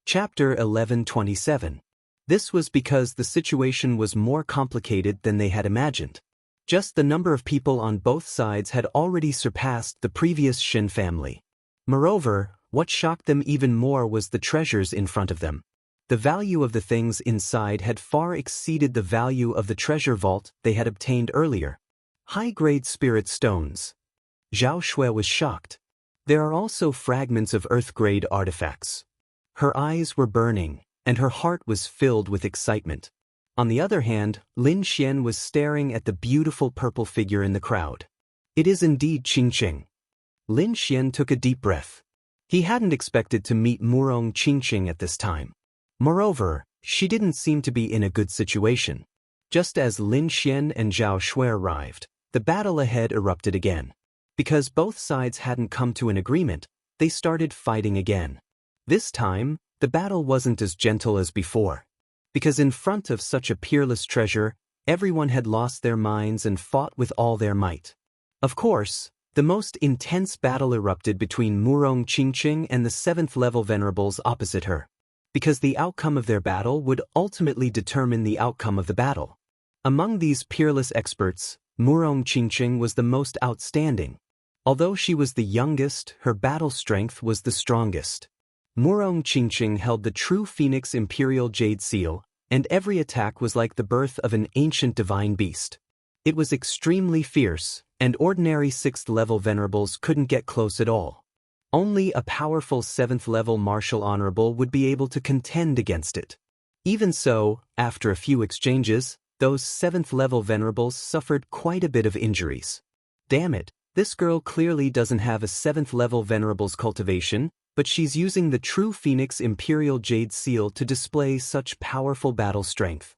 Chapter 1127. This was because the situation was more complicated than they had imagined. Just the number of people on both sides had already surpassed the previous Shin family. Moreover, what shocked them even more was the treasures in front of them. The value of the things inside had far exceeded the value of the treasure vault they had obtained earlier. High-grade spirit stones. Zhao Shui was shocked. There are also fragments of earth-grade artifacts. Her eyes were burning, and her heart was filled with excitement. On the other hand, Lin Xian was staring at the beautiful purple figure in the crowd. It is indeed Qingqing. Lin Xian took a deep breath. He hadn't expected to meet Murong Qingqing at this time. Moreover, she didn't seem to be in a good situation. Just as Lin Xian and Zhao Shui arrived, the battle ahead erupted again. Because both sides hadn't come to an agreement, they started fighting again. This time, the battle wasn't as gentle as before. Because in front of such a peerless treasure, everyone had lost their minds and fought with all their might. Of course, the most intense battle erupted between Murong Qingqing and the 7th level venerables opposite her. Because the outcome of their battle would ultimately determine the outcome of the battle. Among these peerless experts, Murong Qingqing was the most outstanding. Although she was the youngest, her battle strength was the strongest. Murong Qingqing held the true Phoenix Imperial Jade Seal, and every attack was like the birth of an ancient divine beast. It was extremely fierce, and ordinary 6th level venerables couldn't get close at all. Only a powerful 7th level martial honorable would be able to contend against it. Even so, after a few exchanges, those 7th level venerables suffered quite a bit of injuries. Damn it, this girl clearly doesn't have a 7th level venerables cultivation, but she's using the true Phoenix Imperial Jade Seal to display such powerful battle strength.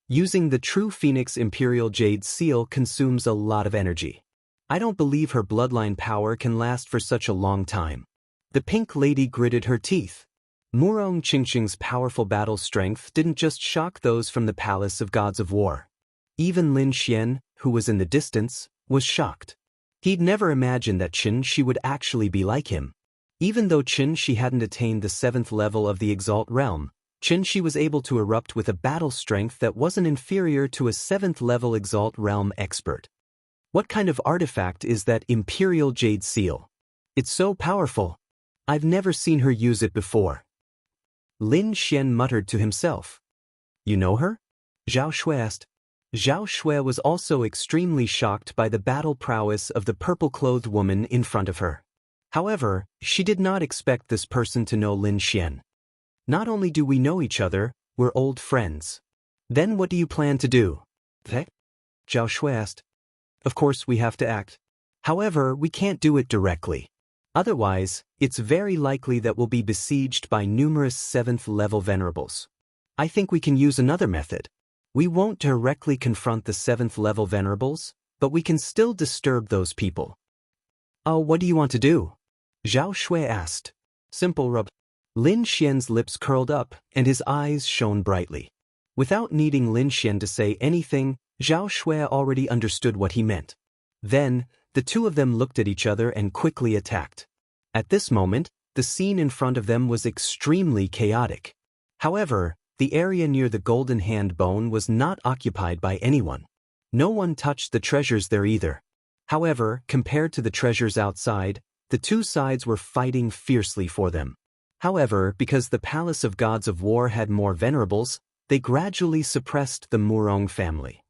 Using the true Phoenix Imperial Jade Seal consumes a lot of energy. I don't believe her bloodline power can last for such a long time. The pink lady gritted her teeth. Murong Qingqing's powerful battle strength didn't just shock those from the Palace of Gods of War. Even Lin Xian, who was in the distance, was shocked. He'd never imagined that Qin would actually be like him. Even though Qin hadn't attained the 7th level of the Exalt Realm, Qin was able to erupt with a battle strength that wasn't inferior to a 7th level Exalt Realm expert. What kind of artifact is that Imperial Jade Seal? It's so powerful. I've never seen her use it before. Lin Xian muttered to himself. You know her? Zhao Shui asked. Zhao Shui was also extremely shocked by the battle prowess of the purple-clothed woman in front of her. However, she did not expect this person to know Lin Xian. Not only do we know each other, we're old friends. Then what do you plan to do? Zhao Shui asked. Of course we have to act. However, we can't do it directly. Otherwise, it's very likely that we'll be besieged by numerous 7th level venerables. I think we can use another method. We won't directly confront the 7th level venerables, but we can still disturb those people. Oh, what do you want to do? Zhao Shui asked. Simple rub. Lin Xian's lips curled up, and his eyes shone brightly. Without needing Lin Xian to say anything, Zhao Shui already understood what he meant. Then, the two of them looked at each other and quickly attacked. At this moment, the scene in front of them was extremely chaotic. However, the area near the Golden Hand Bone was not occupied by anyone. No one touched the treasures there either. However, compared to the treasures outside, the two sides were fighting fiercely for them. However, because the Palace of Gods of War had more venerables, they gradually suppressed the Murong family.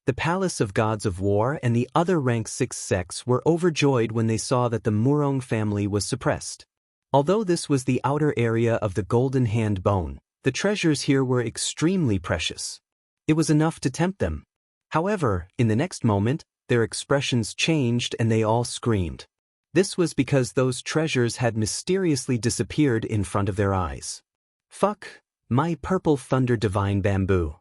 The Palace of Gods of War and the other rank 6 sects were overjoyed when they saw that the Murong family was suppressed. Although this was the outer area of the Golden Hand Bone, the treasures here were extremely precious. It was enough to tempt them. However, in the next moment, their expressions changed and they all screamed. This was because those treasures had mysteriously disappeared in front of their eyes. Fuck, my purple thunder divine bamboo.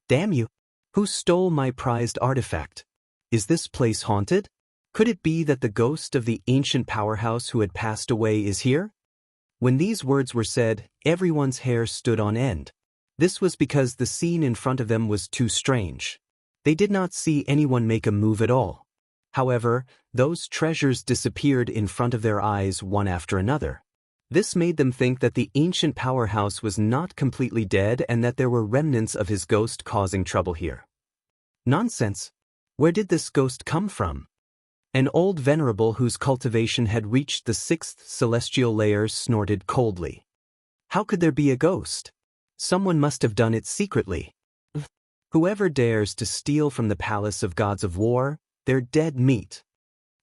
Damn you. Who stole my prized artifact? Is this place haunted? Could it be that the ghost of the ancient powerhouse who had passed away is here? When these words were said, everyone's hair stood on end. This was because the scene in front of them was too strange. They did not see anyone make a move at all. However, those treasures disappeared in front of their eyes one after another. This made them think that the ancient powerhouse was not completely dead and that there were remnants of his ghost causing trouble here. Nonsense! Where did this ghost come from? An old venerable whose cultivation had reached the 6th celestial layer snorted coldly. How could there be a ghost? Someone must have done it secretly. Whoever dares to steal from the palace of gods of war, they're dead meat.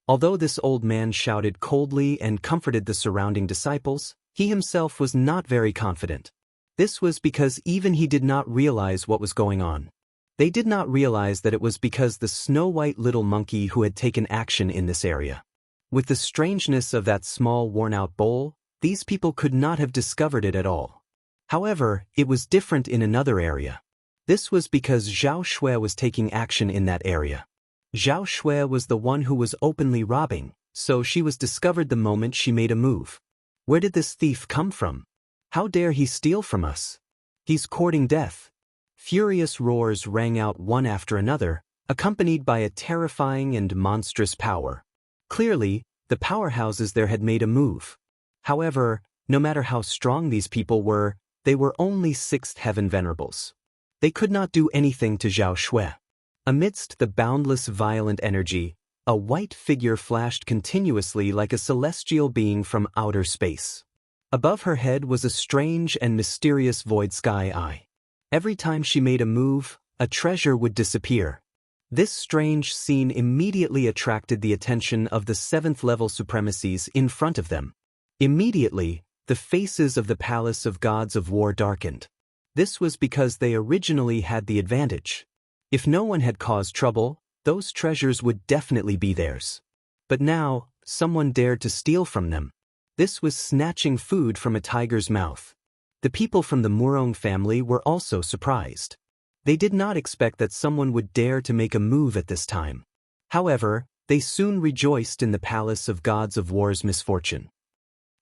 Although this old man shouted coldly and comforted the surrounding disciples, he himself was not very confident. This was because even he did not realize what was going on. They did not realize that it was because the snow-white little monkey who had taken action in this area. With the strangeness of that small worn-out bowl, these people could not have discovered it at all. However, it was different in another area. This was because Zhao Shui was taking action in that area. Zhao Shui was the one who was openly robbing, so she was discovered the moment she made a move. Where did this thief come from? How dare he steal from us? He's courting death. Furious roars rang out one after another, accompanied by a terrifying and monstrous power. Clearly, the powerhouses there had made a move. However, no matter how strong these people were, they were only 6th heaven venerables. They could not do anything to Zhao Shui. Amidst the boundless violent energy, a white figure flashed continuously like a celestial being from outer space. Above her head was a strange and mysterious void sky eye. Every time she made a move, a treasure would disappear. This strange scene immediately attracted the attention of the 7th level supremacies in front of them. Immediately, the faces of the palace of gods of war darkened. This was because they originally had the advantage. If no one had caused trouble, those treasures would definitely be theirs. But now, someone dared to steal from them. This was snatching food from a tiger's mouth. The people from the Murong family were also surprised. They did not expect that someone would dare to make a move at this time. However, they soon rejoiced in the palace of gods of war's misfortune.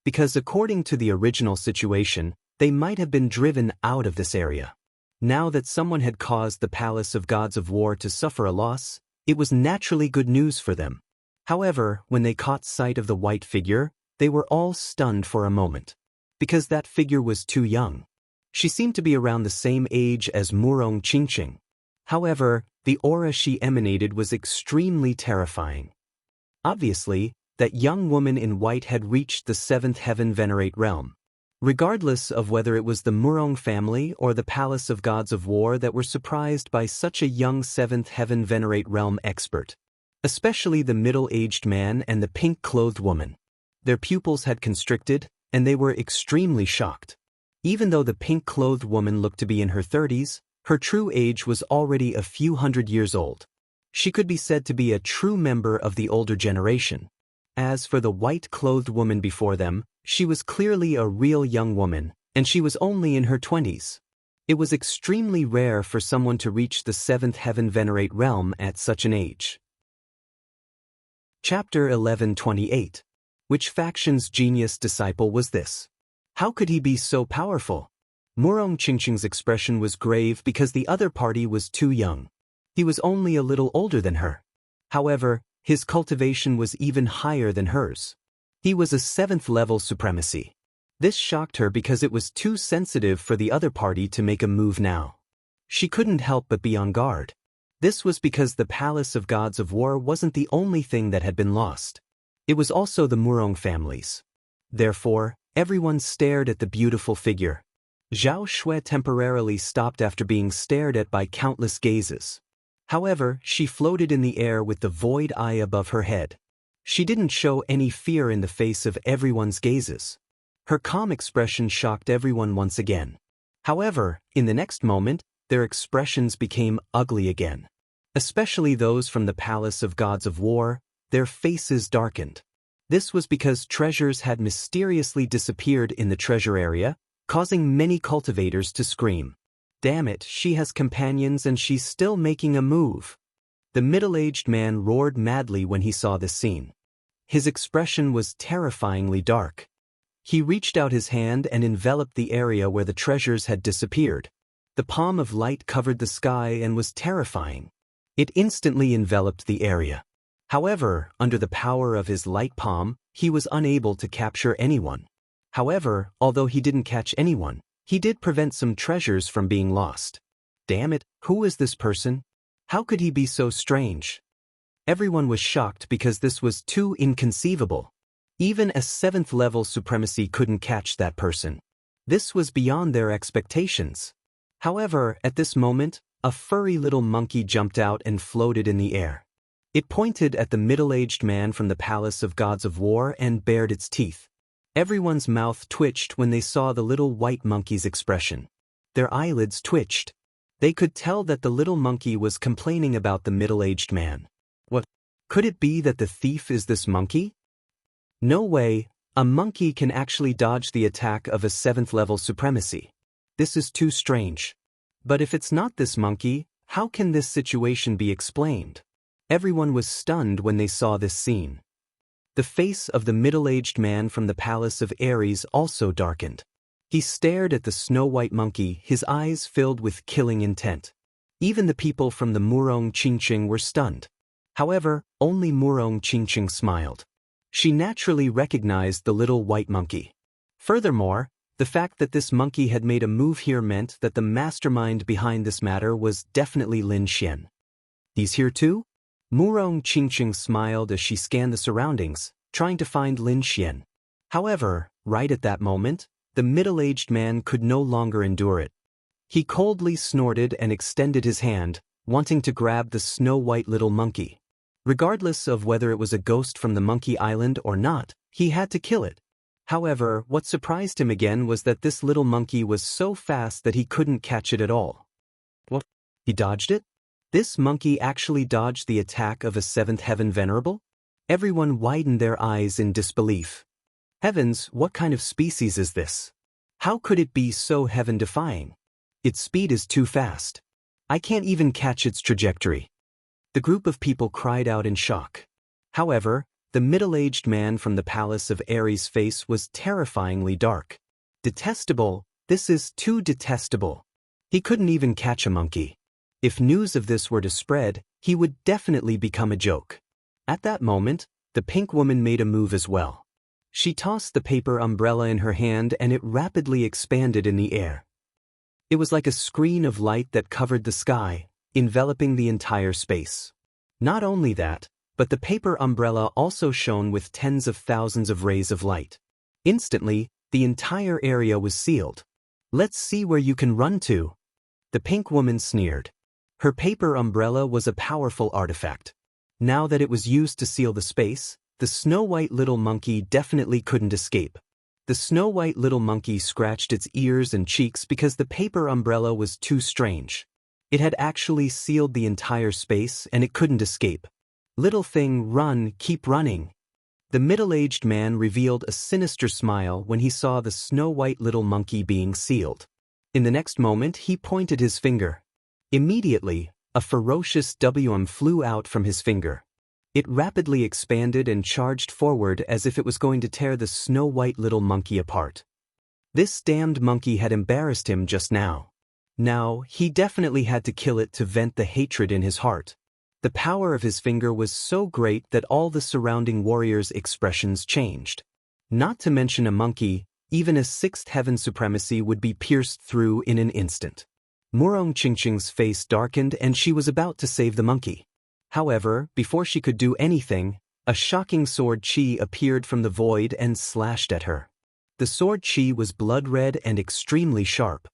Because according to the original situation, they might have been driven out of this area. Now that someone had caused the palace of gods of war to suffer a loss, it was naturally good news for them. However, when they caught sight of the white figure, they were all stunned for a moment. Because that figure was too young. She seemed to be around the same age as Murong Qingqing. However, the aura she emanated was extremely terrifying. Obviously, that young woman in white had reached the 7th heaven venerate realm. Regardless of whether it was the Murong family or the palace of gods of war that were surprised by such a young 7th heaven venerate realm expert. Especially the middle-aged man and the pink-clothed woman. Their pupils had constricted, and they were extremely shocked. Even though the pink-clothed woman looked to be in her 30s, her true age was already a few hundred years old. She could be said to be a true member of the older generation. As for the white-clothed woman before them, she was clearly a real young woman, and she was only in her 20s. It was extremely rare for someone to reach the 7th heaven venerate realm at such an age. Chapter 11:28. Which faction's genius disciple was this? How could he be so powerful? Murong Qingqing's expression was grave because the other party was too young. He was only a little older than her. However, his cultivation was even higher than hers. He was a 7th level supremacy. This shocked her because it was too sensitive for the other party to make a move now. She couldn't help but be on guard. This was because the palace of gods of war wasn't the only thing that had been lost. It was also the Murong families. Therefore, everyone stared at the beautiful figure. Zhao Shui temporarily stopped after being stared at by countless gazes. However, she floated in the air with the void eye above her head. She didn't show any fear in the face of everyone's gazes. Her calm expression shocked everyone once again. However, in the next moment, their expressions became ugly again. Especially those from the palace of gods of war, their faces darkened. This was because treasures had mysteriously disappeared in the treasure area, causing many cultivators to scream. Damn it, she has companions and she's still making a move. The middle-aged man roared madly when he saw this scene. His expression was terrifyingly dark. He reached out his hand and enveloped the area where the treasures had disappeared. The palm of light covered the sky and was terrifying. It instantly enveloped the area. However, under the power of his light palm, he was unable to capture anyone. However, although he didn't catch anyone, he did prevent some treasures from being lost. Damn it, who is this person? How could he be so strange? Everyone was shocked because this was too inconceivable. Even a 7th level supremacy couldn't catch that person. This was beyond their expectations. However, at this moment, a furry little monkey jumped out and floated in the air. It pointed at the middle-aged man from the Palace of Gods of War and bared its teeth. Everyone's mouth twitched when they saw the little white monkey's expression. Their eyelids twitched. They could tell that the little monkey was complaining about the middle-aged man. What? Could it be that the thief is this monkey? No way, a monkey can actually dodge the attack of a 7th level supremacy. This is too strange. But if it's not this monkey, how can this situation be explained? Everyone was stunned when they saw this scene. The face of the middle-aged man from the Palace of Ares also darkened. He stared at the snow-white monkey, his eyes filled with killing intent. Even the people from the Murong Qingqing were stunned. However, only Murong Qingqing smiled. She naturally recognized the little white monkey. Furthermore, the fact that this monkey had made a move here meant that the mastermind behind this matter was definitely Lin Xian. He's here too? Murong Qingqing smiled as she scanned the surroundings, trying to find Lin Xian. However, right at that moment, the middle-aged man could no longer endure it. He coldly snorted and extended his hand, wanting to grab the snow-white little monkey. Regardless of whether it was a ghost from the Monkey Island or not, he had to kill it. However, what surprised him again was that this little monkey was so fast that he couldn't catch it at all. What? He dodged it? This monkey actually dodged the attack of a 7th Heaven Venerable? Everyone widened their eyes in disbelief. Heavens, what kind of species is this? How could it be so heaven-defying? Its speed is too fast. I can't even catch its trajectory. The group of people cried out in shock. However, the middle-aged man from the Palace of Ares' face was terrifyingly dark. Detestable, this is too detestable. He couldn't even catch a monkey. If news of this were to spread, he would definitely become a joke. At that moment, the pink woman made a move as well. She tossed the paper umbrella in her hand and it rapidly expanded in the air. It was like a screen of light that covered the sky, enveloping the entire space. Not only that, but the paper umbrella also shone with tens of thousands of rays of light. Instantly, the entire area was sealed. Let's see where you can run to. The pink woman sneered. Her paper umbrella was a powerful artifact. Now that it was used to seal the space, the snow-white little monkey definitely couldn't escape. The snow-white little monkey scratched its ears and cheeks because the paper umbrella was too strange. It had actually sealed the entire space and it couldn't escape. Little thing, run, keep running. The middle-aged man revealed a sinister smile when he saw the snow-white little monkey being sealed. In the next moment, he pointed his finger. Immediately, a ferocious WM flew out from his finger. It rapidly expanded and charged forward as if it was going to tear the snow-white little monkey apart. This damned monkey had embarrassed him just now. Now, he definitely had to kill it to vent the hatred in his heart. The power of his finger was so great that all the surrounding warriors' expressions changed. Not to mention a monkey, even a 6th heaven supremacy would be pierced through in an instant. Murong Qingqing's face darkened and she was about to save the monkey. However, before she could do anything, a shocking sword chi appeared from the void and slashed at her. The sword chi was blood-red and extremely sharp.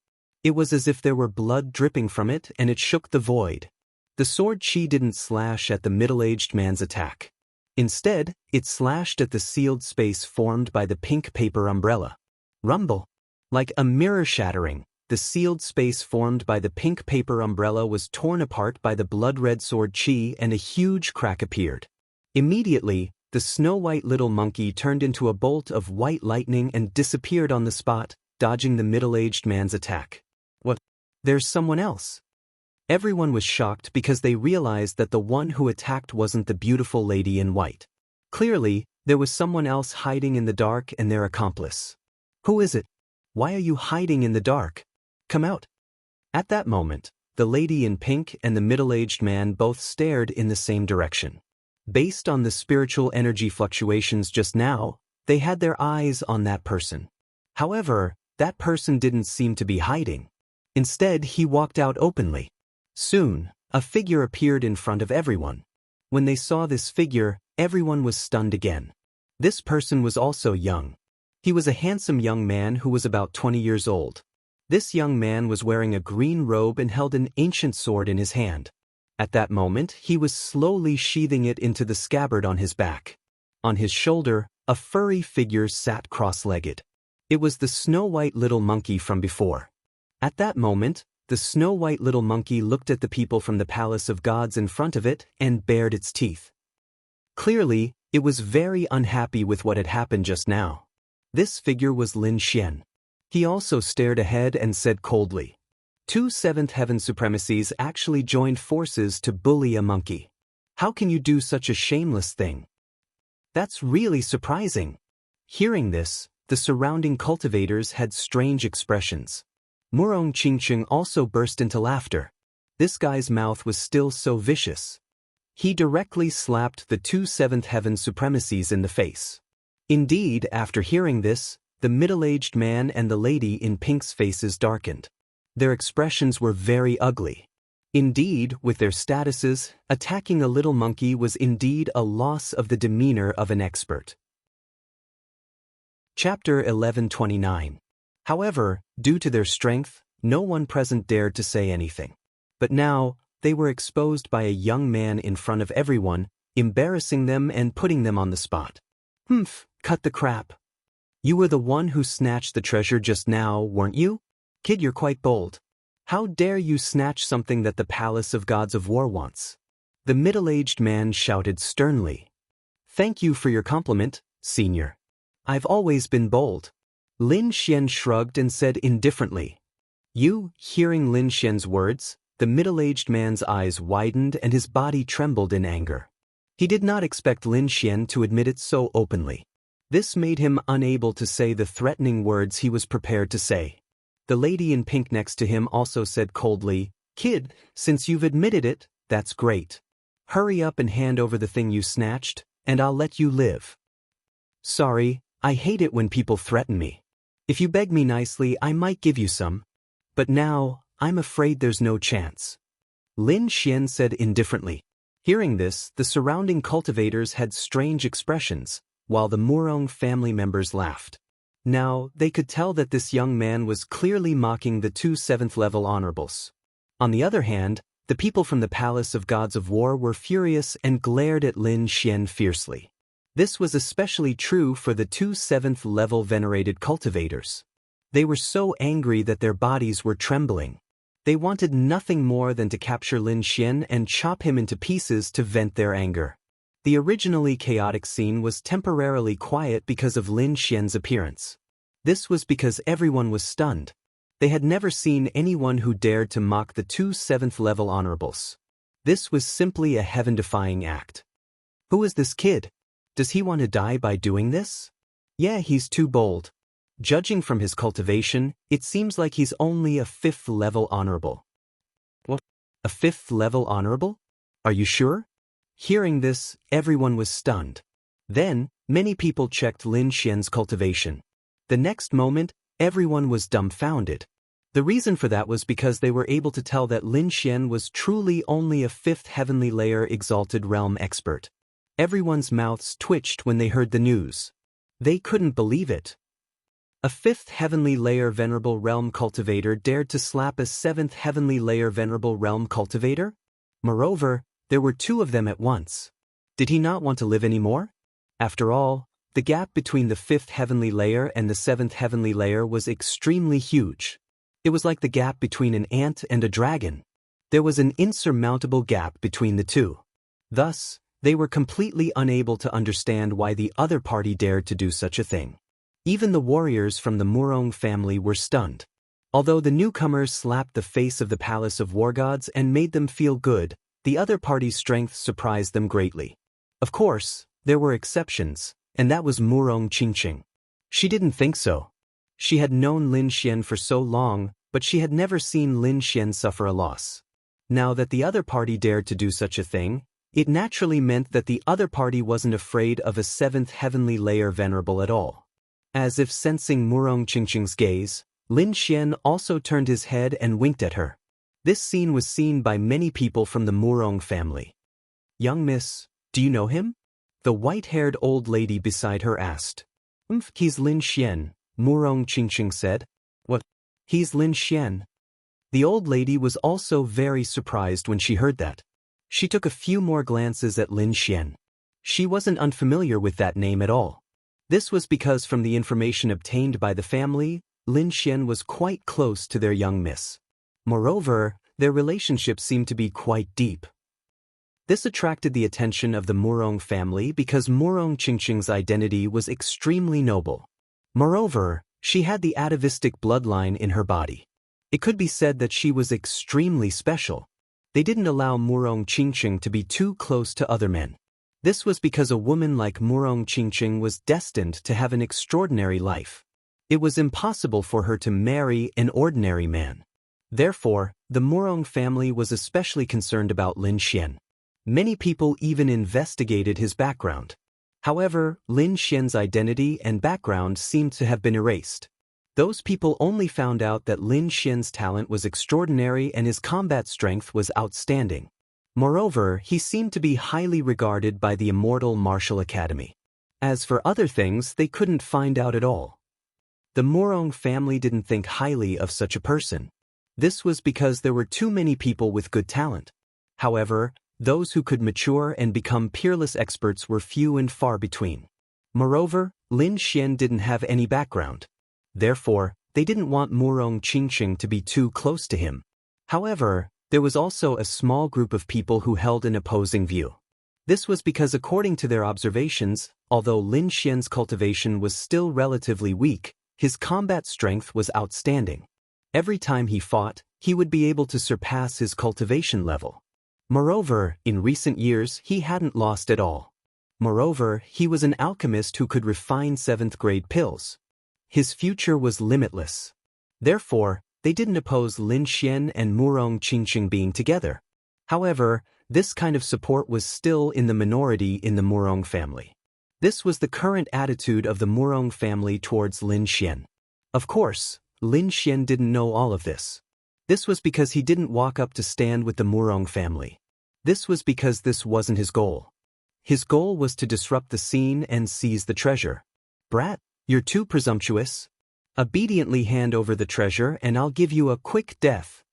It was as if there were blood dripping from it and it shook the void. The sword chi didn't slash at the middle-aged man's attack. Instead, it slashed at the sealed space formed by the pink paper umbrella. Rumble. Like a mirror shattering, the sealed space formed by the pink paper umbrella was torn apart by the blood-red sword chi and a huge crack appeared. Immediately, the snow-white little monkey turned into a bolt of white lightning and disappeared on the spot, dodging the middle-aged man's attack. What? There's someone else. Everyone was shocked because they realized that the one who attacked wasn't the beautiful lady in white. Clearly, there was someone else hiding in the dark and their accomplice. Who is it? Why are you hiding in the dark? Come out. At that moment, the lady in pink and the middle-aged man both stared in the same direction. Based on the spiritual energy fluctuations just now, they had their eyes on that person. However, that person didn't seem to be hiding. Instead, he walked out openly. Soon, a figure appeared in front of everyone. When they saw this figure, everyone was stunned again. This person was also young. He was a handsome young man who was about 20 years old. This young man was wearing a green robe and held an ancient sword in his hand. At that moment, he was slowly sheathing it into the scabbard on his back. On his shoulder, a furry figure sat cross-legged. It was the snow-white little monkey from before. At that moment, the snow-white little monkey looked at the people from the palace of gods in front of it and bared its teeth. Clearly, it was very unhappy with what had happened just now. This figure was Lin Xian. He also stared ahead and said coldly, "Two seventh heaven supremacies actually joined forces to bully a monkey. How can you do such a shameless thing? That's really surprising." Hearing this, the surrounding cultivators had strange expressions. Murong Qingqing also burst into laughter. This guy's mouth was still so vicious. He directly slapped the two seventh heaven supremacies in the face. Indeed, after hearing this, the middle-aged man and the lady in pink's faces darkened. Their expressions were very ugly. Indeed, with their statuses, attacking a little monkey was indeed a loss of the demeanor of an expert. Chapter 1129. However, due to their strength, no one present dared to say anything. But now, they were exposed by a young man in front of everyone, embarrassing them and putting them on the spot. "Humph, cut the crap. You were the one who snatched the treasure just now, weren't you? Kid, you're quite bold. How dare you snatch something that the palace of gods of war wants?" The middle-aged man shouted sternly. "Thank you for your compliment, senior. I've always been bold." Lin Xian shrugged and said indifferently. "You?" Hearing Lin Xian's words, the middle-aged man's eyes widened and his body trembled in anger. He did not expect Lin Xian to admit it so openly. This made him unable to say the threatening words he was prepared to say. The lady in pink next to him also said coldly, "Kid, since you've admitted it, that's great. Hurry up and hand over the thing you snatched, and I'll let you live." "Sorry, I hate it when people threaten me. If you beg me nicely, I might give you some. But now, I'm afraid there's no chance," Lin Xian said indifferently. Hearing this, the surrounding cultivators had strange expressions, while the Murong family members laughed. Now, they could tell that this young man was clearly mocking the two seventh-level honorables. On the other hand, the people from the Palace of Gods of War were furious and glared at Lin Xian fiercely. This was especially true for the two seventh-level venerated cultivators. They were so angry that their bodies were trembling. They wanted nothing more than to capture Lin Xian and chop him into pieces to vent their anger. The originally chaotic scene was temporarily quiet because of Lin Xian's appearance. This was because everyone was stunned. They had never seen anyone who dared to mock the two seventh-level honorables. This was simply a heaven-defying act. Who is this kid? Does he want to die by doing this? Yeah, he's too bold. Judging from his cultivation, it seems like he's only a fifth-level honorable. What? A fifth-level honorable? Are you sure? Hearing this, everyone was stunned. Then, many people checked Lin Xian's cultivation. The next moment, everyone was dumbfounded. The reason for that was because they were able to tell that Lin Xian was truly only a fifth heavenly layer exalted realm expert. Everyone's mouths twitched when they heard the news. They couldn't believe it. A fifth heavenly layer venerable realm cultivator dared to slap a seventh heavenly layer venerable realm cultivator? Moreover, there were two of them at once. Did he not want to live anymore? After all, the gap between the fifth heavenly layer and the seventh heavenly layer was extremely huge. It was like the gap between an ant and a dragon. There was an insurmountable gap between the two. Thus, they were completely unable to understand why the other party dared to do such a thing. Even the warriors from the Murong family were stunned. Although the newcomers slapped the face of the Palace of War Gods and made them feel good, the other party's strength surprised them greatly. Of course, there were exceptions, and that was Murong Qingqing. She didn't think so. She had known Lin Xian for so long, but she had never seen Lin Xian suffer a loss. Now that the other party dared to do such a thing, it naturally meant that the other party wasn't afraid of a seventh heavenly layer venerable at all. As if sensing Murong Qingqing's gaze, Lin Xian also turned his head and winked at her. This scene was seen by many people from the Murong family. "Young miss, do you know him?" The white-haired old lady beside her asked. He's Lin Xian," Murong Qingqing said. "What? He's Lin Xian?" The old lady was also very surprised when she heard that. She took a few more glances at Lin Xian. She wasn't unfamiliar with that name at all. This was because from the information obtained by the family, Lin Xian was quite close to their young miss. Moreover, their relationship seemed to be quite deep. This attracted the attention of the Murong family because Murong Qingqing's identity was extremely noble. Moreover, she had the atavistic bloodline in her body. It could be said that she was extremely special. They didn't allow Murong Qingqing to be too close to other men. This was because a woman like Murong Qingqing was destined to have an extraordinary life. It was impossible for her to marry an ordinary man. Therefore, the Murong family was especially concerned about Lin Xian. Many people even investigated his background. However, Lin Xian's identity and background seemed to have been erased. Those people only found out that Lin Xian's talent was extraordinary and his combat strength was outstanding. Moreover, he seemed to be highly regarded by the Immortal Martial Academy. As for other things, they couldn't find out at all. The Murong family didn't think highly of such a person. This was because there were too many people with good talent. However, those who could mature and become peerless experts were few and far between. Moreover, Lin Xian didn't have any background. Therefore, they didn't want Murong Qingqing to be too close to him. However, there was also a small group of people who held an opposing view. This was because according to their observations, although Lin Xian's cultivation was still relatively weak, his combat strength was outstanding. Every time he fought, he would be able to surpass his cultivation level. Moreover, in recent years, he hadn't lost at all. Moreover, he was an alchemist who could refine 7th-grade pills. His future was limitless. Therefore, they didn't oppose Lin Xian and Murong Qingqing being together. However, this kind of support was still in the minority in the Murong family. This was the current attitude of the Murong family towards Lin Xian. Of course, Lin Xian didn't know all of this. This was because he didn't walk up to stand with the Murong family. This was because this wasn't his goal. His goal was to disrupt the scene and seize the treasure. "Brat, you're too presumptuous. Obediently hand over the treasure and I'll give you a quick death.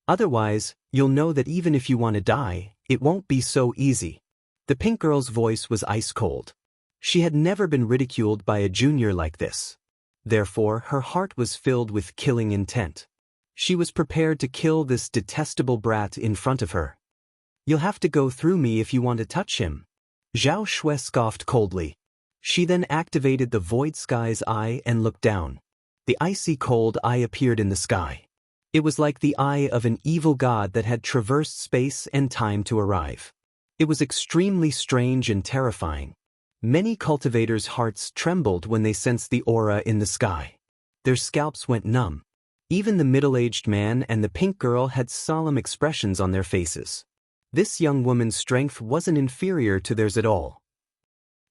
Otherwise, you'll know that even if you want to die, it won't be so easy." The pink girl's voice was ice cold. She had never been ridiculed by a junior like this. Therefore, her heart was filled with killing intent. She was prepared to kill this detestable brat in front of her. "You'll have to go through me if you want to touch him." Zhao Shui scoffed coldly. She then activated the Void Sky's eye and looked down. The icy cold eye appeared in the sky. It was like the eye of an evil god that had traversed space and time to arrive. It was extremely strange and terrifying. Many cultivators' hearts trembled when they sensed the aura in the sky. Their scalps went numb. Even the middle-aged man and the pink girl had solemn expressions on their faces. This young woman's strength wasn't inferior to theirs at all.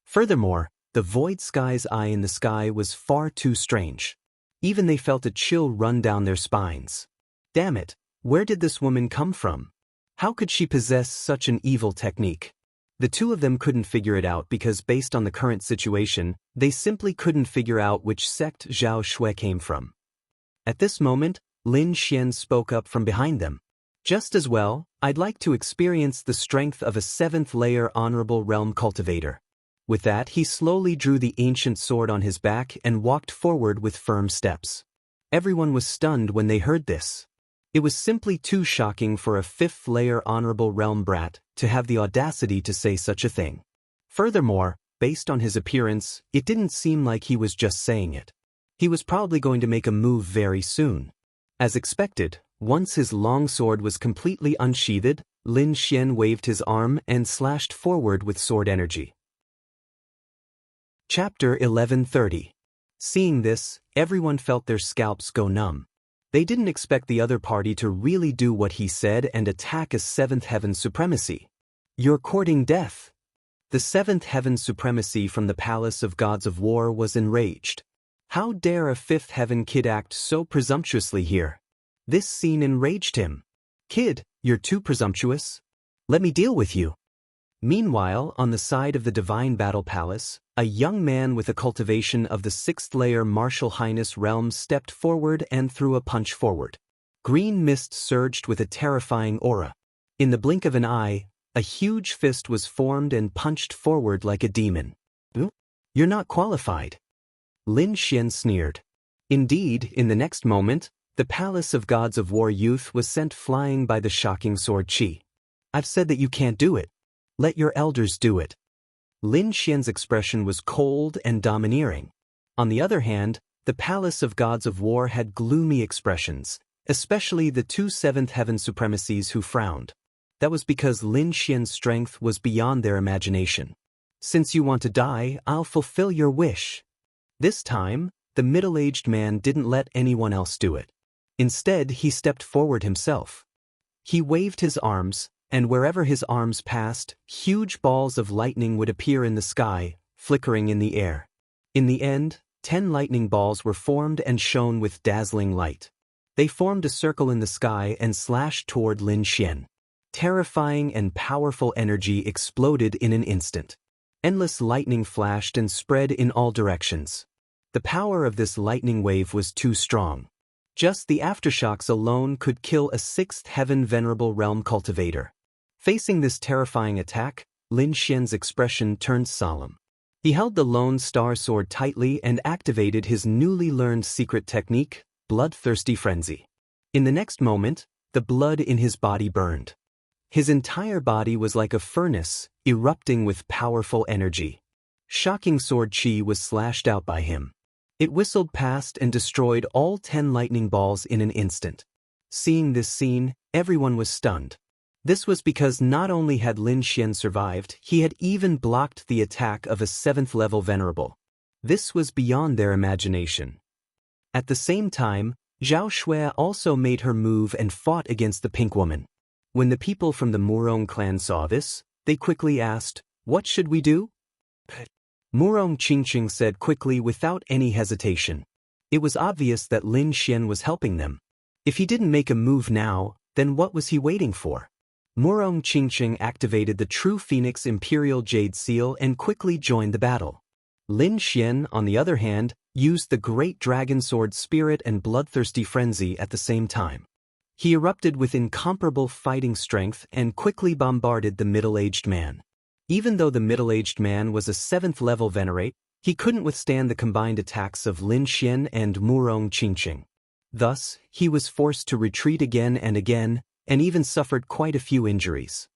Furthermore, the Void Sky's eye in the sky was far too strange. Even they felt a chill run down their spines. Damn it, where did this woman come from? How could she possess such an evil technique? The two of them couldn't figure it out because based on the current situation, they simply couldn't figure out which sect Zhao Shui came from. At this moment, Lin Xian spoke up from behind them. "Just as well, I'd like to experience the strength of a 7th-layer honorable realm cultivator." With that, he slowly drew the ancient sword on his back and walked forward with firm steps. Everyone was stunned when they heard this. It was simply too shocking for a 5th-layer honorable realm brat to have the audacity to say such a thing. Furthermore, based on his appearance, it didn't seem like he was just saying it. He was probably going to make a move very soon. As expected, once his long sword was completely unsheathed, Lin Xian waved his arm and slashed forward with sword energy. Chapter 1130. Seeing this, everyone felt their scalps go numb. They didn't expect the other party to really do what he said and attack a 7th heaven supremacy. "You're courting death." The 7th heaven supremacy from the Palace of Gods of War was enraged. How dare a fifth heaven kid act so presumptuously here? This scene enraged him. Kid, you're too presumptuous. Let me deal with you. Meanwhile, on the side of the Divine Battle Palace, a young man with a cultivation of the 6th layer Martial Highness realm stepped forward and threw a punch forward. Green mist surged with a terrifying aura. In the blink of an eye, a huge fist was formed and punched forward like a demon. You're not qualified. Lin Xian sneered. Indeed, in the next moment, the Palace of Gods of War Youth was sent flying by the shocking sword Qi. I've said that you can't do it. Let your elders do it. Lin Xian's expression was cold and domineering. On the other hand, the Palace of Gods of War had gloomy expressions, especially the two 7th heaven supremacies who frowned. That was because Lin Xian's strength was beyond their imagination. Since you want to die, I'll fulfill your wish. This time, the middle-aged man didn't let anyone else do it. Instead, he stepped forward himself. He waved his arms, and wherever his arms passed, huge balls of lightning would appear in the sky, flickering in the air. In the end, 10 lightning balls were formed and shone with dazzling light. They formed a circle in the sky and slashed toward Lin Xian. Terrifying and powerful energy exploded in an instant. Endless lightning flashed and spread in all directions. The power of this lightning wave was too strong. Just the aftershocks alone could kill a 6th heaven venerable realm cultivator. Facing this terrifying attack, Lin Xian's expression turned solemn. He held the Lone Star Sword tightly and activated his newly learned secret technique, Bloodthirsty Frenzy. In the next moment, the blood in his body burned. His entire body was like a furnace, erupting with powerful energy. Shocking sword Qi was slashed out by him. It whistled past and destroyed all 10 lightning balls in an instant. Seeing this scene, everyone was stunned. This was because not only had Lin Xian survived, he had even blocked the attack of a 7th level venerable. This was beyond their imagination. At the same time, Zhao Shui also made her move and fought against the pink woman. When the people from the Murong clan saw this, they quickly asked, "What should we do?" Murong Qingqing said quickly without any hesitation. It was obvious that Lin Xian was helping them. If he didn't make a move now, then what was he waiting for? Murong Qingqing activated the True Phoenix Imperial Jade Seal and quickly joined the battle. Lin Xian, on the other hand, used the Great Dragon Sword Spirit and Bloodthirsty Frenzy at the same time. He erupted with incomparable fighting strength and quickly bombarded the middle-aged man. Even though the middle-aged man was a 7th level venerate, he couldn't withstand the combined attacks of Lin Xian and Murong Qingqing. Thus, he was forced to retreat again and again, and even suffered quite a few injuries.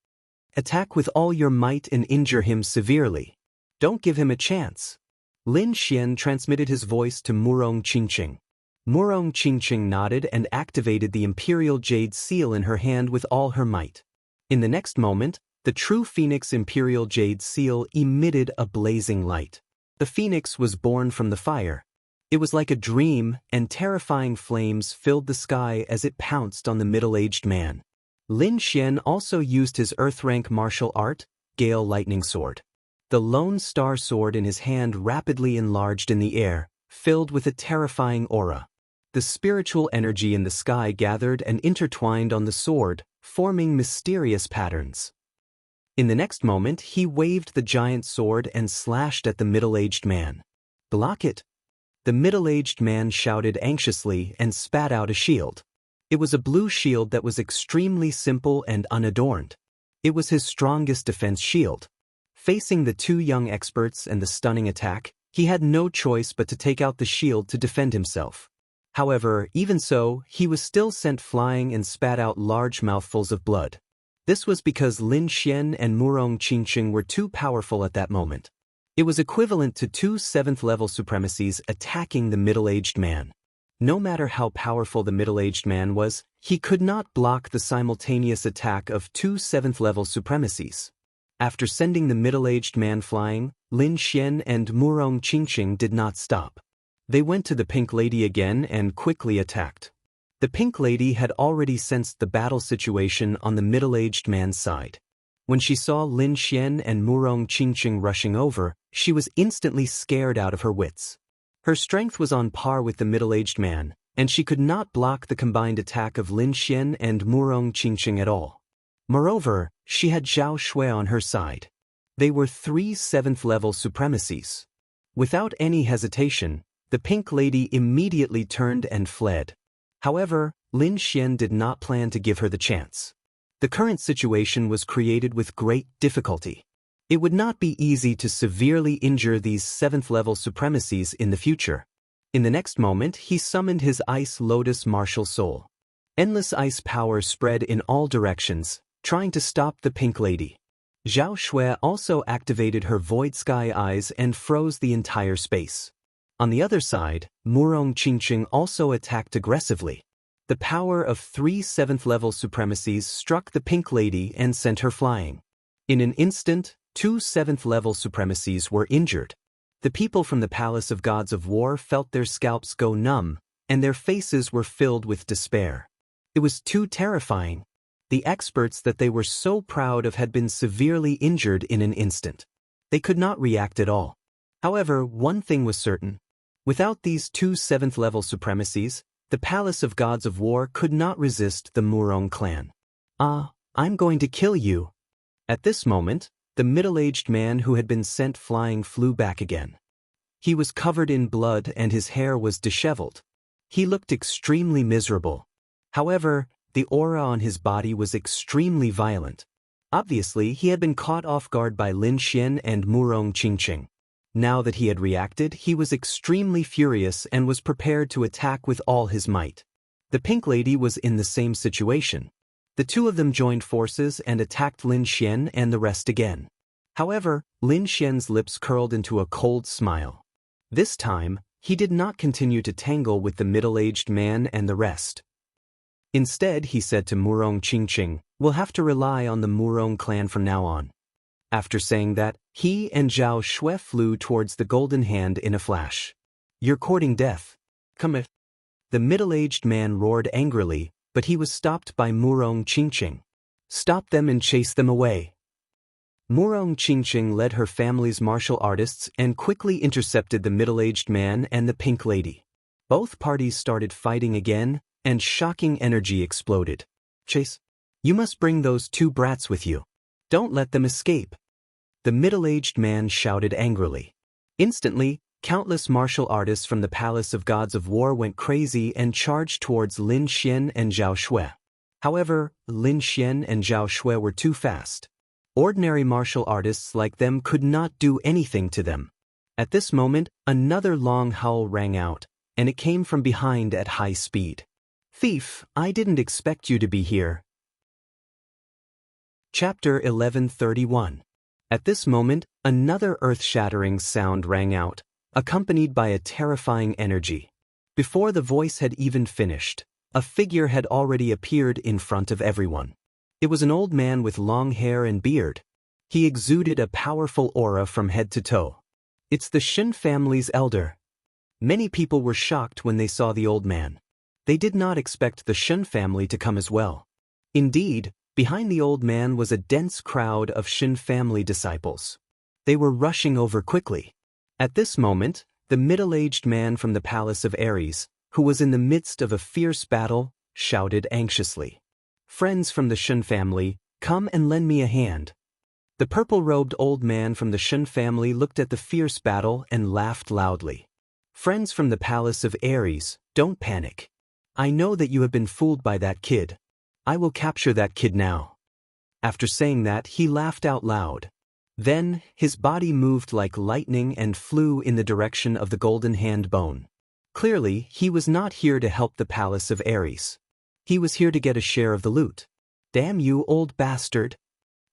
Attack with all your might and injure him severely. Don't give him a chance. Lin Xian transmitted his voice to Murong Qingqing. Murong Qingqing nodded and activated the Imperial Jade Seal in her hand with all her might. In the next moment, the True Phoenix Imperial Jade Seal emitted a blazing light. The phoenix was born from the fire. It was like a dream, and terrifying flames filled the sky as it pounced on the middle-aged man. Lin Xian also used his Earth-rank martial art, Gale Lightning Sword. The Lone Star Sword in his hand rapidly enlarged in the air, filled with a terrifying aura. The spiritual energy in the sky gathered and intertwined on the sword, forming mysterious patterns. In the next moment, he waved the giant sword and slashed at the middle-aged man. "Block it!" The middle-aged man shouted anxiously and spat out a shield. It was a blue shield that was extremely simple and unadorned. It was his strongest defense shield. Facing the two young experts and the stunning attack, he had no choice but to take out the shield to defend himself. However, even so, he was still sent flying and spat out large mouthfuls of blood. This was because Lin Xian and Murong Qingqing were too powerful at that moment. It was equivalent to two 7th level supremacies attacking the middle-aged man. No matter how powerful the middle-aged man was, he could not block the simultaneous attack of two 7th level supremacies. After sending the middle-aged man flying, Lin Xian and Murong Qingqing did not stop. They went to the Pink Lady again and quickly attacked. The Pink Lady had already sensed the battle situation on the middle-aged man's side. When she saw Lin Xian and Murong Qingqing rushing over, she was instantly scared out of her wits. Her strength was on par with the middle-aged man, and she could not block the combined attack of Lin Xian and Murong Qingqing at all. Moreover, she had Zhao Shui on her side. They were 3 7th-level supremacies. Without any hesitation, the Pink Lady immediately turned and fled. However, Lin Xian did not plan to give her the chance. The current situation was created with great difficulty. It would not be easy to severely injure these 7th-level supremacies in the future. In the next moment, he summoned his Ice Lotus Martial Soul. Endless ice power spread in all directions, trying to stop the Pink Lady. Zhao Shui also activated her Void Sky Eyes and froze the entire space. On the other side, Murong Qingqing also attacked aggressively. The power of 3 7th-level supremacies struck the Pink Lady and sent her flying. In an instant, 2 7th-level supremacies were injured. The people from the Palace of Gods of War felt their scalps go numb, and their faces were filled with despair. It was too terrifying. The experts that they were so proud of had been severely injured in an instant. They could not react at all. However, one thing was certain. Without these 2 7th-level supremacies, the Palace of Gods of War could not resist the Murong clan. I'm going to kill you. At this moment, the middle-aged man who had been sent flying flew back again. He was covered in blood and his hair was disheveled. He looked extremely miserable. However, the aura on his body was extremely violent. Obviously, he had been caught off guard by Lin Xian and Murong Qingqing. Now that he had reacted, he was extremely furious and was prepared to attack with all his might. The Pink Lady was in the same situation. The two of them joined forces and attacked Lin Xian and the rest again. However, Lin Xian's lips curled into a cold smile. This time, he did not continue to tangle with the middle-aged man and the rest. Instead, he said to Murong Qingqing, "We'll have to rely on the Murong clan from now on." After saying that, he and Zhao Shui flew towards the Golden Hand in a flash. "You're courting death. Come it." The middle-aged man roared angrily, but he was stopped by Murong Qingqing. "Stop them and chase them away." Murong Qingqing led her family's martial artists and quickly intercepted the middle-aged man and the Pink Lady. Both parties started fighting again, and shocking energy exploded. "Chase, you must bring those 2 brats with you. Don't let them escape." The middle-aged man shouted angrily. Instantly, countless martial artists from the Palace of Gods of War went crazy and charged towards Lin Xian and Zhao Shui. However, Lin Xian and Zhao Shui were too fast. Ordinary martial artists like them could not do anything to them. At this moment, another long howl rang out, and it came from behind at high speed. "Thief, I didn't expect you to be here." Chapter 1131. At this moment, another earth-shattering sound rang out, accompanied by a terrifying energy. Before the voice had even finished, a figure had already appeared in front of everyone. It was an old man with long hair and beard. He exuded a powerful aura from head to toe. "It's the Shen family's elder." Many people were shocked when they saw the old man. They did not expect the Shen family to come as well. Indeed, behind the old man was a dense crowd of Shen family disciples. They were rushing over quickly. At this moment, the middle-aged man from the Palace of Ares, who was in the midst of a fierce battle, shouted anxiously, "Friends from the Shen family, come and lend me a hand." The purple-robed old man from the Shen family looked at the fierce battle and laughed loudly. "Friends from the Palace of Ares, don't panic. I know that you have been fooled by that kid. I will capture that kid now." After saying that, he laughed out loud. Then, his body moved like lightning and flew in the direction of the Golden Hand bone. Clearly, he was not here to help the Palace of Ares. He was here to get a share of the loot. "Damn you, old bastard."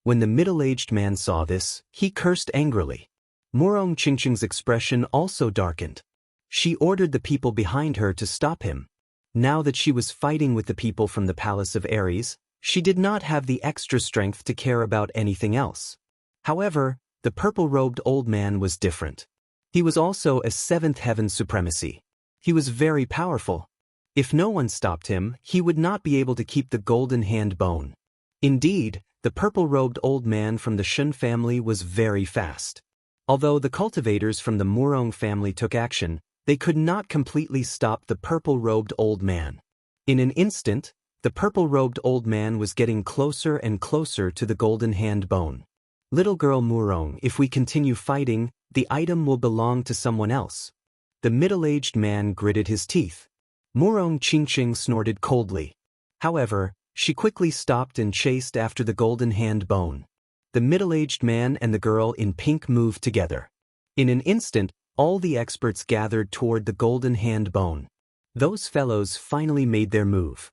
When the middle-aged man saw this, he cursed angrily. Murong Qingqing's expression also darkened. She ordered the people behind her to stop him. Now that she was fighting with the people from the Palace of Ares, she did not have the extra strength to care about anything else. However, the purple-robed old man was different. He was also a 7th heaven supremacy. He was very powerful. If no one stopped him, he would not be able to keep the Golden Hand bone. Indeed, the purple-robed old man from the Shen family was very fast. Although the cultivators from the Murong family took action, they could not completely stop the purple-robed old man. In an instant, the purple-robed old man was getting closer and closer to the golden hand bone. Little girl Murong, if we continue fighting, the item will belong to someone else. The middle-aged man gritted his teeth. Murong Qingqing snorted coldly. However, she quickly stopped and chased after the golden hand bone. The middle-aged man and the girl in pink moved together. In an instant, all the experts gathered toward the golden hand bone. Those fellows finally made their move.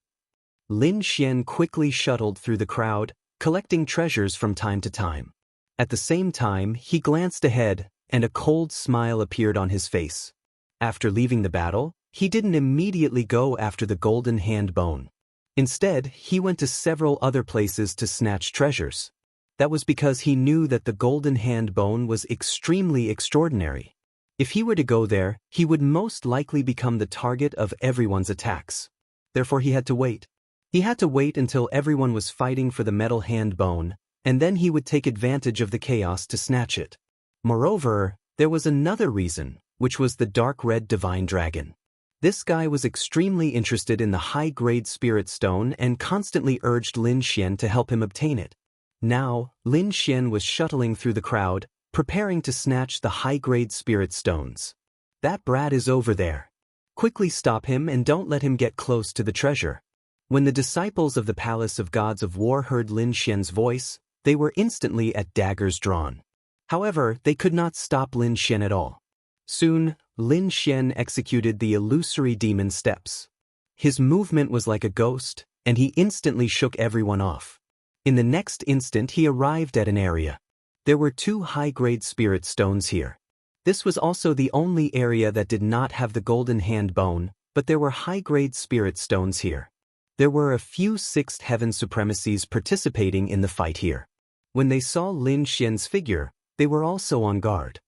Lin Xian quickly shuttled through the crowd, collecting treasures from time to time. At the same time, he glanced ahead, and a cold smile appeared on his face. After leaving the battle, he didn't immediately go after the golden hand bone. Instead, he went to several other places to snatch treasures. That was because he knew that the golden hand bone was extremely extraordinary. If he were to go there, he would most likely become the target of everyone's attacks. Therefore he had to wait. He had to wait until everyone was fighting for the metal hand bone, and then he would take advantage of the chaos to snatch it. Moreover, there was another reason, which was the dark red divine dragon. This guy was extremely interested in the high-grade spirit stone and constantly urged Lin Xian to help him obtain it. Now, Lin Xian was shuttling through the crowd, preparing to snatch the high-grade spirit stones. That brat is over there. Quickly stop him and don't let him get close to the treasure. When the disciples of the Palace of Gods of War heard Lin Xian's voice, they were instantly at daggers drawn. However, they could not stop Lin Xian at all. Soon, Lin Xian executed the illusory demon steps. His movement was like a ghost, and he instantly shook everyone off. In the next instant he arrived at an area. There were 2 high-grade spirit stones here. This was also the only area that did not have the golden hand bone, but there were high-grade spirit stones here. There were a few 6th heaven supremacies participating in the fight here. When they saw Lin Xian's figure, they were also on guard.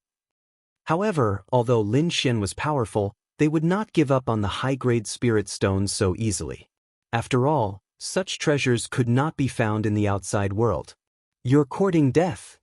However, although Lin Xian was powerful, they would not give up on the high-grade spirit stones so easily. After all, such treasures could not be found in the outside world. You're courting death.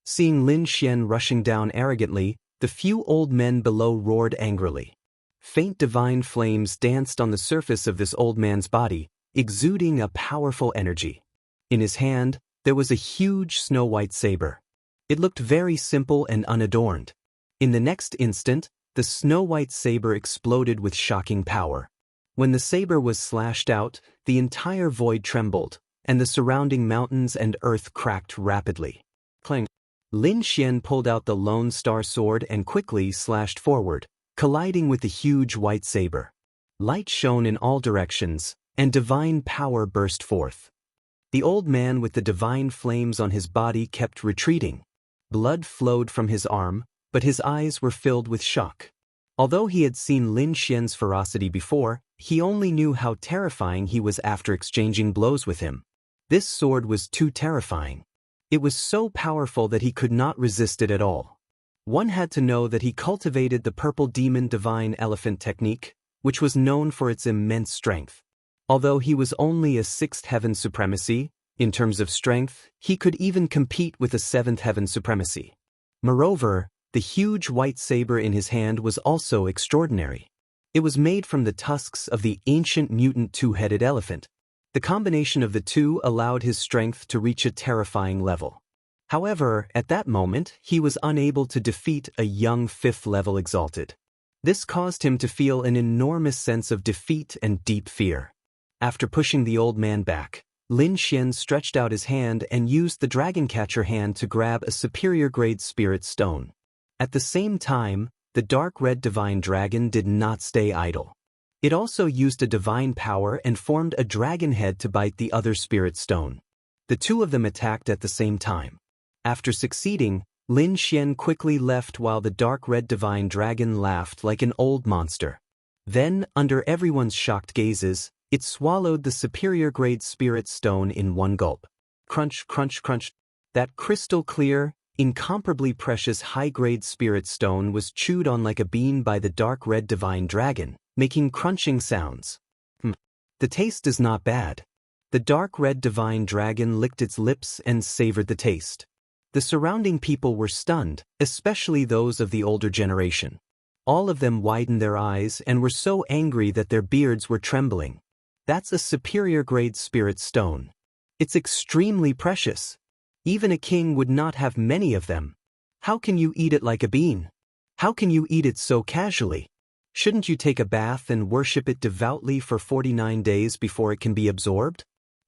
Seeing Lin Xian rushing down arrogantly, the few old men below roared angrily. Faint divine flames danced on the surface of this old man's body, exuding a powerful energy. In his hand, there was a huge snow-white saber. It looked very simple and unadorned. In the next instant, the snow-white saber exploded with shocking power. When the saber was slashed out, the entire void trembled, and the surrounding mountains and earth cracked rapidly. Clang! Lin Xian pulled out the Lone Star sword and quickly slashed forward, colliding with the huge white saber. Light shone in all directions, and divine power burst forth. The old man with the divine flames on his body kept retreating. Blood flowed from his arm, but his eyes were filled with shock. Although he had seen Lin Xian's ferocity before, he only knew how terrifying he was after exchanging blows with him. This sword was too terrifying. It was so powerful that he could not resist it at all. One had to know that he cultivated the purple demon divine elephant technique, which was known for its immense strength. Although he was only a 6th heaven supremacy, in terms of strength, he could even compete with a 7th heaven supremacy. Moreover, the huge white saber in his hand was also extraordinary. It was made from the tusks of the ancient mutant 2-headed elephant. The combination of the two allowed his strength to reach a terrifying level. However, at that moment, he was unable to defeat a young 5th-level exalted. This caused him to feel an enormous sense of defeat and deep fear. After pushing the old man back, Lin Xian stretched out his hand and used the dragon catcher hand to grab a superior-grade spirit stone. At the same time, the dark red divine dragon did not stay idle. It also used a divine power and formed a dragon head to bite the other spirit stone. The two of them attacked at the same time. After succeeding, Lin Xian quickly left while the dark red divine dragon laughed like an old monster. Then, under everyone's shocked gazes, it swallowed the superior-grade spirit stone in one gulp. Crunch, crunch, crunch. That crystal-clear, incomparably precious high-grade spirit stone was chewed on like a bean by the dark red divine dragon, making crunching sounds. The taste is not bad. The dark red divine dragon licked its lips and savored the taste. The surrounding people were stunned, especially those of the older generation. All of them widened their eyes and were so angry that their beards were trembling. That's a superior grade spirit stone. It's extremely precious. Even a king would not have many of them. How can you eat it like a bean? How can you eat it so casually? Shouldn't you take a bath and worship it devoutly for 49 days before it can be absorbed?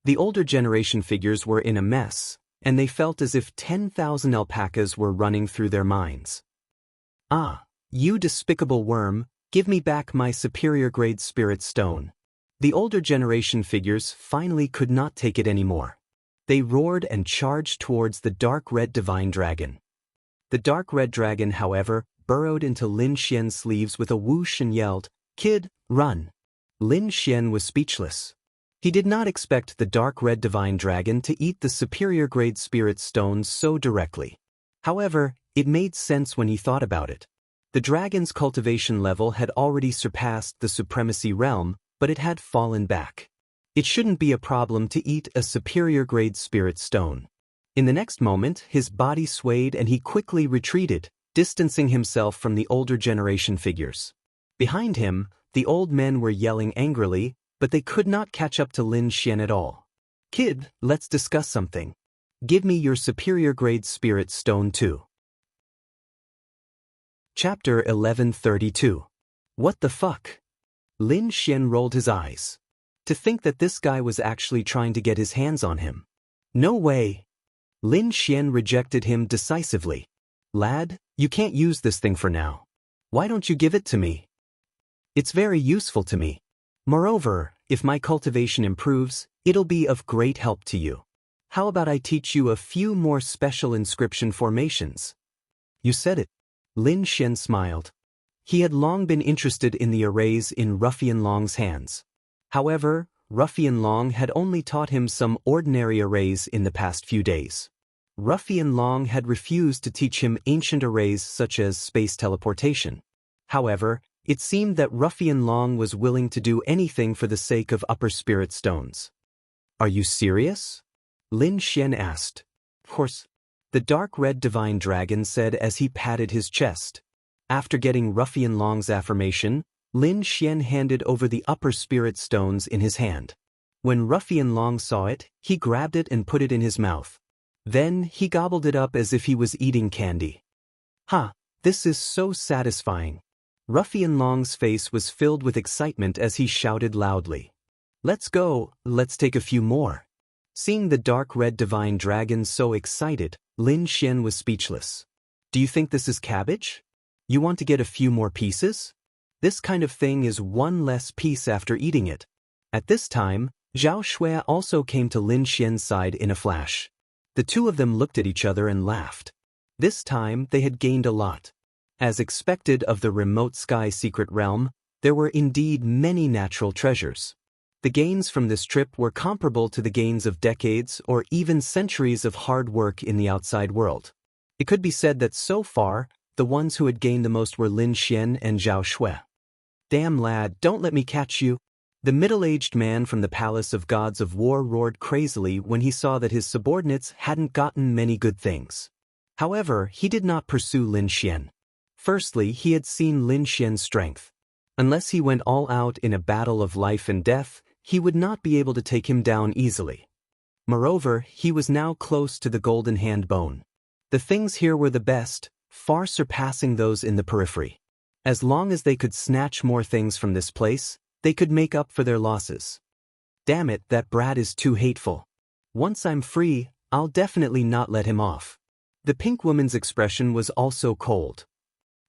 The older generation figures were in a mess, and they felt as if 10,000 alpacas were running through their minds. Ah, you despicable worm, give me back my superior grade spirit stone. The older generation figures finally could not take it anymore. They roared and charged towards the dark red divine dragon. The dark red dragon, however, burrowed into Lin Xian's sleeves with a whoosh and yelled, "Kid, run!" Lin Xian was speechless. He did not expect the dark red divine dragon to eat the superior grade spirit stones so directly. However, it made sense when he thought about it. The dragon's cultivation level had already surpassed the supremacy realm, but it had fallen back. It shouldn't be a problem to eat a superior grade spirit stone. In the next moment, his body swayed and he quickly retreated, distancing himself from the older generation figures. Behind him, the old men were yelling angrily, but they could not catch up to Lin Xian at all. "Kid, let's discuss something. Give me your superior grade spirit stone too." Chapter 1132. What the fuck? Lin Xian rolled his eyes. To think that this guy was actually trying to get his hands on him. No way. Lin Xian rejected him decisively. "Lad, you can't use this thing for now. Why don't you give it to me? It's very useful to me. Moreover, if my cultivation improves, it'll be of great help to you. How about I teach you a few more special inscription formations?" "You said it." Lin Xian smiled. He had long been interested in the arrays in Ruffian Long's hands. However, Ruffian Long had only taught him some ordinary arrays in the past few days. Ruffian Long had refused to teach him ancient arrays such as space teleportation. However, it seemed that Ruffian Long was willing to do anything for the sake of upper spirit stones. "Are you serious?" Lin Xian asked. "Of course," the dark red divine dragon said as he patted his chest. After getting Ruffian Long's affirmation, Lin Xian handed over the upper spirit stones in his hand. When Ruffian Long saw it, he grabbed it and put it in his mouth. Then he gobbled it up as if he was eating candy. "Ha, this is so satisfying." Ruffian Long's face was filled with excitement as he shouted loudly. "Let's go, let's take a few more." Seeing the dark red divine dragon so excited, Lin Xian was speechless. "Do you think this is cabbage? You want to get a few more pieces? This kind of thing is one less piece after eating it." At this time, Zhao Shui also came to Lin Xian's side in a flash. The two of them looked at each other and laughed. This time they had gained a lot. As expected of the remote sky secret realm, there were indeed many natural treasures. The gains from this trip were comparable to the gains of decades or even centuries of hard work in the outside world. It could be said that so far, the ones who had gained the most were Lin Xian and Zhao Shui. "Damn lad, don't let me catch you." The middle-aged man from the Palace of Gods of War roared crazily when he saw that his subordinates hadn't gotten many good things. However, he did not pursue Lin Xian. Firstly, he had seen Lin Xian's strength. Unless he went all out in a battle of life and death, he would not be able to take him down easily. Moreover, he was now close to the golden hand bone. The things here were the best, far surpassing those in the periphery. As long as they could snatch more things from this place, they could make up for their losses. Damn it, that brat is too hateful. Once I'm free, I'll definitely not let him off. The pink woman's expression was also cold.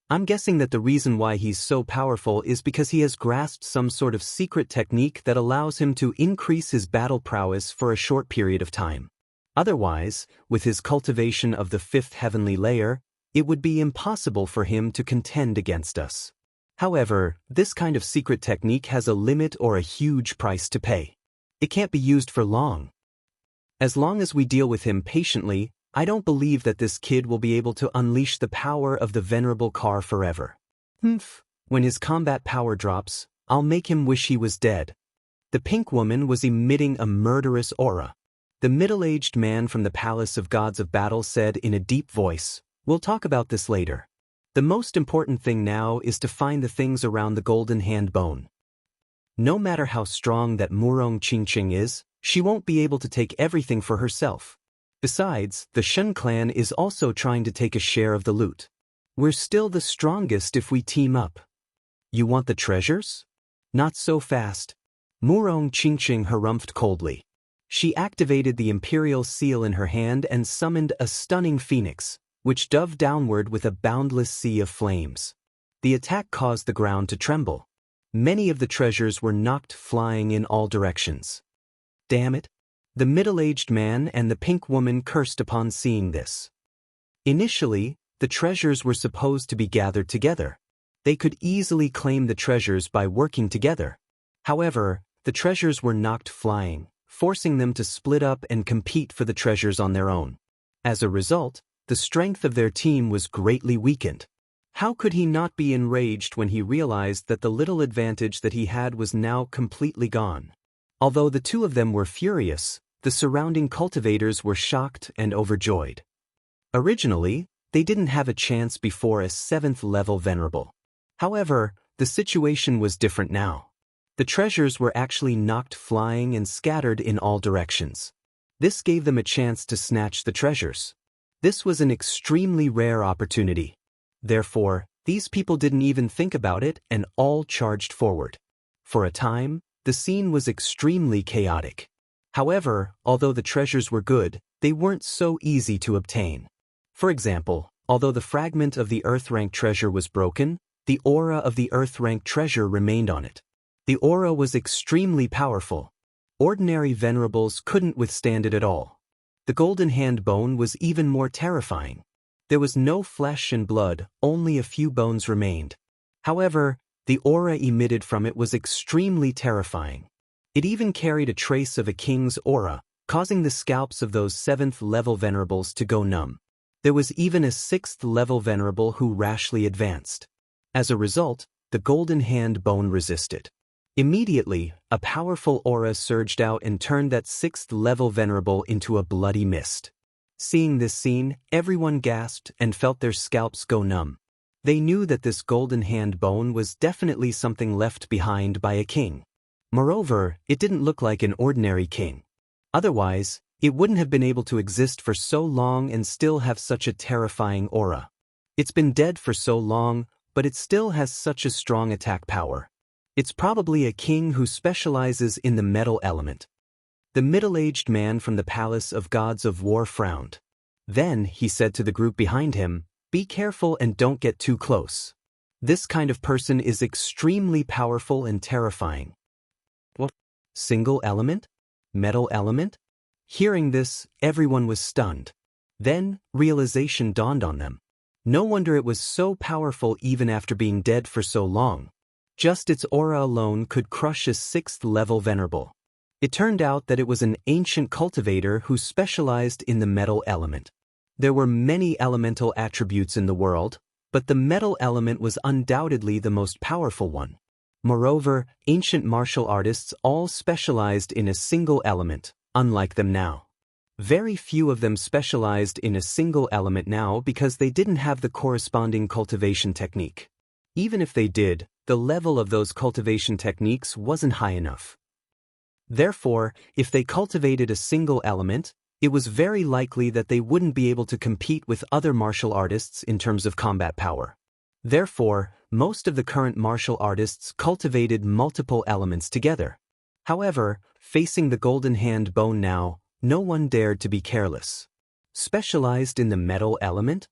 I'm guessing that the reason why he's so powerful is because he has grasped some sort of secret technique that allows him to increase his battle prowess for a short period of time. Otherwise, with his cultivation of the fifth heavenly layer, it would be impossible for him to contend against us. However, this kind of secret technique has a limit or a huge price to pay. It can't be used for long. As long as we deal with him patiently, I don't believe that this kid will be able to unleash the power of the venerable car forever. When his combat power drops, I'll make him wish he was dead. The pink woman was emitting a murderous aura. The middle-aged man from the Palace of Gods of Battle said in a deep voice, "We'll talk about this later." The most important thing now is to find the things around the golden hand bone. No matter how strong that Murong Qingqing is, she won't be able to take everything for herself. Besides, the Shen clan is also trying to take a share of the loot. We're still the strongest if we team up. You want the treasures? Not so fast. Murong Qingqing harumphed coldly. She activated the imperial seal in her hand and summoned a stunning phoenix, which dove downward with a boundless sea of flames. The attack caused the ground to tremble. Many of the treasures were knocked flying in all directions. Damn it! The middle-aged man and the pink woman cursed upon seeing this. Initially, the treasures were supposed to be gathered together. They could easily claim the treasures by working together. However, the treasures were knocked flying, forcing them to split up and compete for the treasures on their own. As a result, the strength of their team was greatly weakened. How could he not be enraged when he realized that the little advantage that he had was now completely gone? Although the two of them were furious, the surrounding cultivators were shocked and overjoyed. Originally, they didn't have a chance before a 7th level venerable. However, the situation was different now. The treasures were actually knocked flying and scattered in all directions. This gave them a chance to snatch the treasures. This was an extremely rare opportunity. Therefore, these people didn't even think about it and all charged forward. For a time, the scene was extremely chaotic. However, although the treasures were good, they weren't so easy to obtain. For example, although the fragment of the Earth rank treasure was broken, the aura of the Earth rank treasure remained on it. The aura was extremely powerful. Ordinary venerables couldn't withstand it at all. The golden hand bone was even more terrifying. There was no flesh and blood, only a few bones remained. However, the aura emitted from it was extremely terrifying. It even carried a trace of a king's aura, causing the scalps of those 7th level venerables to go numb. There was even a 6th level venerable who rashly advanced. As a result, the golden hand bone resisted. Immediately, a powerful aura surged out and turned that 6th level venerable into a bloody mist. Seeing this scene, everyone gasped and felt their scalps go numb. They knew that this golden hand bone was definitely something left behind by a king. Moreover, it didn't look like an ordinary king. Otherwise, it wouldn't have been able to exist for so long and still have such a terrifying aura. It's been dead for so long, but it still has such a strong attack power. It's probably a king who specializes in the metal element. The middle-aged man from the Palace of Gods of War frowned. Then he said to the group behind him, "Be careful and don't get too close. This kind of person is extremely powerful and terrifying." What? Single element? Metal element? Hearing this, everyone was stunned. Then, realization dawned on them. No wonder it was so powerful even after being dead for so long. Just its aura alone could crush a 6th level venerable. It turned out that it was an ancient cultivator who specialized in the metal element. There were many elemental attributes in the world, but the metal element was undoubtedly the most powerful one. Moreover, ancient martial artists all specialized in a single element, unlike them now. Very few of them specialized in a single element now because they didn't have the corresponding cultivation technique. Even if they did, the level of those cultivation techniques wasn't high enough. Therefore, if they cultivated a single element, it was very likely that they wouldn't be able to compete with other martial artists in terms of combat power. Therefore, most of the current martial artists cultivated multiple elements together. However, facing the golden hand bone now, no one dared to be careless. Specialized in the metal element?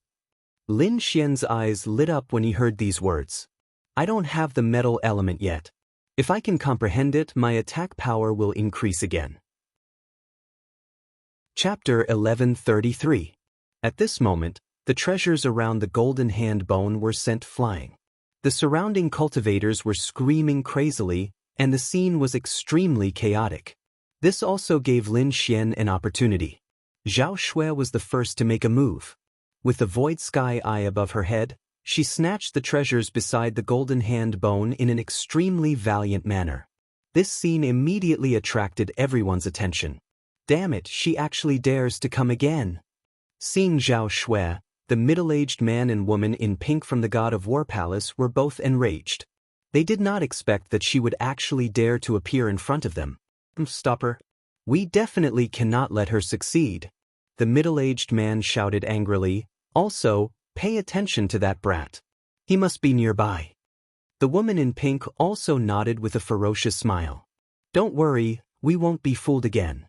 Lin Xian's eyes lit up when he heard these words. I don't have the metal element yet. If I can comprehend it, my attack power will increase again. Chapter 1133. At this moment, the treasures around the golden hand bone were sent flying. The surrounding cultivators were screaming crazily, and the scene was extremely chaotic. This also gave Lin Xian an opportunity. Zhao Shui was the first to make a move. With the void sky eye above her head, she snatched the treasures beside the golden hand bone in an extremely valiant manner. This scene immediately attracted everyone's attention. Damn it, she actually dares to come again. Seeing Zhao Shui, The middle-aged man and woman in pink from the God of War Palace were both enraged. They did not expect that she would actually dare to appear in front of them. Stop her. We definitely cannot let her succeed. The middle-aged man shouted angrily. Also, pay attention to that brat. He must be nearby. The woman in pink also nodded with a ferocious smile. Don't worry, we won't be fooled again.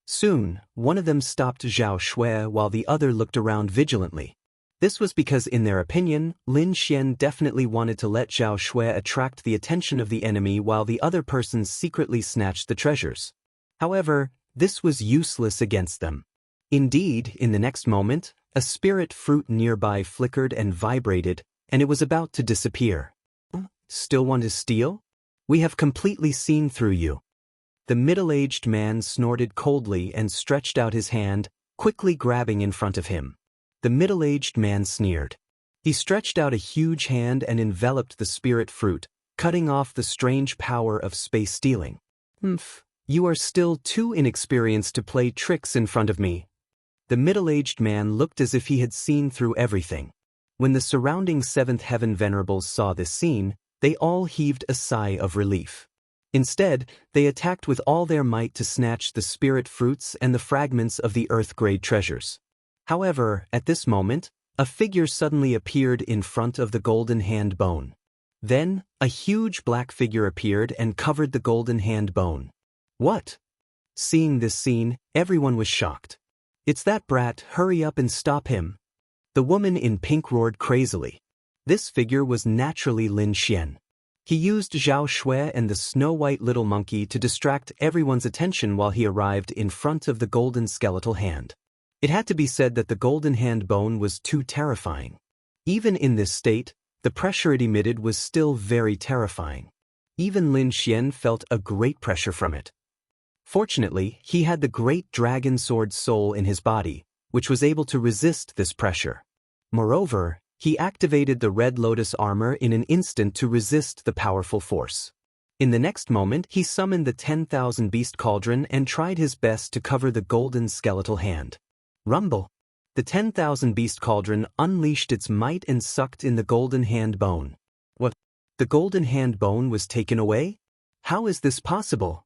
Soon, one of them stopped Zhao Shui while the other looked around vigilantly. This was because in their opinion, Lin Xian definitely wanted to let Zhao Shui attract the attention of the enemy while the other persons secretly snatched the treasures. However, this was useless against them. Indeed, in the next moment, a spirit fruit nearby flickered and vibrated, and it was about to disappear. Still want to steal? We have completely seen through you. The middle-aged man snorted coldly and stretched out his hand, quickly grabbing in front of him. The middle-aged man sneered. He stretched out a huge hand and enveloped the spirit fruit, cutting off the strange power of space stealing. You are still too inexperienced to play tricks in front of me. The middle-aged man looked as if he had seen through everything. When the surrounding Seventh Heaven Venerables saw this scene, they all heaved a sigh of relief. Instead, they attacked with all their might to snatch the spirit fruits and the fragments of the Earth-grade treasures. However, at this moment, a figure suddenly appeared in front of the golden hand bone. Then, a huge black figure appeared and covered the golden hand bone. What? Seeing this scene, everyone was shocked. It's that brat, hurry up and stop him. The woman in pink roared crazily. This figure was naturally Lin Xian. He used Zhao Shui and the snow-white little monkey to distract everyone's attention while he arrived in front of the golden skeletal hand. It had to be said that the golden hand bone was too terrifying. Even in this state, the pressure it emitted was still very terrifying. Even Lin Xian felt a great pressure from it. Fortunately, he had the great dragon sword soul in his body, which was able to resist this pressure. Moreover, he activated the Red Lotus armor in an instant to resist the powerful force. In the next moment, he summoned the 10,000 Beast Cauldron and tried his best to cover the golden skeletal hand. Rumble! The 10,000 Beast Cauldron unleashed its might and sucked in the golden hand bone. What? The golden hand bone was taken away? How is this possible?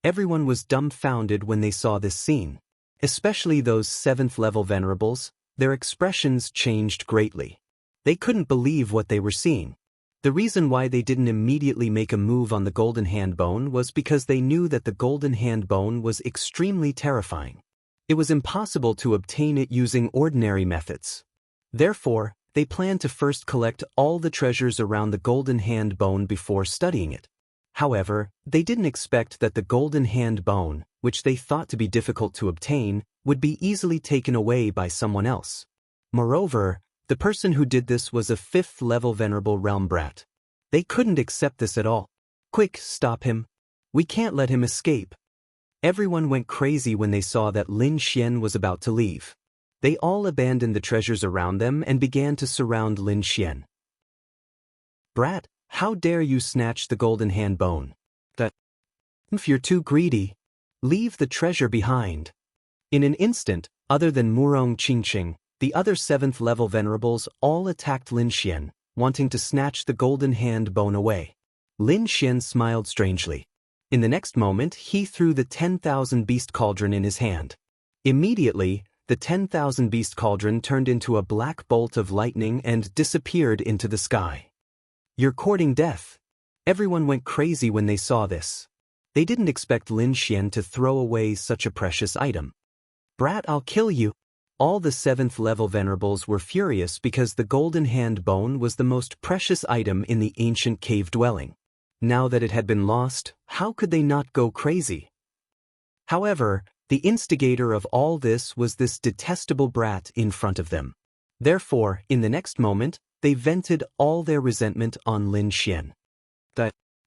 Everyone was dumbfounded when they saw this scene. Especially those 7th level venerables, their expressions changed greatly. They couldn't believe what they were seeing. The reason why they didn't immediately make a move on the golden hand bone was because they knew that the golden hand bone was extremely terrifying. It was impossible to obtain it using ordinary methods. Therefore, they planned to first collect all the treasures around the golden hand bone before studying it. However, they didn't expect that the golden hand bone, which they thought to be difficult to obtain, would be easily taken away by someone else. Moreover, the person who did this was a 5th level venerable realm brat. They couldn't accept this at all. Quick, stop him. We can't let him escape. Everyone went crazy when they saw that Lin Xian was about to leave. They all abandoned the treasures around them and began to surround Lin Xian. Brat, how dare you snatch the golden hand bone? If you're too greedy, leave the treasure behind. In an instant, other than Murong Qingqing, the other 7th level venerables all attacked Lin Xian, wanting to snatch the golden hand bone away. Lin Xian smiled strangely. In the next moment, he threw the 10,000 Beast Cauldron in his hand. Immediately, the 10,000 Beast Cauldron turned into a black bolt of lightning and disappeared into the sky. You're courting death. Everyone went crazy when they saw this. They didn't expect Lin Xian to throw away such a precious item. Brat, I'll kill you. All the 7th level venerables were furious because the golden hand bone was the most precious item in the ancient cave dwelling. Now that it had been lost, how could they not go crazy? However, the instigator of all this was this detestable brat in front of them. Therefore, in the next moment, they vented all their resentment on Lin Xian.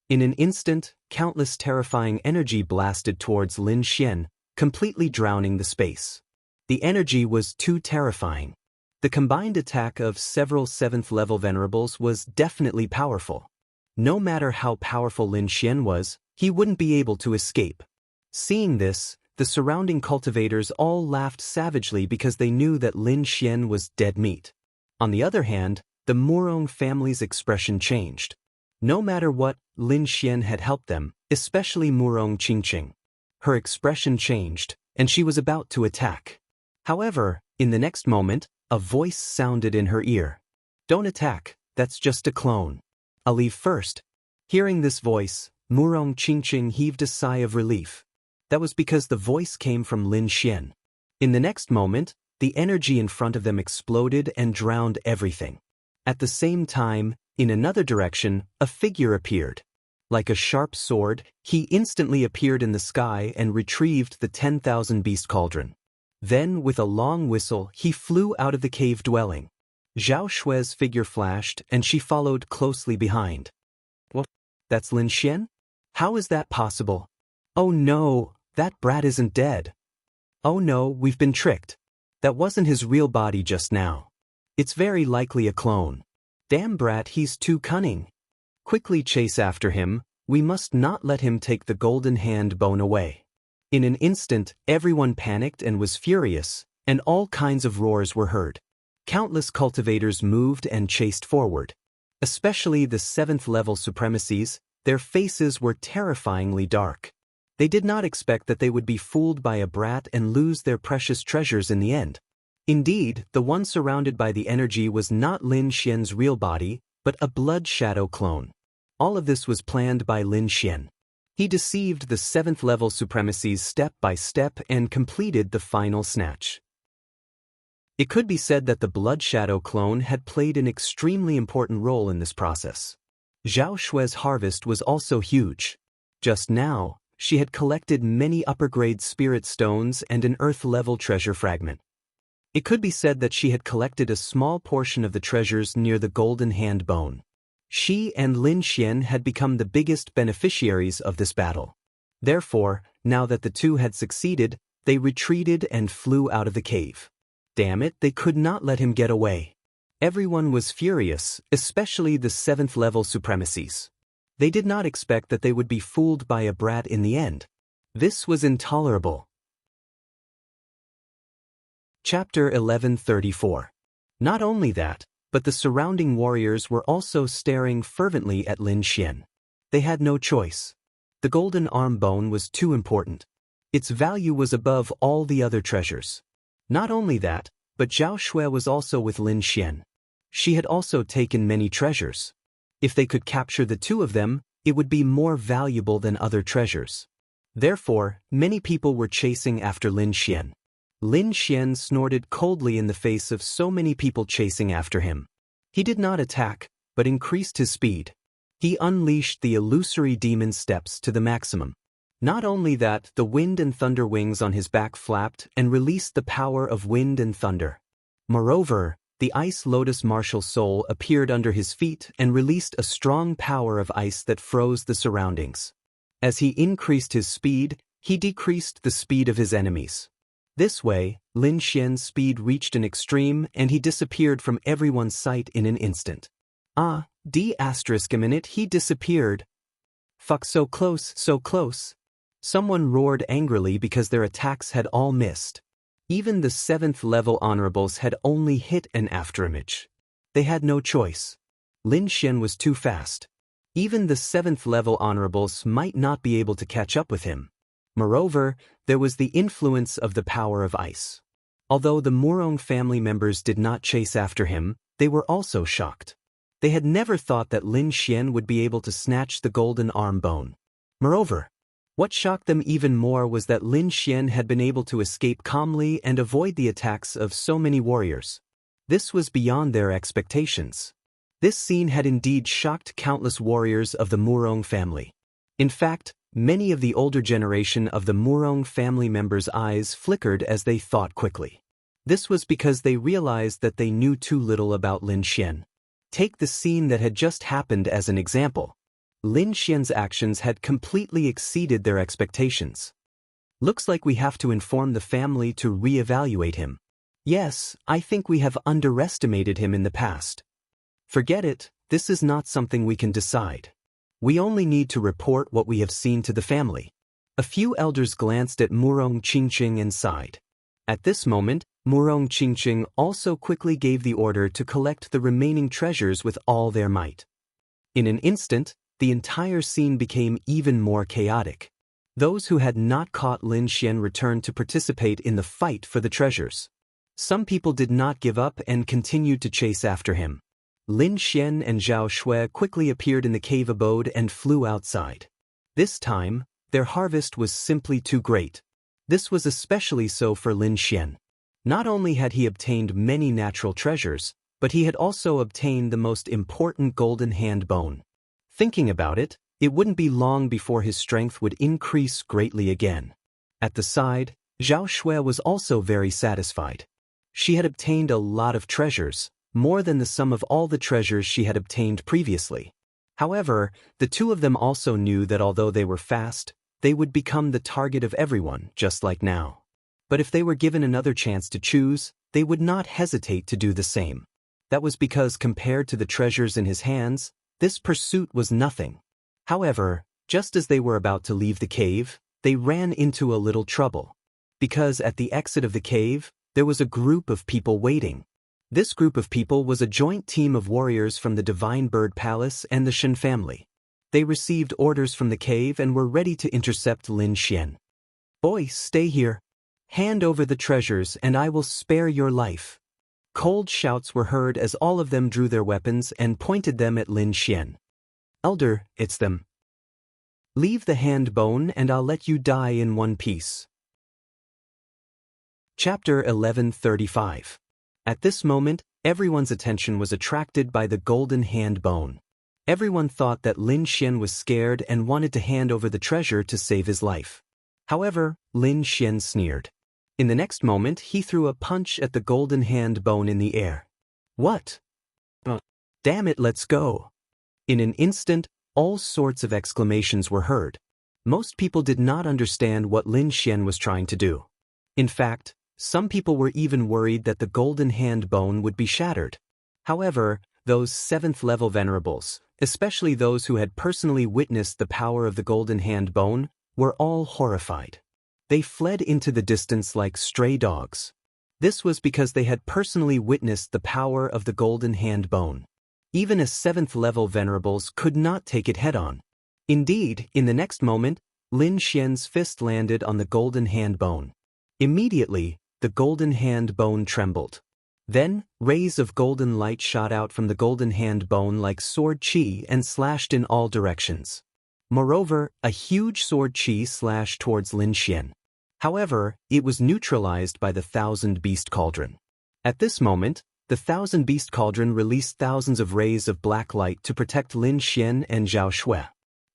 In an instant, countless terrifying energy blasted towards Lin Xian, completely drowning the space. The energy was too terrifying. The combined attack of several 7th level venerables was definitely powerful. No matter how powerful Lin Xian was, he wouldn't be able to escape. Seeing this, the surrounding cultivators all laughed savagely because they knew that Lin Xian was dead meat. On the other hand, the Murong family's expression changed. No matter what, Lin Xian had helped them, especially Murong Qingqing. Her expression changed, and she was about to attack. However, in the next moment, a voice sounded in her ear. "Don't attack, that's just a clone. I'll leave first." Hearing this voice, Murong Qingqing heaved a sigh of relief. That was because the voice came from Lin Xian. In the next moment, the energy in front of them exploded and drowned everything. At the same time, in another direction, a figure appeared. Like a sharp sword, he instantly appeared in the sky and retrieved the 10,000 beast cauldron. Then, with a long whistle, he flew out of the cave dwelling. Zhao Shui's figure flashed, and she followed closely behind. "What? That's Lin Xian? How is that possible? Oh no, that brat isn't dead. Oh no, we've been tricked. That wasn't his real body just now. It's very likely a clone. Damn brat, he's too cunning. Quickly chase after him, we must not let him take the golden hand bone away." In an instant, everyone panicked and was furious, and all kinds of roars were heard. Countless cultivators moved and chased forward. Especially the 7th level supremacies, their faces were terrifyingly dark. They did not expect that they would be fooled by a brat and lose their precious treasures in the end. Indeed, the one surrounded by the energy was not Lin Xian's real body, but a blood shadow clone. All of this was planned by Lin Xian. He deceived the 7th level supremacies step by step and completed the final snatch. It could be said that the blood shadow clone had played an extremely important role in this process. Zhao Shui's harvest was also huge. Just now, she had collected many upper-grade spirit stones and an earth-level treasure fragment. It could be said that she had collected a small portion of the treasures near the golden hand bone. She and Lin Xian had become the biggest beneficiaries of this battle. Therefore, now that the two had succeeded, they retreated and flew out of the cave. Damn it, they could not let him get away. Everyone was furious, especially the 7th level supremacies. They did not expect that they would be fooled by a brat in the end. This was intolerable. Chapter 1134. Not only that, but the surrounding warriors were also staring fervently at Lin Xian. They had no choice. The golden arm bone was too important. Its value was above all the other treasures. Not only that, but Zhao Shui was also with Lin Xian. She had also taken many treasures. If they could capture the two of them, it would be more valuable than other treasures. Therefore, many people were chasing after Lin Xian. Lin Xian snorted coldly in the face of so many people chasing after him. He did not attack, but increased his speed. He unleashed the illusory demon steps to the maximum. Not only that, the wind and thunder wings on his back flapped and released the power of wind and thunder. Moreover, the ice lotus martial soul appeared under his feet and released a strong power of ice that froze the surroundings. As he increased his speed, he decreased the speed of his enemies. This way, Lin Xian's speed reached an extreme and he disappeared from everyone's sight in an instant. A minute he disappeared. Fuck, so close, so close. Someone roared angrily because their attacks had all missed. Even the 7th level honorables had only hit an afterimage. They had no choice. Lin Xian was too fast. Even the 7th level honorables might not be able to catch up with him. Moreover, there was the influence of the power of ice. Although the Murong family members did not chase after him, they were also shocked. They had never thought that Lin Xian would be able to snatch the golden arm bone. Moreover, what shocked them even more was that Lin Xian had been able to escape calmly and avoid the attacks of so many warriors. This was beyond their expectations. This scene had indeed shocked countless warriors of the Murong family. In fact, many of the older generation of the Murong family members' eyes flickered as they thought quickly. This was because they realized that they knew too little about Lin Xian. Take the scene that had just happened as an example. Lin Xian's actions had completely exceeded their expectations. Looks like we have to inform the family to re-evaluate him. Yes, I think we have underestimated him in the past. Forget it, this is not something we can decide. We only need to report what we have seen to the family. A few elders glanced at Murong Qingqing and sighed. At this moment, Murong Qingqing also quickly gave the order to collect the remaining treasures with all their might. In an instant, the entire scene became even more chaotic. Those who had not caught Lin Xian returned to participate in the fight for the treasures. Some people did not give up and continued to chase after him. Lin Xian and Zhao Shui quickly appeared in the cave abode and flew outside. This time, their harvest was simply too great. This was especially so for Lin Xian. Not only had he obtained many natural treasures, but he had also obtained the most important golden hand bone. Thinking about it, it wouldn't be long before his strength would increase greatly again. At the side, Zhao Shui was also very satisfied. She had obtained a lot of treasures, more than the sum of all the treasures she had obtained previously. However, the two of them also knew that although they were fast, they would become the target of everyone, just like now. But if they were given another chance to choose, they would not hesitate to do the same. That was because compared to the treasures in his hands, this pursuit was nothing. However, just as they were about to leave the cave, they ran into a little trouble. Because at the exit of the cave, there was a group of people waiting. This group of people was a joint team of warriors from the Divine Bird Palace and the Shen family. They received orders from the cave and were ready to intercept Lin Xian. "Boy, stay here. Hand over the treasures and I will spare your life." Cold shouts were heard as all of them drew their weapons and pointed them at Lin Xian. "Elder, it's them. Leave the hand bone and I'll let you die in one piece." Chapter 1135. At this moment, everyone's attention was attracted by the golden hand bone. Everyone thought that Lin Xian was scared and wanted to hand over the treasure to save his life. However, Lin Xian sneered. In the next moment, he threw a punch at the golden hand bone in the air. "What? Damn it, let's go." In an instant, all sorts of exclamations were heard. Most people did not understand what Lin Xian was trying to do. In fact, some people were even worried that the golden hand bone would be shattered. However, those 7th-level venerables, especially those who had personally witnessed the power of the golden hand bone, were all horrified. They fled into the distance like stray dogs. This was because they had personally witnessed the power of the golden hand bone. Even a 7th-level venerables could not take it head-on. Indeed, in the next moment, Lin Xian's fist landed on the golden hand bone. Immediately, the golden hand bone trembled. Then, rays of golden light shot out from the golden hand bone like sword qi and slashed in all directions. Moreover, a huge sword qi slashed towards Lin Xian. However, it was neutralized by the 1000-beast cauldron. At this moment, the 1000-beast cauldron released thousands of rays of black light to protect Lin Xian and Zhao Shui.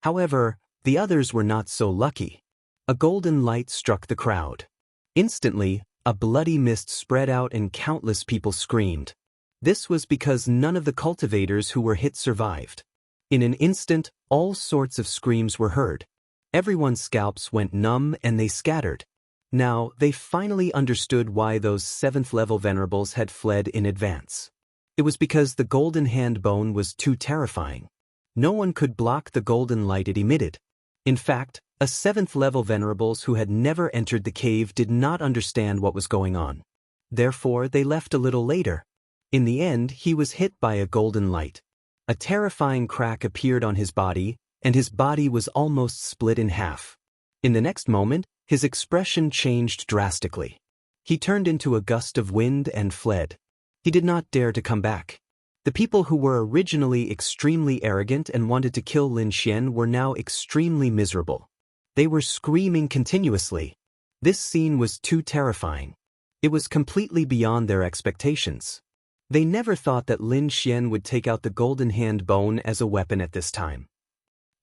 However, the others were not so lucky. A golden light struck the crowd. Instantly, a bloody mist spread out and countless people screamed. This was because none of the cultivators who were hit survived. In an instant, all sorts of screams were heard. Everyone's scalps went numb and they scattered. Now, they finally understood why those 7th-level venerables had fled in advance. It was because the golden hand bone was too terrifying. No one could block the golden light it emitted. In fact, a 7th-level venerables who had never entered the cave did not understand what was going on. Therefore, they left a little later. In the end, he was hit by a golden light. A terrifying crack appeared on his body, and his body was almost split in half. In the next moment, his expression changed drastically. He turned into a gust of wind and fled. He did not dare to come back. The people who were originally extremely arrogant and wanted to kill Lin Xian were now extremely miserable. They were screaming continuously. This scene was too terrifying. It was completely beyond their expectations. They never thought that Lin Xian would take out the golden hand bone as a weapon at this time.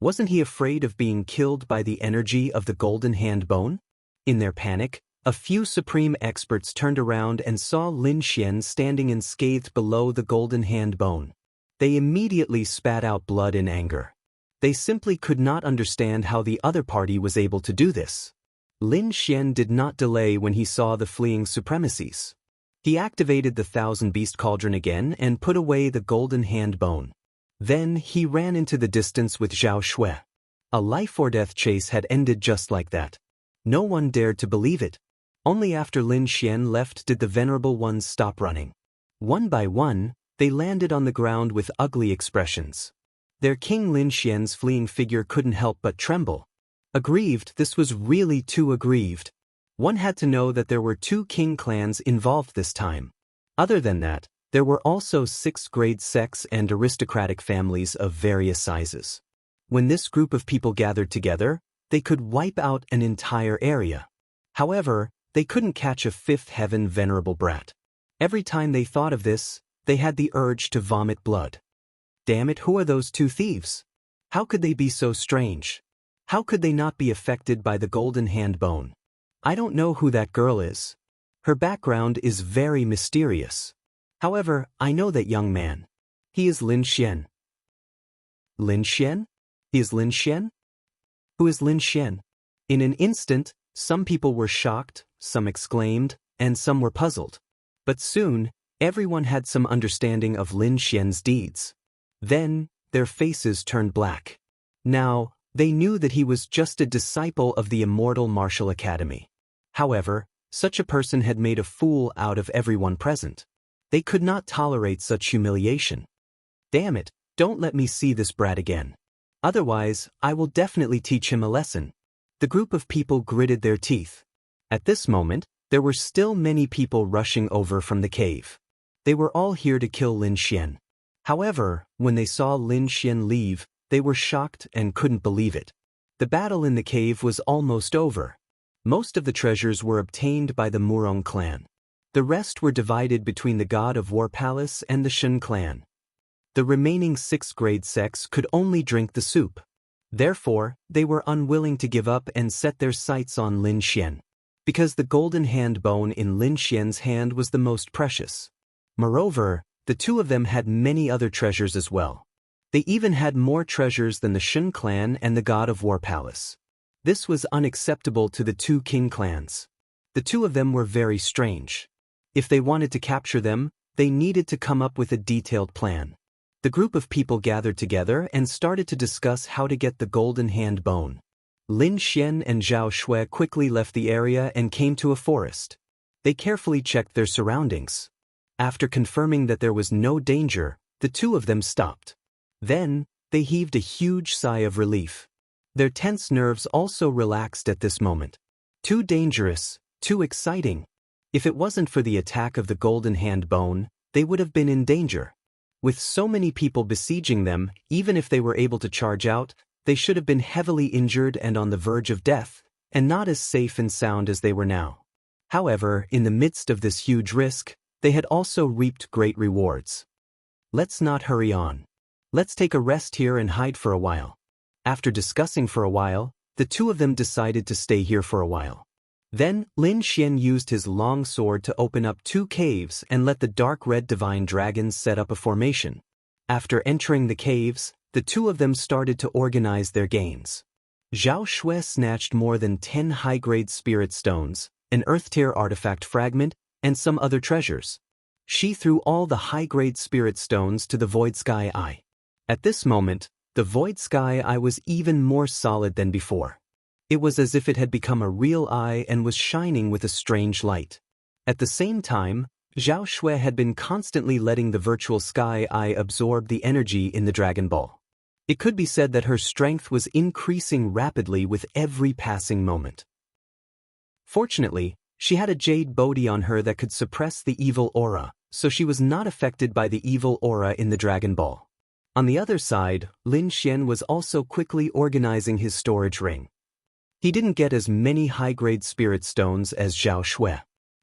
Wasn't he afraid of being killed by the energy of the golden hand bone? In their panic, a few supreme experts turned around and saw Lin Xian standing unscathed below the golden hand bone. They immediately spat out blood in anger. They simply could not understand how the other party was able to do this. Lin Xian did not delay when he saw the fleeing supremacies. He activated the 1000-beast cauldron again and put away the golden hand bone. Then he ran into the distance with Zhao Shui. A life-or-death chase had ended just like that. No one dared to believe it. Only after Lin Xian left did the venerable ones stop running. One by one, they landed on the ground with ugly expressions. Their king Lin Xian's fleeing figure couldn't help but tremble. Aggrieved, this was really too aggrieved. One had to know that there were 2 king clans involved this time. Other than that, there were also 6th-grade sects and aristocratic families of various sizes. When this group of people gathered together, they could wipe out an entire area. However, they couldn't catch a 5th heaven venerable brat. Every time they thought of this, they had the urge to vomit blood. Damn it, who are those 2 thieves? How could they be so strange? How could they not be affected by the golden hand bone? I don't know who that girl is. Her background is very mysterious. However, I know that young man. He is Lin Xian. Lin Xian? He is Lin Xian? Who is Lin Xian? In an instant, some people were shocked, some exclaimed, and some were puzzled. But soon, everyone had some understanding of Lin Xian's deeds. Then, their faces turned black. Now, they knew that he was just a disciple of the immortal martial academy. However, such a person had made a fool out of everyone present. They could not tolerate such humiliation. Damn it, don't let me see this brat again. Otherwise, I will definitely teach him a lesson. The group of people gritted their teeth. At this moment, there were still many people rushing over from the cave. They were all here to kill Lin Xian. However, when they saw Lin Xian leave, they were shocked and couldn't believe it. The battle in the cave was almost over. Most of the treasures were obtained by the Murong clan. The rest were divided between the God of War Palace and the Shen clan. The remaining 6th-grade sects could only drink the soup. Therefore, they were unwilling to give up and set their sights on Lin Xian. Because the golden hand bone in Lin Xian's hand was the most precious. Moreover, the 2 of them had many other treasures as well. They even had more treasures than the Shen clan and the God of War Palace. This was unacceptable to the 2 king clans. The 2 of them were very strange. If they wanted to capture them, they needed to come up with a detailed plan. The group of people gathered together and started to discuss how to get the golden hand bone. Lin Xian and Zhao Shui quickly left the area and came to a forest. They carefully checked their surroundings. After confirming that there was no danger, the 2 of them stopped. Then, they heaved a huge sigh of relief. Their tense nerves also relaxed at this moment. Too dangerous, too exciting. If it wasn't for the attack of the golden hand bone, they would have been in danger. With so many people besieging them, even if they were able to charge out, they should have been heavily injured and on the verge of death, and not as safe and sound as they were now. However, in the midst of this huge risk, they had also reaped great rewards. Let's not hurry on. Let's take a rest here and hide for a while. After discussing for a while, the 2 of them decided to stay here for a while. Then, Lin Xian used his long sword to open up 2 caves and let the dark red divine dragons set up a formation. After entering the caves, the 2 of them started to organize their gains. Zhao Shui snatched more than 10 high-grade spirit stones, an earth-tier artifact fragment, and some other treasures. She threw all the high-grade spirit stones to the Void Sky Eye. At this moment, the Void Sky Eye was even more solid than before. It was as if it had become a real eye and was shining with a strange light. At the same time, Zhao Shui had been constantly letting the virtual sky eye absorb the energy in the Dragon Ball. It could be said that her strength was increasing rapidly with every passing moment. Fortunately, she had a jade bodhi on her that could suppress the evil aura, so she was not affected by the evil aura in the Dragon Ball. On the other side, Lin Xian was also quickly organizing his storage ring. He didn't get as many high-grade spirit stones as Zhao Shui.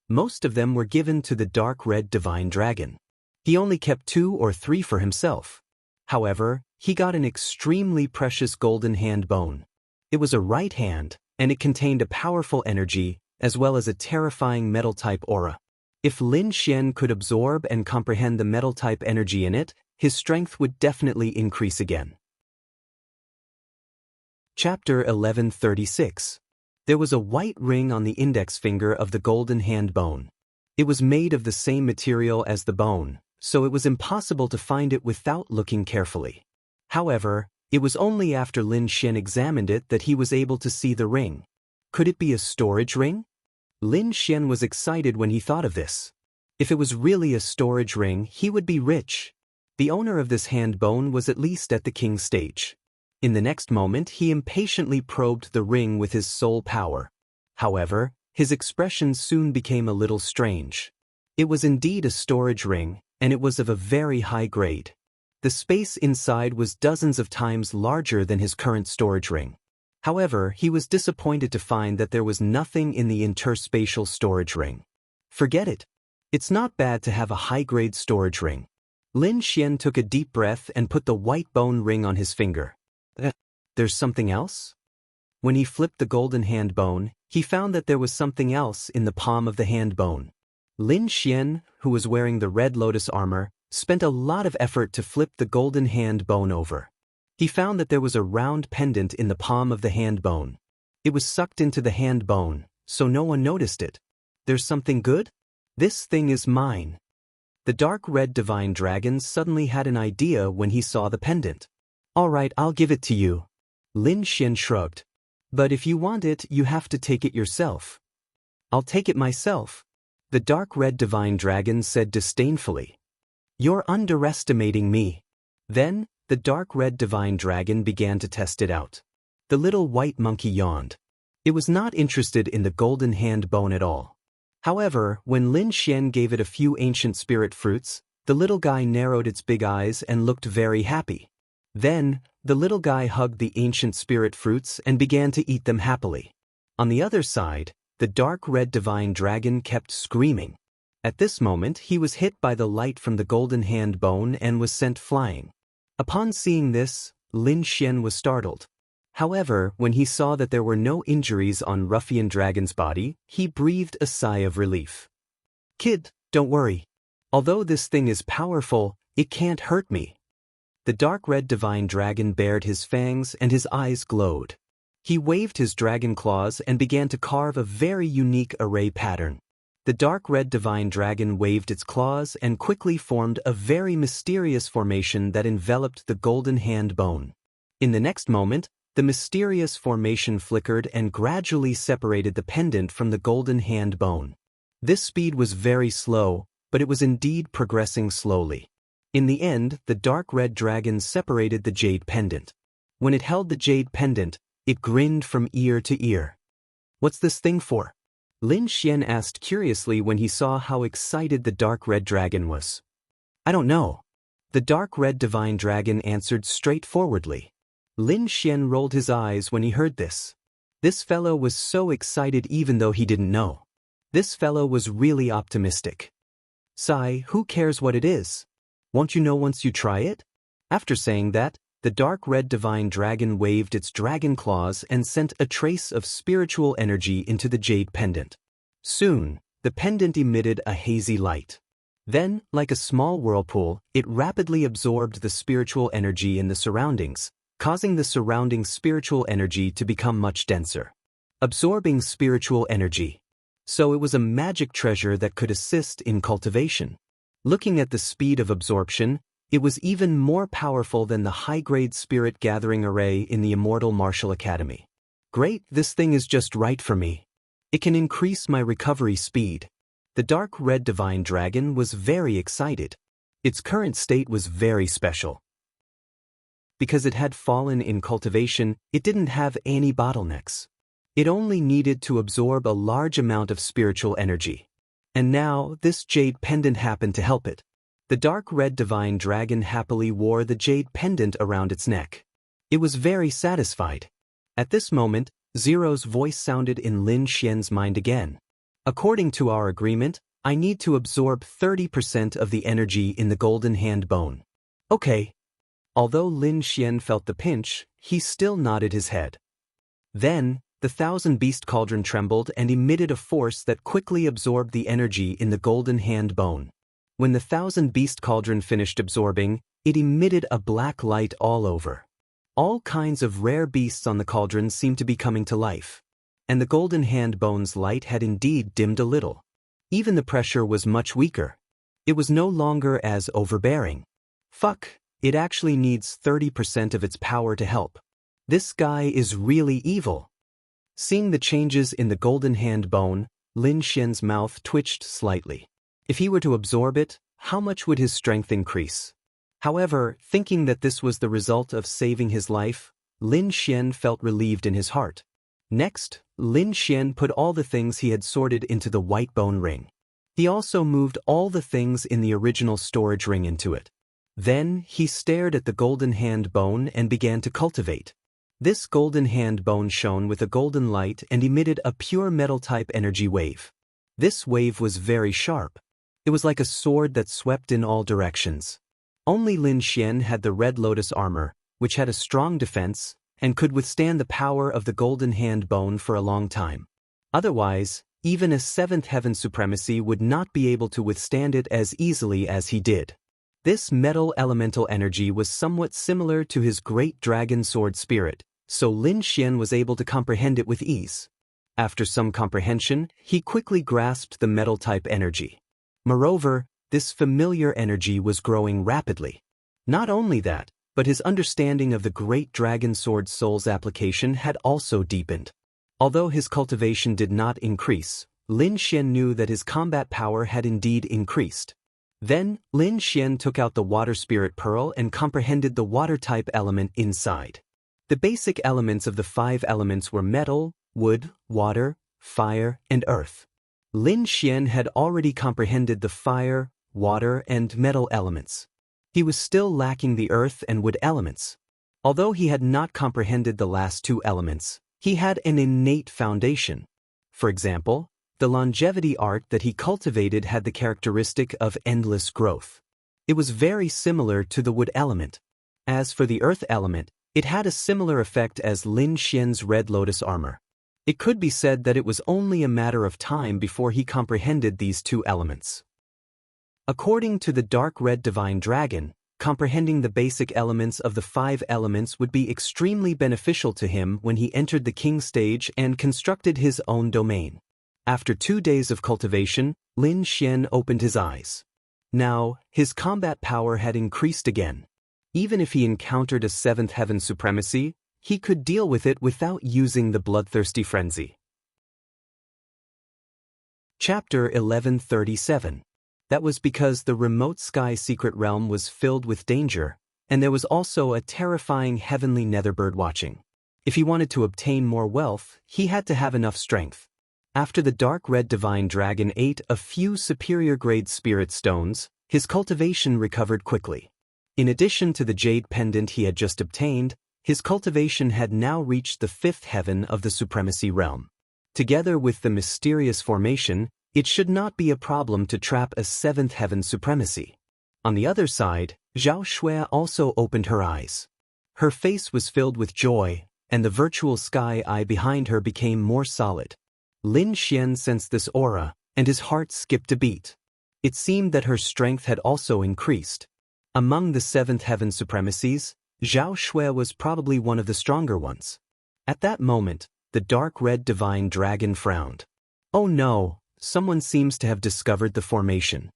Most of them were given to the dark red divine dragon. He only kept 2 or 3 for himself. However, he got an extremely precious golden hand bone. It was a right hand, and it contained a powerful energy, as well as a terrifying metal-type aura. If Lin Xian could absorb and comprehend the metal-type energy in it, his strength would definitely increase again. Chapter 1136. There was a white ring on the index finger of the golden hand bone. It was made of the same material as the bone, so it was impossible to find it without looking carefully. However, It was only after Lin Xian examined it that he was able to see the ring. Could it be a storage ring? Lin Xian was excited when he thought of this. If it was really a storage ring, he would be rich. The owner of this hand bone was at least at the king stage. In the next moment, he impatiently probed the ring with his soul power. However, his expression soon became a little strange. It was indeed a storage ring, and it was of a very high grade. The space inside was dozens of times larger than his current storage ring. However, he was disappointed to find that there was nothing in the interspatial storage ring. Forget it. It's not bad to have a high-grade storage ring. Lin Xian took a deep breath and put the white bone ring on his finger. There's something else? When he flipped the golden hand bone, he found that there was something else in the palm of the hand bone. Lin Xian, who was wearing the red lotus armor, spent a lot of effort to flip the golden hand bone over. He found that there was a round pendant in the palm of the hand bone. It was sucked into the hand bone, so no one noticed it. There's something good? This thing is mine. The dark red divine dragon suddenly had an idea when he saw the pendant. All right, I'll give it to you. Lin Xian shrugged. But if you want it, you have to take it yourself. I'll take it myself. The dark red divine dragon said disdainfully. You're underestimating me. Then, the dark red divine dragon began to test it out. The little white monkey yawned. It was not interested in the golden hand bone at all. However, when Lin Xian gave it a few ancient spirit fruits, the little guy narrowed its big eyes and looked very happy. Then, the little guy hugged the ancient spirit fruits and began to eat them happily. On the other side, the dark red divine dragon kept screaming. At this moment, he was hit by the light from the golden hand bone and was sent flying. Upon seeing this, Lin Xian was startled. However, when he saw that there were no injuries on Ruffian Dragon's body, he breathed a sigh of relief. Kid, don't worry. Although this thing is powerful, it can't hurt me. The dark red divine dragon bared his fangs and his eyes glowed. He waved his dragon claws and began to carve a very unique array pattern. The dark red divine dragon waved its claws and quickly formed a very mysterious formation that enveloped the golden hand bone. In the next moment, the mysterious formation flickered and gradually separated the pendant from the golden hand bone. This speed was very slow, but it was indeed progressing slowly. In the end, the dark red dragon separated the jade pendant. When it held the jade pendant, it grinned from ear to ear. What's this thing for? Lin Xian asked curiously when he saw how excited the dark red dragon was. I don't know. The dark red divine dragon answered straightforwardly. Lin Xian rolled his eyes when he heard this. This fellow was so excited even though he didn't know. This fellow was really optimistic. Sigh, who cares what it is? Won't you know once you try it? After saying that, the dark red divine dragon waved its dragon claws and sent a trace of spiritual energy into the jade pendant. Soon, the pendant emitted a hazy light. Then, like a small whirlpool, it rapidly absorbed the spiritual energy in the surroundings, causing the surrounding spiritual energy to become much denser. Absorbing spiritual energy. So it was a magic treasure that could assist in cultivation. Looking at the speed of absorption, it was even more powerful than the high-grade spirit gathering array in the Immortal Martial Academy. Great, this thing is just right for me. It can increase my recovery speed. The dark red divine dragon was very excited. Its current state was very special. Because it had fallen in cultivation, it didn't have any bottlenecks. It only needed to absorb a large amount of spiritual energy. And now, this jade pendant happened to help it. The dark red divine dragon happily wore the jade pendant around its neck. It was very satisfied. At this moment, Zero's voice sounded in Lin Xian's mind again. According to our agreement, I need to absorb 30% of the energy in the golden hand bone. Okay. Although Lin Xian felt the pinch, he still nodded his head. Then, the thousand beast cauldron trembled and emitted a force that quickly absorbed the energy in the golden hand bone. When the thousand beast cauldron finished absorbing, it emitted a black light all over. All kinds of rare beasts on the cauldron seemed to be coming to life. And the golden hand bone's light had indeed dimmed a little. Even the pressure was much weaker. It was no longer as overbearing. Fuck, It actually needs 30% of its power to help. This guy is really evil. Seeing the changes in the golden hand bone, Lin Xian's mouth twitched slightly. If he were to absorb it, how much would his strength increase? However, thinking that this was the result of saving his life, Lin Xian felt relieved in his heart. Next, Lin Xian put all the things he had sorted into the white bone ring. He also moved all the things in the original storage ring into it. Then, he stared at the golden hand bone and began to cultivate. This golden hand bone shone with a golden light and emitted a pure metal-type energy wave. This wave was very sharp. It was like a sword that swept in all directions. Only Lin Xian had the red lotus armor, which had a strong defense, and could withstand the power of the golden hand bone for a long time. Otherwise, even a seventh heaven supremacy would not be able to withstand it as easily as he did. This metal elemental energy was somewhat similar to his great dragon sword spirit, so Lin Xian was able to comprehend it with ease. After some comprehension, he quickly grasped the metal-type energy. Moreover, this familiar energy was growing rapidly. Not only that, but his understanding of the great dragon sword soul's application had also deepened. Although his cultivation did not increase, Lin Xian knew that his combat power had indeed increased. Then, Lin Xian took out the water spirit pearl and comprehended the water-type element inside. The basic elements of the 5 elements were metal, wood, water, fire, and earth. Lin Xian had already comprehended the fire, water, and metal elements. He was still lacking the earth and wood elements. Although he had not comprehended the last 2 elements, he had an innate foundation. For example, the longevity art that he cultivated had the characteristic of endless growth. It was very similar to the wood element. As for the earth element, it had a similar effect as Lin Xian's red lotus armor. It could be said that it was only a matter of time before he comprehended these 2 elements. According to the dark red divine dragon, comprehending the basic elements of the 5 elements would be extremely beneficial to him when he entered the king stage and constructed his own domain. After 2 days of cultivation, Lin Xian opened his eyes. Now, his combat power had increased again. Even if he encountered a 7th heaven supremacy, he could deal with it without using the bloodthirsty frenzy. Chapter 1137. That was because the remote sky secret realm was filled with danger, and there was also a terrifying heavenly netherbird watching. If he wanted to obtain more wealth, he had to have enough strength. After the dark red divine dragon ate a few superior grade spirit stones, his cultivation recovered quickly. In addition to the jade pendant he had just obtained, his cultivation had now reached the 5th heaven of the supremacy realm. Together with the mysterious formation, it should not be a problem to trap a 7th heaven supremacy. On the other side, Zhao Shui also opened her eyes. Her face was filled with joy, and the virtual sky eye behind her became more solid. Lin Xian sensed this aura, and his heart skipped a beat. It seemed that her strength had also increased. Among the 7th heaven supremacies, Zhao Shui was probably one of the stronger ones. At that moment, the dark red divine dragon frowned. Oh no, someone seems to have discovered the formation.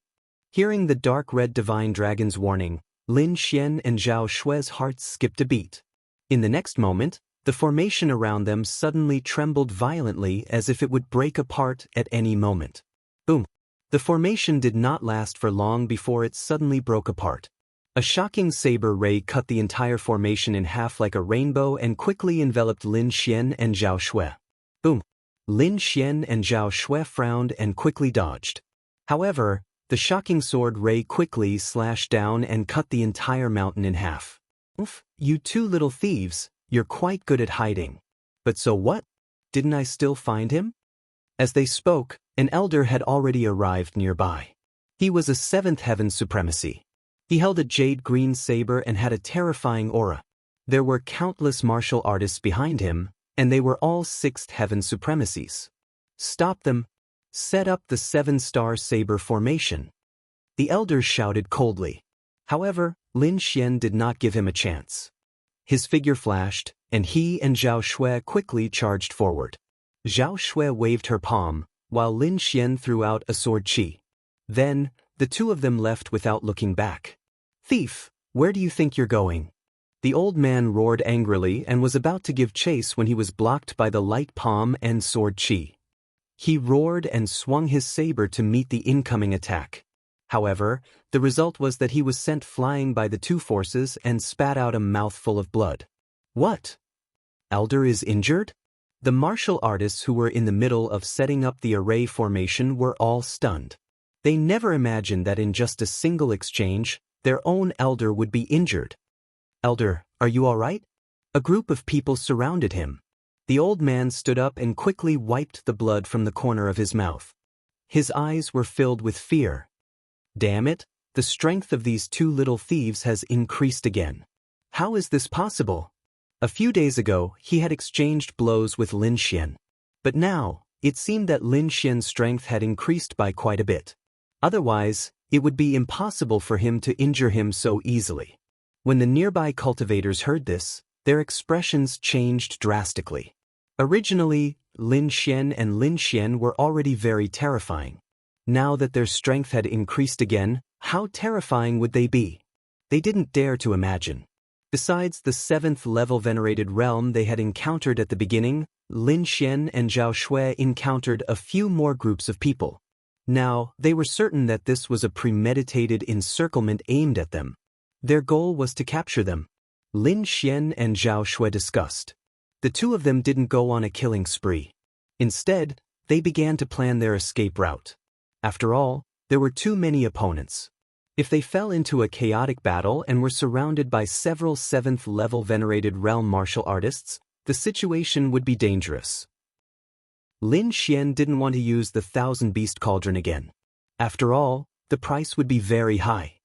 Hearing the dark red divine dragon's warning, Lin Xian and Zhao Shui's hearts skipped a beat. In the next moment, the formation around them suddenly trembled violently as if it would break apart at any moment. Boom! The formation did not last for long before it suddenly broke apart. A shocking saber ray cut the entire formation in half like a rainbow and quickly enveloped Lin Xian and Zhao Shui. Boom! Lin Xian and Zhao Shui frowned and quickly dodged. However, the shocking sword ray quickly slashed down and cut the entire mountain in half. Oof, you 2 little thieves, you're quite good at hiding. But so what? Didn't I still find him? As they spoke, an elder had already arrived nearby. He was a 7th heaven supremacy. He held a jade green saber and had a terrifying aura. There were countless martial artists behind him, and they were all 6th heaven supremacies. Stop them. Set up the 7-star saber formation. The elders shouted coldly. However, Lin Xian did not give him a chance. His figure flashed, and he and Zhao Shui quickly charged forward. Zhao Shui waved her palm, while Lin Xian threw out a sword qi. Then, the 2 of them left without looking back. Thief, Where do you think you're going? The old man roared angrily and was about to give chase when he was blocked by the light palm and sword chi. He roared and swung his saber to meet the incoming attack. However, the result was that he was sent flying by the two forces and spat out a mouthful of blood. What? Elder is injured? The martial artists who were in the middle of setting up the array formation were all stunned. They never imagined that in just a single exchange, their own elder would be injured. Elder, are you all right? A group of people surrounded him. The old man stood up and quickly wiped the blood from the corner of his mouth. His eyes were filled with fear. Damn it, the strength of these two little thieves has increased again. How is this possible? A few days ago, he had exchanged blows with Lin Xian. But now, it seemed that Lin Xian's strength had increased by quite a bit. Otherwise, it would be impossible for him to injure him so easily. When the nearby cultivators heard this, their expressions changed drastically. Originally, Lin Xian and Lin Xian were already very terrifying. Now that their strength had increased again, how terrifying would they be? They didn't dare to imagine. Besides the 7th level venerated realm they had encountered at the beginning, Lin Xian and Zhao Shui encountered a few more groups of people. Now, they were certain that this was a premeditated encirclement aimed at them. Their goal was to capture them. Lin Xian and Zhao Shui discussed. The two of them didn't go on a killing spree. Instead, they began to plan their escape route. After all, there were too many opponents. If they fell into a chaotic battle and were surrounded by several 7th level venerated realm martial artists, the situation would be dangerous. Lin Xian didn't want to use the 1,000 Beast Cauldron again. After all, the price would be very high.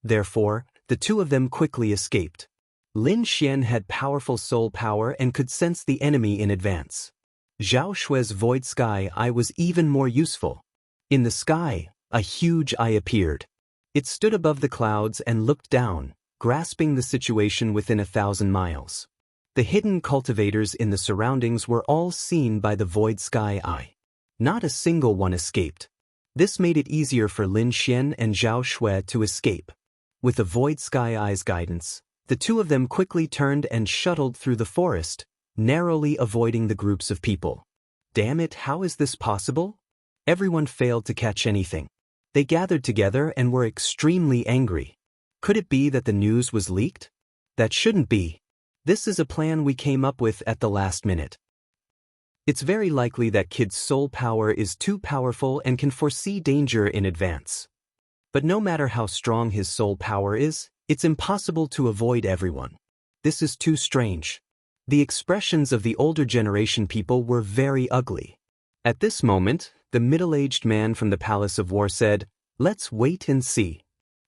Therefore, the two of them quickly escaped. Lin Xian had powerful soul power and could sense the enemy in advance. Zhao Shui's void sky eye was even more useful. In the sky, a huge eye appeared. It stood above the clouds and looked down, grasping the situation within 1,000 miles. The hidden cultivators in the surroundings were all seen by the void sky eye. Not a single one escaped. This made it easier for Lin Xian and Zhao Shui to escape. With the void sky eye's guidance, the two of them quickly turned and shuttled through the forest, narrowly avoiding the groups of people. Damn it, how is this possible? Everyone failed to catch anything. They gathered together and were extremely angry. Could it be that the news was leaked? That shouldn't be. This is a plan we came up with at the last minute. It's very likely that Kid's soul power is too powerful and can foresee danger in advance. But no matter how strong his soul power is, it's impossible to avoid everyone. This is too strange. The expressions of the older generation people were very ugly. At this moment, the middle-aged man from the Palace of War said, "Let's wait and see.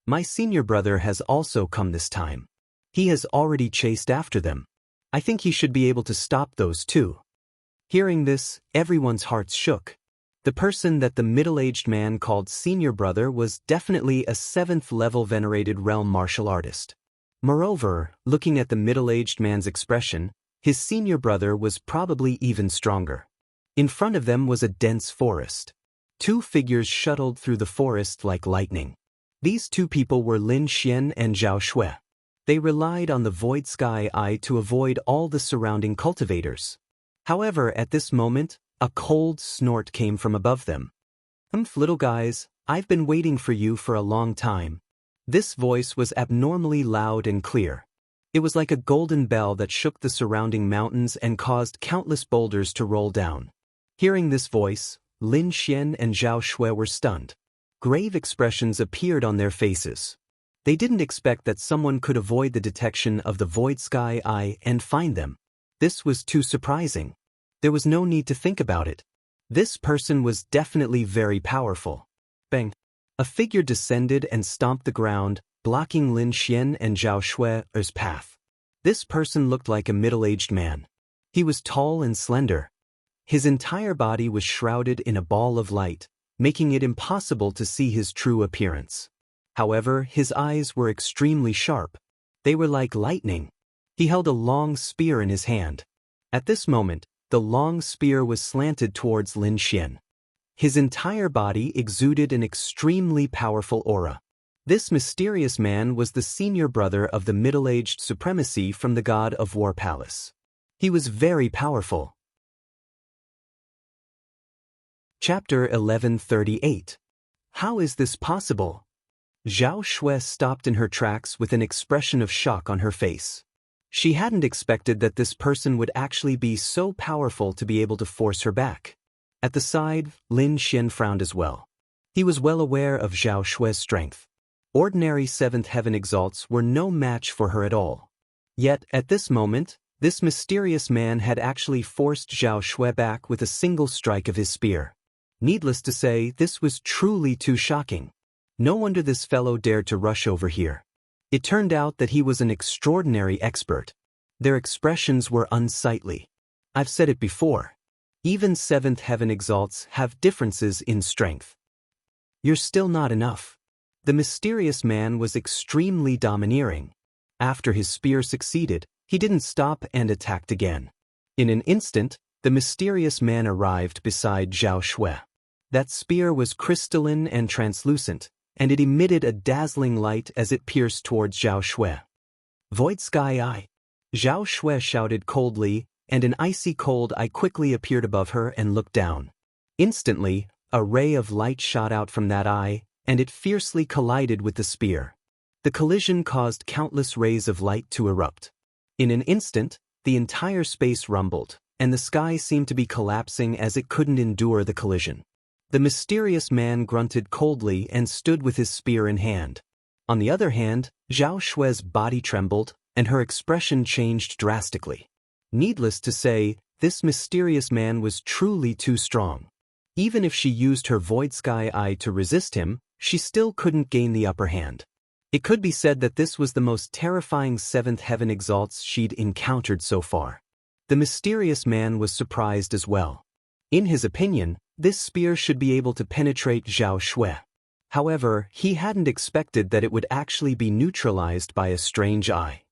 My senior brother has also come this time. He has already chased after them. I think he should be able to stop those two." Hearing this, everyone's hearts shook. The person that the middle-aged man called senior brother was definitely a 7th level venerated realm martial artist. Moreover, looking at the middle-aged man's expression, his senior brother was probably even stronger. In front of them was a dense forest. Two figures shuttled through the forest like lightning. These two people were Lin Xian and Zhao Shui. They relied on the void sky eye to avoid all the surrounding cultivators. However, at this moment, a cold snort came from above them. Little guys, I've been waiting for you for a long time." This voice was abnormally loud and clear. It was like a golden bell that shook the surrounding mountains and caused countless boulders to roll down. Hearing this voice, Lin Xian and Zhao Shui were stunned. Grave expressions appeared on their faces. They didn't expect that someone could avoid the detection of the void sky eye and find them. This was too surprising. There was no need to think about it. This person was definitely very powerful. Bang! A figure descended and stomped the ground, blocking Lin Xian and Zhao Shui's path. This person looked like a middle-aged man. He was tall and slender. His entire body was shrouded in a ball of light, making it impossible to see his true appearance. However, his eyes were extremely sharp. They were like lightning. He held a long spear in his hand. At this moment, the long spear was slanted towards Lin Xian. His entire body exuded an extremely powerful aura. This mysterious man was the senior brother of the middle-aged supremacy from the god of war palace. He was very powerful. Chapter 1138. How is this possible? Zhao Shui stopped in her tracks with an expression of shock on her face. She hadn't expected that this person would actually be so powerful to be able to force her back. At the side, Lin Xian frowned as well. He was well aware of Zhao Shui's strength. Ordinary seventh heaven exalts were no match for her at all. Yet, at this moment, this mysterious man had actually forced Zhao Shui back with a single strike of his spear. Needless to say, this was truly too shocking. No wonder this fellow dared to rush over here. It turned out that he was an extraordinary expert. Their expressions were unsightly. I've said it before. Even seventh heaven exalts have differences in strength. You're still not enough. The mysterious man was extremely domineering. After his spear succeeded, he didn't stop and attacked again. In an instant, the mysterious man arrived beside Zhao Shui. That spear was crystalline and translucent, and it emitted a dazzling light as it pierced towards Zhao Shui. Void Sky Eye. Zhao Shui shouted coldly, and an icy cold eye quickly appeared above her and looked down. Instantly, a ray of light shot out from that eye, and it fiercely collided with the spear. The collision caused countless rays of light to erupt. In an instant, the entire space rumbled, and the sky seemed to be collapsing as it couldn't endure the collision. The mysterious man grunted coldly and stood with his spear in hand. On the other hand, Zhao Shui's body trembled, and her expression changed drastically. Needless to say, this mysterious man was truly too strong. Even if she used her Void Sky Eye to resist him, she still couldn't gain the upper hand. It could be said that this was the most terrifying seventh heaven exalts she'd encountered so far. The mysterious man was surprised as well. In his opinion, this spear should be able to penetrate Zhao Shui. However, he hadn't expected that it would actually be neutralized by a strange eye.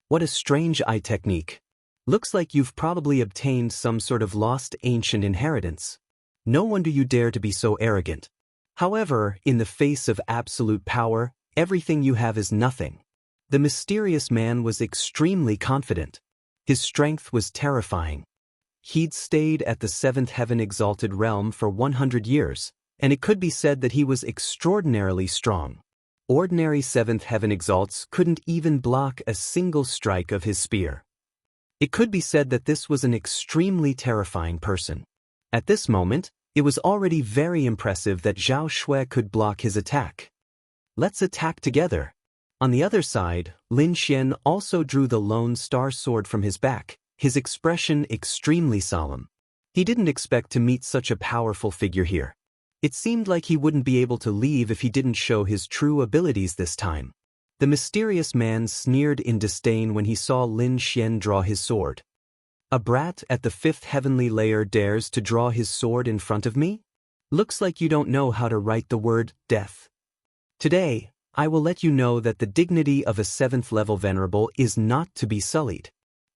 What a strange eye technique. Looks like you've probably obtained some sort of lost ancient inheritance. No wonder you dare to be so arrogant. However, in the face of absolute power, everything you have is nothing. The mysterious man was extremely confident. His strength was terrifying. He'd stayed at the seventh heaven exalted realm for 100 years, and it could be said that he was extraordinarily strong. Ordinary seventh heaven exalts couldn't even block a single strike of his spear. It could be said that this was an extremely terrifying person. At this moment, it was already very impressive that Zhao Shui could block his attack. Let's attack together. On the other side, Lin Xian also drew the Lone Star sword from his back, his expression extremely solemn. He didn't expect to meet such a powerful figure here. It seemed like he wouldn't be able to leave if he didn't show his true abilities this time. The mysterious man sneered in disdain when he saw Lin Xian draw his sword. A brat at the fifth heavenly layer dares to draw his sword in front of me? Looks like you don't know how to write the word death. Today, I will let you know that the dignity of a seventh level venerable is not to be sullied.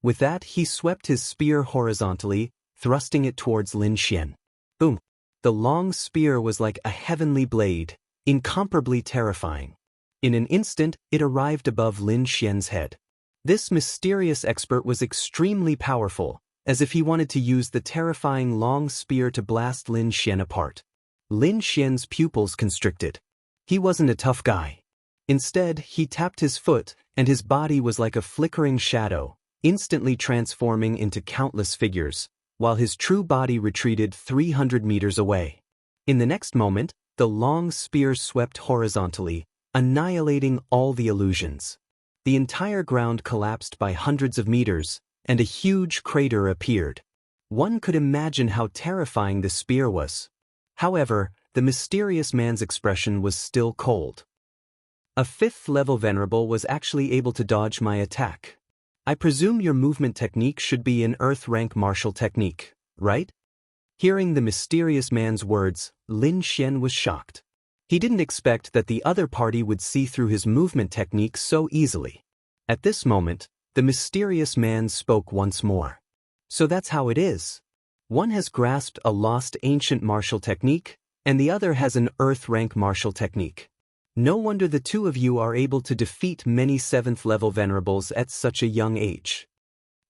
With that, he swept his spear horizontally, thrusting it towards Lin Xian. Boom! The long spear was like a heavenly blade, incomparably terrifying. In an instant, it arrived above Lin Xian's head. This mysterious expert was extremely powerful, as if he wanted to use the terrifying long spear to blast Lin Xian apart. Lin Xian's pupils constricted. He wasn't a tough guy. Instead, he tapped his foot, and his body was like a flickering shadow, instantly transforming into countless figures, while his true body retreated 300 meters away. In the next moment, the long spear swept horizontally, annihilating all the illusions. The entire ground collapsed by hundreds of meters, and a huge crater appeared. One could imagine how terrifying the spear was. However, the mysterious man's expression was still cold. A fifth-level venerable was actually able to dodge my attack. I presume your movement technique should be an Earth-rank martial technique, right? Hearing the mysterious man's words, Lin Xian was shocked. He didn't expect that the other party would see through his movement technique so easily. At this moment, the mysterious man spoke once more. So that's how it is. One has grasped a lost ancient martial technique, and the other has an Earth-rank martial technique. No wonder the two of you are able to defeat many 7th level venerables at such a young age.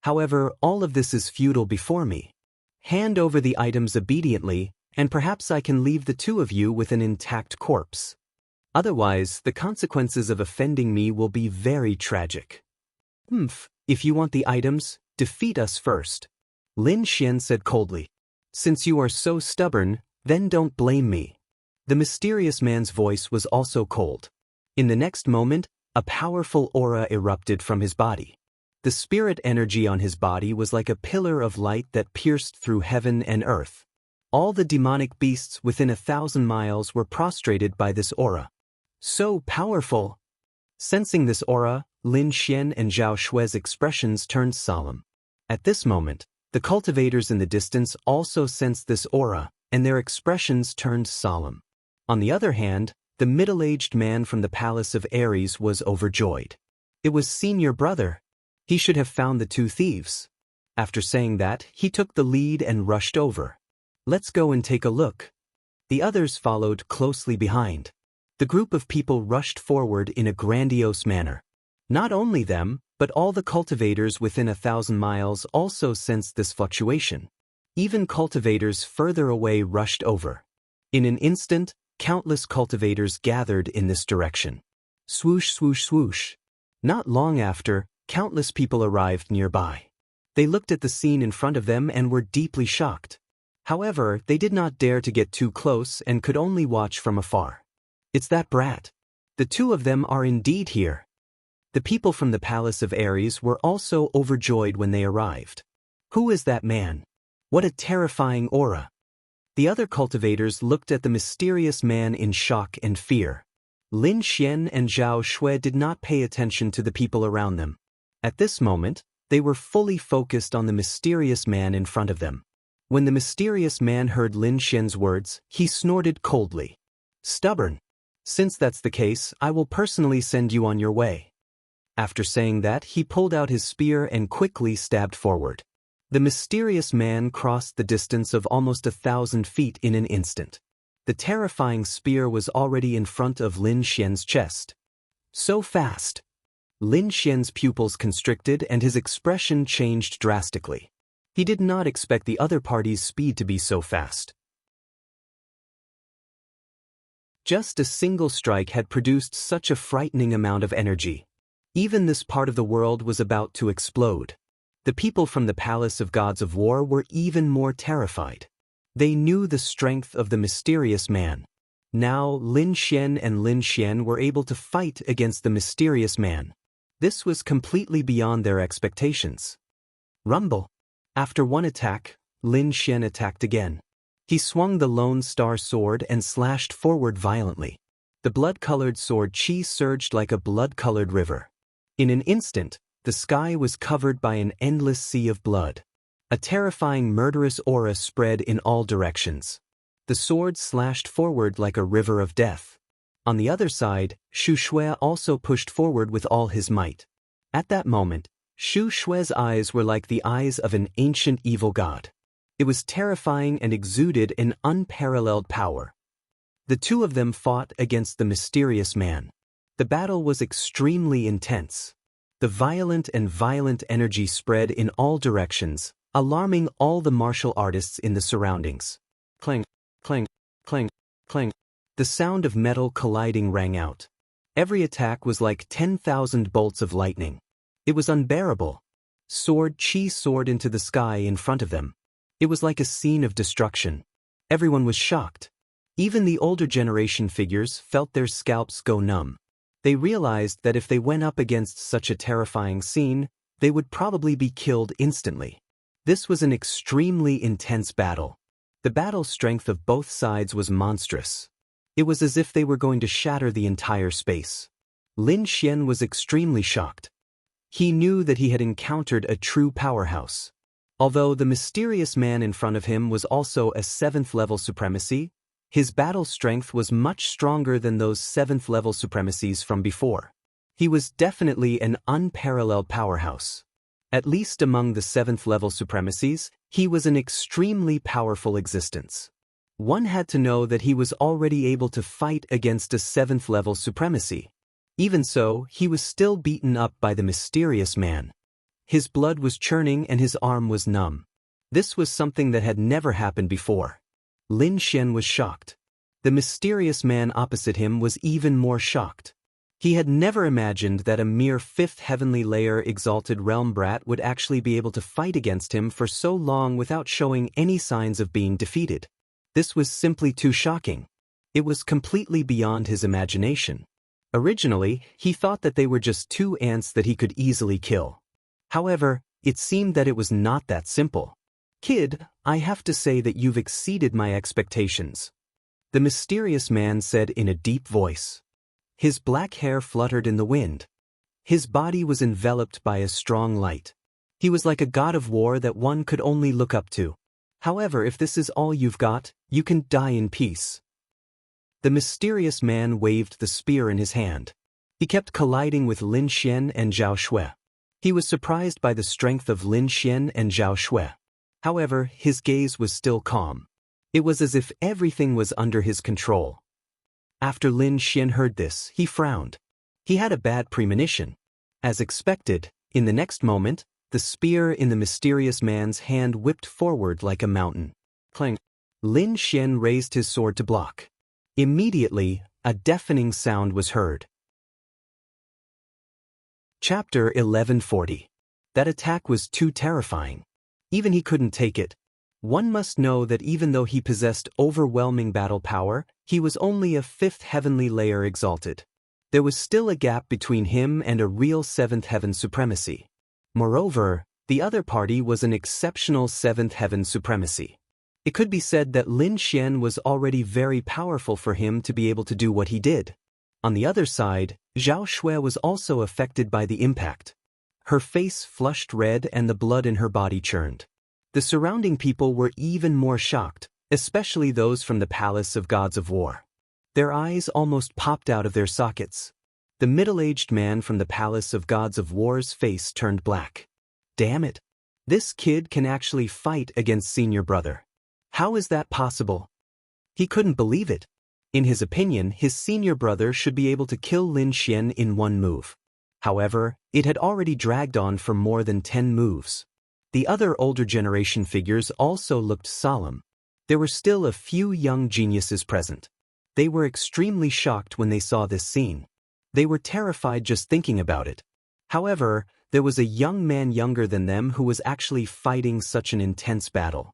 However, all of this is futile before me. Hand over the items obediently, and perhaps I can leave the two of you with an intact corpse. Otherwise, the consequences of offending me will be very tragic. If you want the items, defeat us first, Lin Xian said coldly. Since you are so stubborn, then don't blame me. The mysterious man's voice was also cold. In the next moment, a powerful aura erupted from his body. The spirit energy on his body was like a pillar of light that pierced through heaven and earth. All the demonic beasts within 1,000 miles were prostrated by this aura. So powerful! Sensing this aura, Lin Xian and Zhao Shui's expressions turned solemn. At this moment, the cultivators in the distance also sensed this aura, and their expressions turned solemn. On the other hand, the middle-aged man from the palace of Ares was overjoyed. It was senior brother. He should have found the two thieves. After saying that, he took the lead and rushed over. Let's go and take a look. The others followed closely behind. The group of people rushed forward in a grandiose manner. Not only them, but all the cultivators within 1,000 miles also sensed this fluctuation. Even cultivators further away rushed over. In an instant, countless cultivators gathered in this direction. Swoosh, swoosh, swoosh. Not long after, countless people arrived nearby. They looked at the scene in front of them and were deeply shocked. However, they did not dare to get too close and could only watch from afar. It's that brat. The two of them are indeed here. The people from the palace of Ares were also overjoyed when they arrived. Who is that man? What a terrifying aura. The other cultivators looked at the mysterious man in shock and fear. Lin Xian and Zhao Shui did not pay attention to the people around them. At this moment, they were fully focused on the mysterious man in front of them. When the mysterious man heard Lin Xian's words, he snorted coldly. Stubborn. Since that's the case, I will personally send you on your way. After saying that, he pulled out his spear and quickly stabbed forward. The mysterious man crossed the distance of almost 1,000 feet in an instant. The terrifying spear was already in front of Lin Xian's chest. So fast! Lin Xian's pupils constricted and his expression changed drastically. He did not expect the other party's speed to be so fast. Just a single strike had produced such a frightening amount of energy. Even this part of the world was about to explode. The people from the Palace of Gods of War were even more terrified. They knew the strength of the mysterious man. Now Lin Xian and Lin Xian were able to fight against the mysterious man. This was completely beyond their expectations. Rumble. After one attack, Lin Xian attacked again. He swung the Lone Star sword and slashed forward violently. The blood-colored sword chi surged like a blood-colored river. In an instant, the sky was covered by an endless sea of blood. A terrifying murderous aura spread in all directions. The sword slashed forward like a river of death. On the other side, Shu Shui also pushed forward with all his might. At that moment, Shu Shui's eyes were like the eyes of an ancient evil god. It was terrifying and exuded an unparalleled power. The two of them fought against the mysterious man. The battle was extremely intense. The violent energy spread in all directions, alarming all the martial artists in the surroundings. Clang, clang, clang, clang. The sound of metal colliding rang out. Every attack was like 10,000 bolts of lightning. It was unbearable. Sword chi soared into the sky in front of them. It was like a scene of destruction. Everyone was shocked. Even the older generation figures felt their scalps go numb. They realized that if they went up against such a terrifying scene, they would probably be killed instantly. This was an extremely intense battle. The battle strength of both sides was monstrous. It was as if they were going to shatter the entire space. Lin Xian was extremely shocked. He knew that he had encountered a true powerhouse. Although the mysterious man in front of him was also a 7th level supremacy, his battle strength was much stronger than those 7th level supremacies from before. He was definitely an unparalleled powerhouse. At least among the 7th level supremacies, he was an extremely powerful existence. One had to know that he was already able to fight against a 7th level supremacy. Even so, he was still beaten up by the mysterious man. His blood was churning and his arm was numb. This was something that had never happened before. Lin Xian was shocked. The mysterious man opposite him was even more shocked. He had never imagined that a mere 5th heavenly layer exalted realm brat would actually be able to fight against him for so long without showing any signs of being defeated. This was simply too shocking. It was completely beyond his imagination. Originally, he thought that they were just 2 ants that he could easily kill. However, it seemed that it was not that simple. "Kid, I have to say that you've exceeded my expectations," the mysterious man said in a deep voice. His black hair fluttered in the wind. His body was enveloped by a strong light. He was like a god of war that one could only look up to. "However, if this is all you've got, you can die in peace." The mysterious man waved the spear in his hand. He kept colliding with Lin Xian and Zhao Shui. He was surprised by the strength of Lin Xian and Zhao Shui. However, his gaze was still calm. It was as if everything was under his control. After Lin Xian heard this, he frowned. He had a bad premonition. As expected, in the next moment, the spear in the mysterious man's hand whipped forward like a mountain. Clang! Lin Xian raised his sword to block. Immediately, a deafening sound was heard. Chapter 1140. That attack was too terrifying. Even he couldn't take it. One must know that even though he possessed overwhelming battle power, he was only a 5th heavenly layer exalted. There was still a gap between him and a real 7th heaven supremacy. Moreover, the other party was an exceptional 7th heaven supremacy. It could be said that Lin Xian was already very powerful for him to be able to do what he did. On the other side, Zhao Shui was also affected by the impact. Her face flushed red and the blood in her body churned. The surrounding people were even more shocked, especially those from the Palace of Gods of War. Their eyes almost popped out of their sockets. The middle-aged man from the Palace of Gods of War's face turned black. Damn it! This kid can actually fight against senior brother. How is that possible? He couldn't believe it. In his opinion, his senior brother should be able to kill Lin Xian in 1 move. However, it had already dragged on for more than 10 moves. The other older generation figures also looked solemn. There were still a few young geniuses present. They were extremely shocked when they saw this scene. They were terrified just thinking about it. However, there was a young man younger than them who was actually fighting such an intense battle.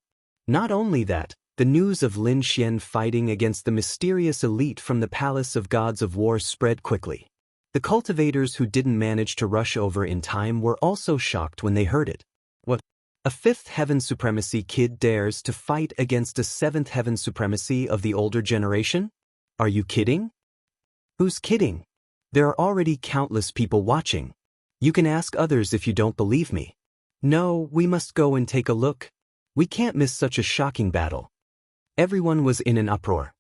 Not only that, the news of Lin Xian fighting against the mysterious elite from the Palace of Gods of War spread quickly. The cultivators who didn't manage to rush over in time were also shocked when they heard it. What? A 5th heaven supremacy kid dares to fight against a 7th heaven supremacy of the older generation? Are you kidding? Who's kidding? There are already countless people watching. You can ask others if you don't believe me. No, we must go and take a look. We can't miss such a shocking battle. Everyone was in an uproar.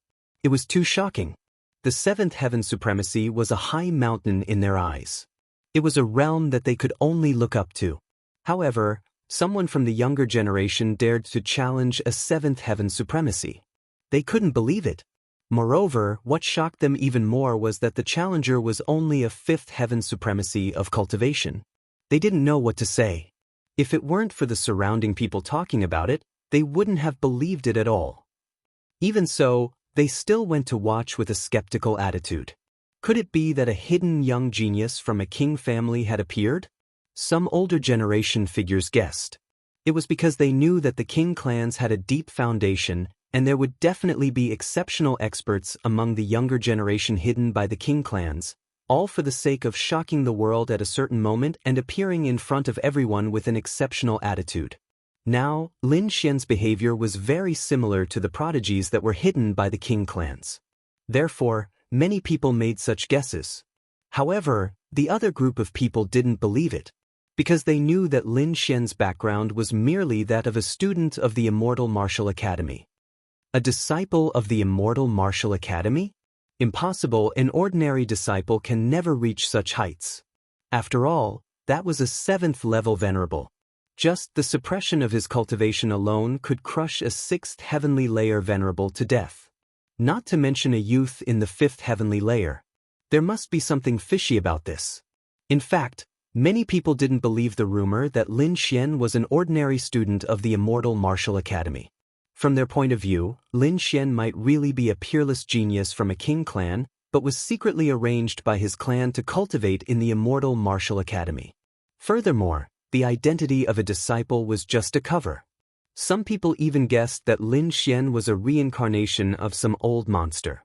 It was too shocking. The 7th heaven supremacy was a high mountain in their eyes. It was a realm that they could only look up to. However, someone from the younger generation dared to challenge a 7th heaven supremacy. They couldn't believe it. Moreover, what shocked them even more was that the challenger was only a 5th heaven supremacy of cultivation. They didn't know what to say. If it weren't for the surrounding people talking about it, they wouldn't have believed it at all. Even so, they still went to watch with a skeptical attitude. Could it be that a hidden young genius from a king family had appeared? Some older generation figures guessed. It was because they knew that the king clans had a deep foundation, and there would definitely be exceptional experts among the younger generation hidden by the king clans, all for the sake of shocking the world at a certain moment and appearing in front of everyone with an exceptional attitude. Now, Lin Xian's behavior was very similar to the prodigies that were hidden by the king clans. Therefore, many people made such guesses. However, the other group of people didn't believe it, because they knew that Lin Xian's background was merely that of a student of the Immortal Martial Academy. A disciple of the Immortal Martial Academy? Impossible, an ordinary disciple can never reach such heights. After all, that was a 7th level venerable. Just the suppression of his cultivation alone could crush a sixth heavenly layer venerable to death. Not to mention a youth in the fifth heavenly layer. There must be something fishy about this. In fact, many people didn't believe the rumor that Lin Xian was an ordinary student of the Immortal Martial Academy. From their point of view, Lin Xian might really be a peerless genius from a king clan, but was secretly arranged by his clan to cultivate in the Immortal Martial Academy. Furthermore, the identity of a disciple was just a cover. Some people even guessed that Lin Xian was a reincarnation of some old monster.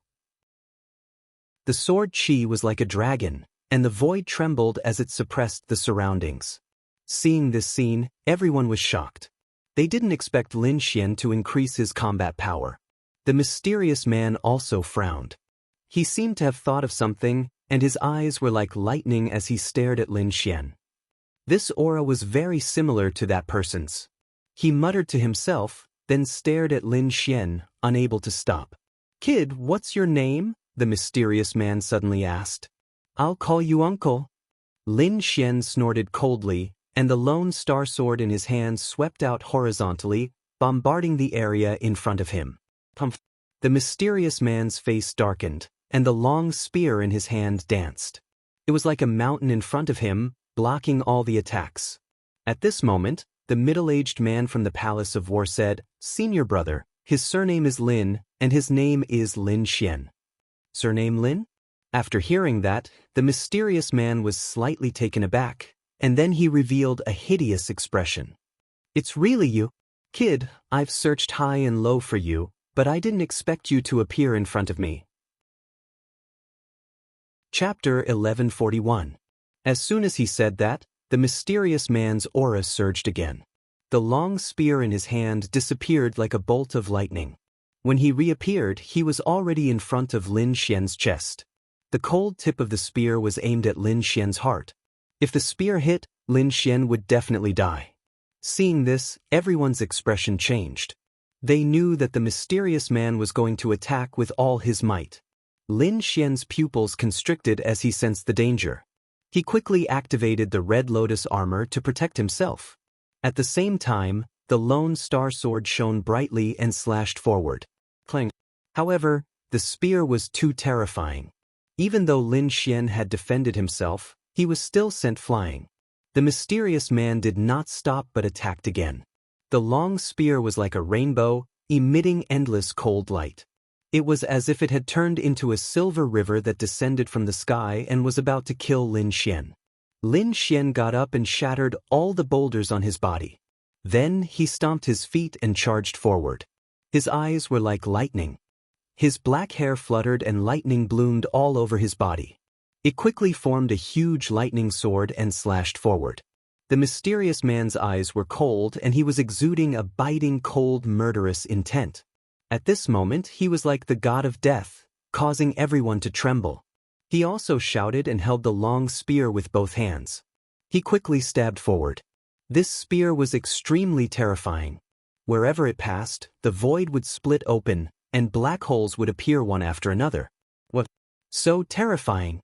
The sword chi was like a dragon, and the void trembled as it suppressed the surroundings. Seeing this scene, everyone was shocked. They didn't expect Lin Xian to increase his combat power. The mysterious man also frowned. He seemed to have thought of something, and his eyes were like lightning as he stared at Lin Xian. This aura was very similar to that person's. He muttered to himself, then stared at Lin Xian, unable to stop. "Kid, what's your name?" the mysterious man suddenly asked. "I'll call you Uncle." Lin Xian snorted coldly, and the lone star sword in his hand swept out horizontally, bombarding the area in front of him. The mysterious man's face darkened, and the long spear in his hand danced. It was like a mountain in front of him, blocking all the attacks. At this moment, the middle-aged man from the Palace of War said, "Senior brother, his surname is Lin, and his name is Lin Xian." "Surname Lin?" After hearing that, the mysterious man was slightly taken aback, and then he revealed a hideous expression. "It's really you? Kid, I've searched high and low for you, but I didn't expect you to appear in front of me." Chapter 1141. As soon as he said that, the mysterious man's aura surged again. The long spear in his hand disappeared like a bolt of lightning. When he reappeared, he was already in front of Lin Xian's chest. The cold tip of the spear was aimed at Lin Xian's heart. If the spear hit, Lin Xian would definitely die. Seeing this, everyone's expression changed. They knew that the mysterious man was going to attack with all his might. Lin Xian's pupils constricted as he sensed the danger. He quickly activated the Red Lotus armor to protect himself. At the same time, the lone star sword shone brightly and slashed forward. Clang. However, the spear was too terrifying. Even though Lin Xian had defended himself, he was still sent flying. The mysterious man did not stop but attacked again. The long spear was like a rainbow, emitting endless cold light. It was as if it had turned into a silver river that descended from the sky and was about to kill Lin Xian. Lin Xian got up and shattered all the boulders on his body. Then he stomped his feet and charged forward. His eyes were like lightning. His black hair fluttered and lightning bloomed all over his body. It quickly formed a huge lightning sword and slashed forward. The mysterious man's eyes were cold and he was exuding a biting, cold, murderous intent. At this moment, he was like the god of death, causing everyone to tremble. He also shouted and held the long spear with both hands. He quickly stabbed forward. This spear was extremely terrifying. Wherever it passed, the void would split open, and black holes would appear one after another. What? So terrifying!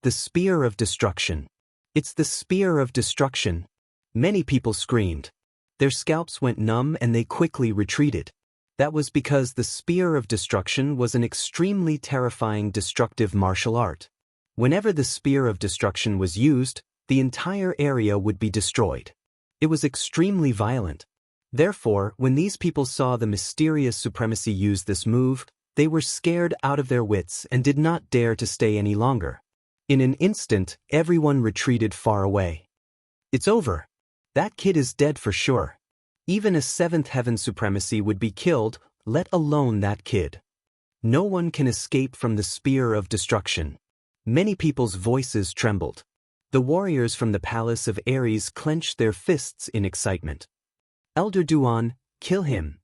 The Spear of Destruction. It's the Spear of Destruction. Many people screamed. Their scalps went numb and they quickly retreated. That was because the Spear of Destruction was an extremely terrifying destructive martial art. Whenever the Spear of Destruction was used, the entire area would be destroyed. It was extremely violent. Therefore, when these people saw the mysterious supremacy use this move, they were scared out of their wits and did not dare to stay any longer. In an instant, everyone retreated far away. It's over. That kid is dead for sure. Even a seventh heaven supremacy would be killed, let alone that kid. No one can escape from the Spear of Destruction. Many people's voices trembled. The warriors from the Palace of Ares clenched their fists in excitement. Elder Duan, kill him.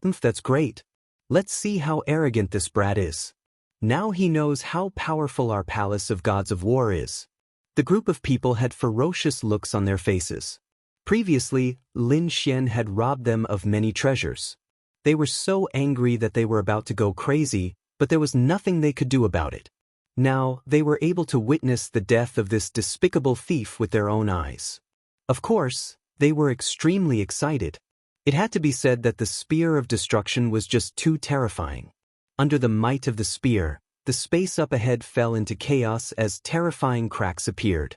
That's great. Let's see how arrogant this brat is. Now he knows how powerful our Palace of Gods of War is. The group of people had ferocious looks on their faces. Previously, Lin Xian had robbed them of many treasures. They were so angry that they were about to go crazy, but there was nothing they could do about it. Now, they were able to witness the death of this despicable thief with their own eyes. Of course, They were extremely excited. It had to be said that the spear of destruction was just too terrifying. Under the might of the spear, the space up ahead fell into chaos as terrifying cracks appeared.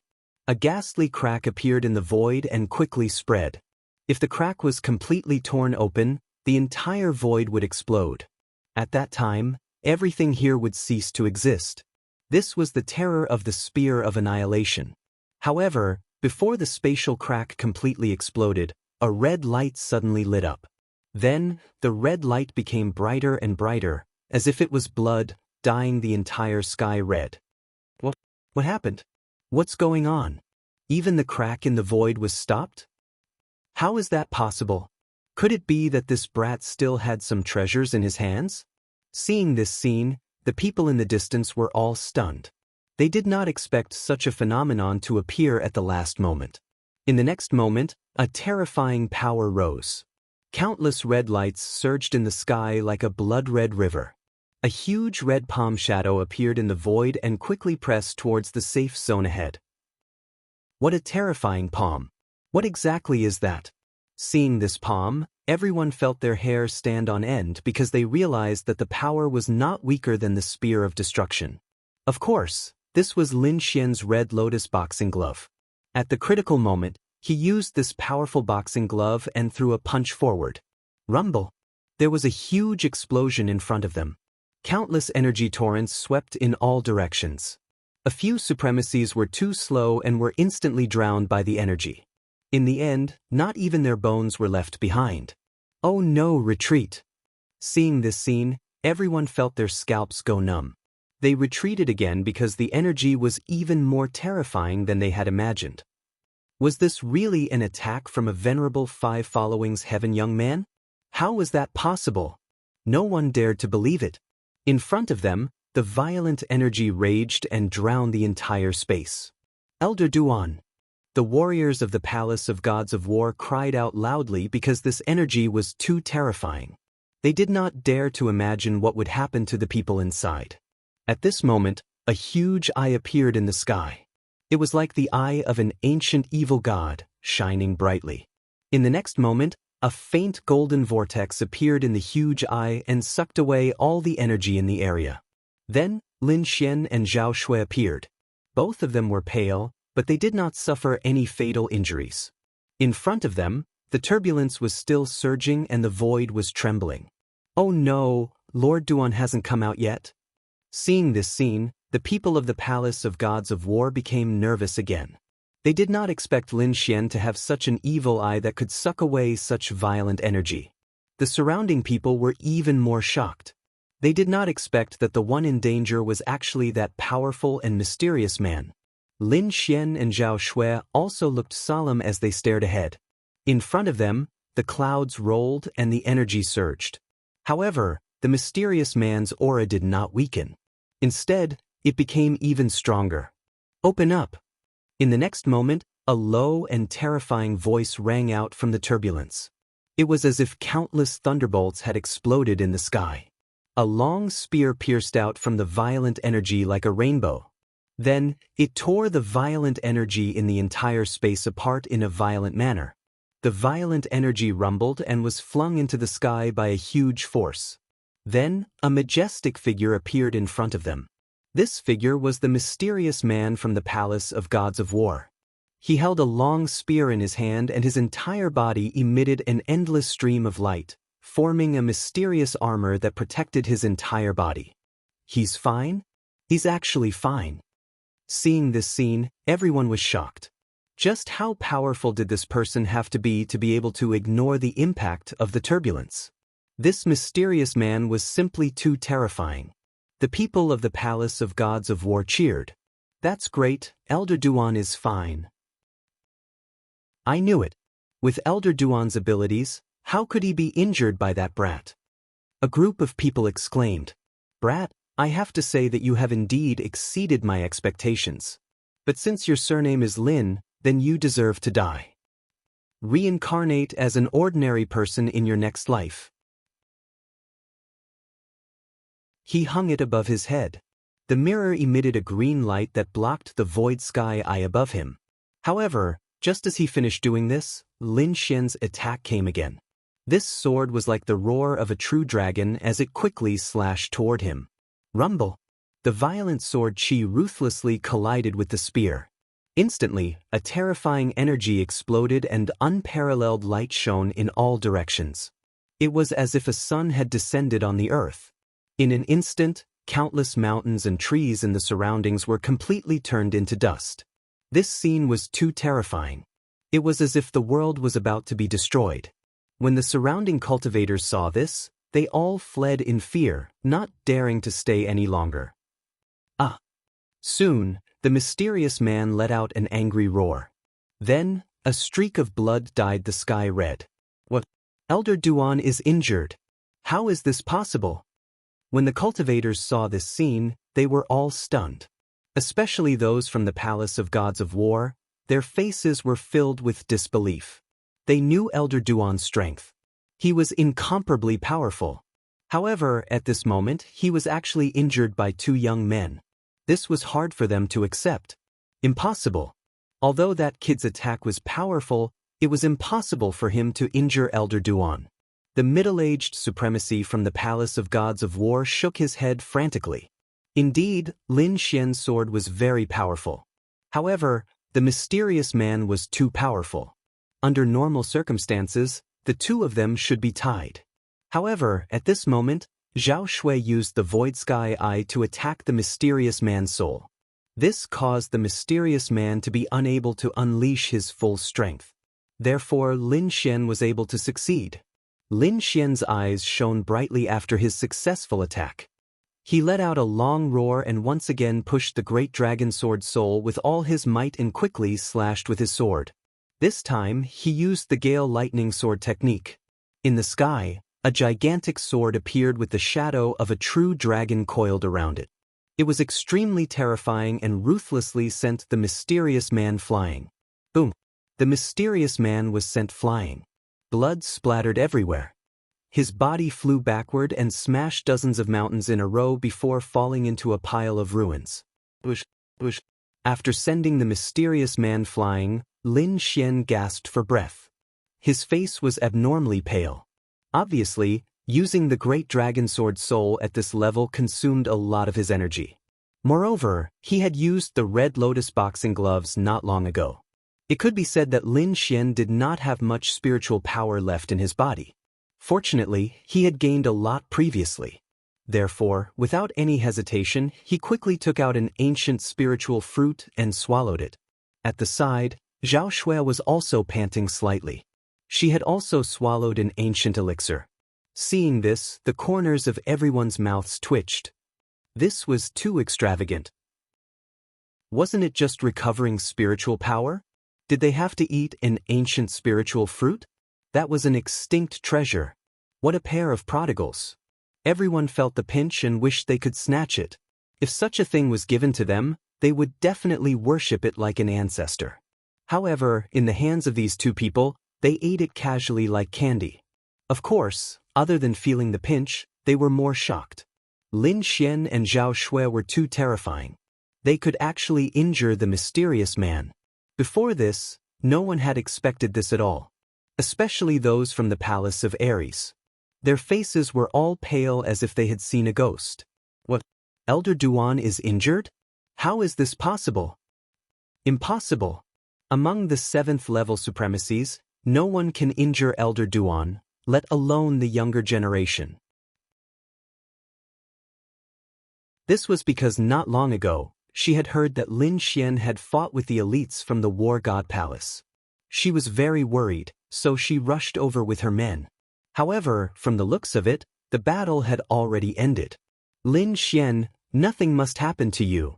A ghastly crack appeared in the void and quickly spread. If the crack was completely torn open, the entire void would explode. At that time, everything here would cease to exist. This was the terror of the spear of annihilation. However, before the spatial crack completely exploded, a red light suddenly lit up. Then, the red light became brighter and brighter, as if it was blood, dyeing the entire sky red. What happened? What's going on? Even the crack in the void was stopped? How is that possible? Could it be that this brat still had some treasures in his hands? Seeing this scene, the people in the distance were all stunned. They did not expect such a phenomenon to appear at the last moment. In the next moment, a terrifying power rose. Countless red lights surged in the sky like a blood-red river. A huge red palm shadow appeared in the void and quickly pressed towards the safe zone ahead. What a terrifying palm! What exactly is that? Seeing this palm, everyone felt their hair stand on end because they realized that the power was not weaker than the spear of destruction. Of course, this was Lin Xian's red lotus boxing glove. At the critical moment, he used this powerful boxing glove and threw a punch forward. Rumble! There was a huge explosion in front of them. Countless energy torrents swept in all directions. A few supremacies were too slow and were instantly drowned by the energy. In the end, not even their bones were left behind. Oh no, retreat! Seeing this scene, everyone felt their scalps go numb. They retreated again because the energy was even more terrifying than they had imagined. Was this really an attack from a venerable five followings heaven young man? How was that possible? No one dared to believe it. In front of them, the violent energy raged and drowned the entire space. Elder Duan. The warriors of the Palace of Gods of War cried out loudly because this energy was too terrifying. They did not dare to imagine what would happen to the people inside. At this moment, a huge eye appeared in the sky. It was like the eye of an ancient evil god, shining brightly. In the next moment, a faint golden vortex appeared in the huge eye and sucked away all the energy in the area. Then, Lin Xian and Zhao Shui appeared. Both of them were pale, but they did not suffer any fatal injuries. In front of them, the turbulence was still surging and the void was trembling. Oh no, Lord Duan hasn't come out yet? Seeing this scene, the people of the Palace of Gods of War became nervous again. They did not expect Lin Xian to have such an evil eye that could suck away such violent energy. The surrounding people were even more shocked. They did not expect that the one in danger was actually that powerful and mysterious man. Lin Xian and Zhao Shui also looked solemn as they stared ahead. In front of them, the clouds rolled and the energy surged. However, the mysterious man's aura did not weaken. Instead, it became even stronger. Open up! In the next moment, a low and terrifying voice rang out from the turbulence. It was as if countless thunderbolts had exploded in the sky. A long spear pierced out from the violent energy like a rainbow. Then, it tore the violent energy in the entire space apart in a violent manner. The violent energy rumbled and was flung into the sky by a huge force. Then, a majestic figure appeared in front of them. This figure was the mysterious man from the Palace of Gods of War. He held a long spear in his hand and his entire body emitted an endless stream of light, forming a mysterious armor that protected his entire body. He's fine? He's actually fine. Seeing this scene, everyone was shocked. Just how powerful did this person have to be able to ignore the impact of the turbulence? This mysterious man was simply too terrifying. The people of the Palace of Gods of War cheered. That's great, Elder Duan is fine. I knew it. With Elder Duan's abilities, how could he be injured by that brat? A group of people exclaimed. Brat, I have to say that you have indeed exceeded my expectations. But since your surname is Lin, then you deserve to die. Reincarnate as an ordinary person in your next life. He hung it above his head. The mirror emitted a green light that blocked the void sky eye above him. However, Just as he finished doing this, Lin Xian's attack came again. This sword was like the roar of a true dragon as it quickly slashed toward him. Rumble! The violent sword chi ruthlessly collided with the spear. Instantly, a terrifying energy exploded and unparalleled light shone in all directions. It was as if a sun had descended on the earth. In an instant, countless mountains and trees in the surroundings were completely turned into dust. This scene was too terrifying. It was as if the world was about to be destroyed. When the surrounding cultivators saw this, they all fled in fear, not daring to stay any longer. Soon, the mysterious man let out an angry roar. Then, a streak of blood dyed the sky red. What? Elder Duan is injured. How is this possible? When the cultivators saw this scene, they were all stunned. Especially those from the Palace of Gods of War, their faces were filled with disbelief. They knew Elder Duan's strength. He was incomparably powerful. However, at this moment, he was actually injured by two young men. This was hard for them to accept. Impossible. Although that kid's attack was powerful, it was impossible for him to injure Elder Duan. The middle-aged supremacy from the Palace of Gods of War shook his head frantically. Indeed, Lin Xian's sword was very powerful. However, the mysterious man was too powerful. Under normal circumstances, the two of them should be tied. However, at this moment, Zhao Shui used the Void Sky Eye to attack the mysterious man's soul. This caused the mysterious man to be unable to unleash his full strength. Therefore, Lin Xian was able to succeed. Lin Xian's eyes shone brightly after his successful attack. He let out a long roar and once again pushed the great dragon sword soul with all his might and quickly slashed with his sword. This time, he used the Gale Lightning Sword technique. In the sky, a gigantic sword appeared with the shadow of a true dragon coiled around it. It was extremely terrifying and ruthlessly sent the mysterious man flying. Boom! The mysterious man was sent flying. Blood splattered everywhere. His body flew backward and smashed dozens of mountains in a row before falling into a pile of ruins. Bush, bush. After sending the mysterious man flying, Lin Xian gasped for breath. His face was abnormally pale. Obviously, using the great dragon sword soul at this level consumed a lot of his energy. Moreover, he had used the red lotus boxing gloves not long ago. It could be said that Lin Xian did not have much spiritual power left in his body. Fortunately, he had gained a lot previously. Therefore, without any hesitation, he quickly took out an ancient spiritual fruit and swallowed it. At the side, Zhao Shui was also panting slightly. She had also swallowed an ancient elixir. Seeing this, the corners of everyone's mouths twitched. This was too extravagant. Wasn't it just recovering spiritual power? Did they have to eat an ancient spiritual fruit? That was an extinct treasure. What a pair of prodigals. Everyone felt the pinch and wished they could snatch it. If such a thing was given to them, they would definitely worship it like an ancestor. However, in the hands of these two people, they ate it casually like candy. Of course, other than feeling the pinch, they were more shocked. Lin Xian and Zhao Shui were too terrifying. They could actually injure the mysterious man. Before this, no one had expected this at all. Especially those from the Palace of Ares. Their faces were all pale as if they had seen a ghost. What? Elder Duan is injured? How is this possible? Impossible. Among the 7th level supremacies, no one can injure Elder Duan, let alone the younger generation. This was because not long ago, she had heard that Lin Xian had fought with the elites from the War God Palace. She was very worried, so she rushed over with her men. However, from the looks of it, the battle had already ended. Lin Xian, nothing must happen to you.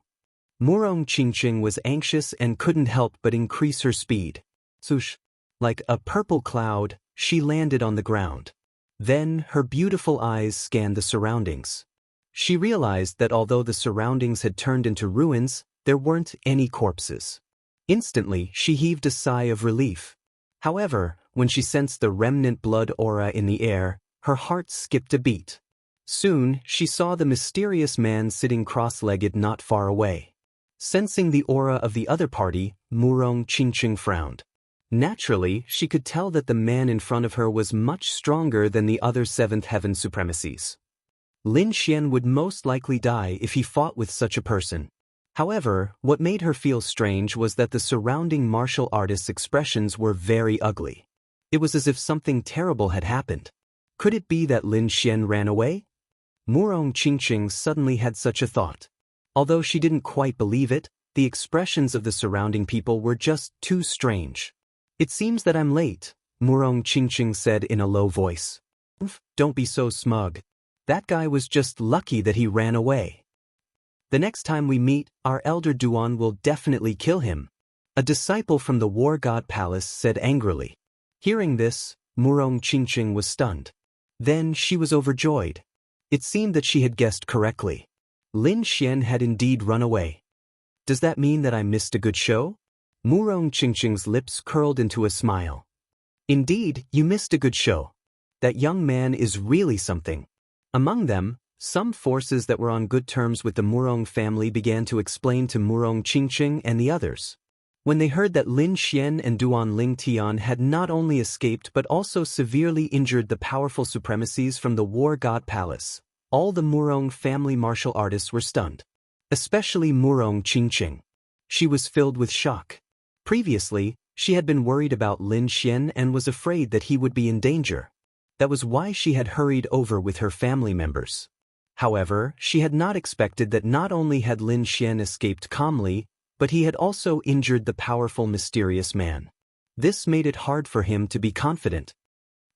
Murong Qingqing was anxious and couldn't help but increase her speed. Swoosh! Like a purple cloud, she landed on the ground. Then her beautiful eyes scanned the surroundings. She realized that although the surroundings had turned into ruins, there weren't any corpses. Instantly, she heaved a sigh of relief. However, when she sensed the remnant blood aura in the air, her heart skipped a beat. Soon, she saw the mysterious man sitting cross-legged not far away. Sensing the aura of the other party, Murong Qingqing frowned. Naturally, she could tell that the man in front of her was much stronger than the other seventh heaven supremacies. Lin Xian would most likely die if he fought with such a person. However, what made her feel strange was that the surrounding martial artists' expressions were very ugly. It was as if something terrible had happened. Could it be that Lin Xian ran away? Murong Qingqing suddenly had such a thought. Although she didn't quite believe it, the expressions of the surrounding people were just too strange. "It seems that I'm late," Murong Qingqing said in a low voice. "Don't be so smug. That guy was just lucky that he ran away. The next time we meet, our elder Duan will definitely kill him," a disciple from the War God Palace said angrily. Hearing this, Murong Qingqing was stunned. Then she was overjoyed. It seemed that she had guessed correctly. Lin Xian had indeed run away. "Does that mean that I missed a good show?" Murong Qingqing's lips curled into a smile. "Indeed, you missed a good show. That young man is really something." Among them, some forces that were on good terms with the Murong family began to explain to Murong Qingqing and the others. When they heard that Lin Xian and Duan Lingtian had not only escaped but also severely injured the powerful supremacies from the War God Palace, all the Murong family martial artists were stunned. Especially Murong Qingqing. She was filled with shock. Previously, she had been worried about Lin Xian and was afraid that he would be in danger. That was why she had hurried over with her family members. However, she had not expected that not only had Lin Xian escaped calmly, but he had also injured the powerful mysterious man. This made it hard for him to be confident.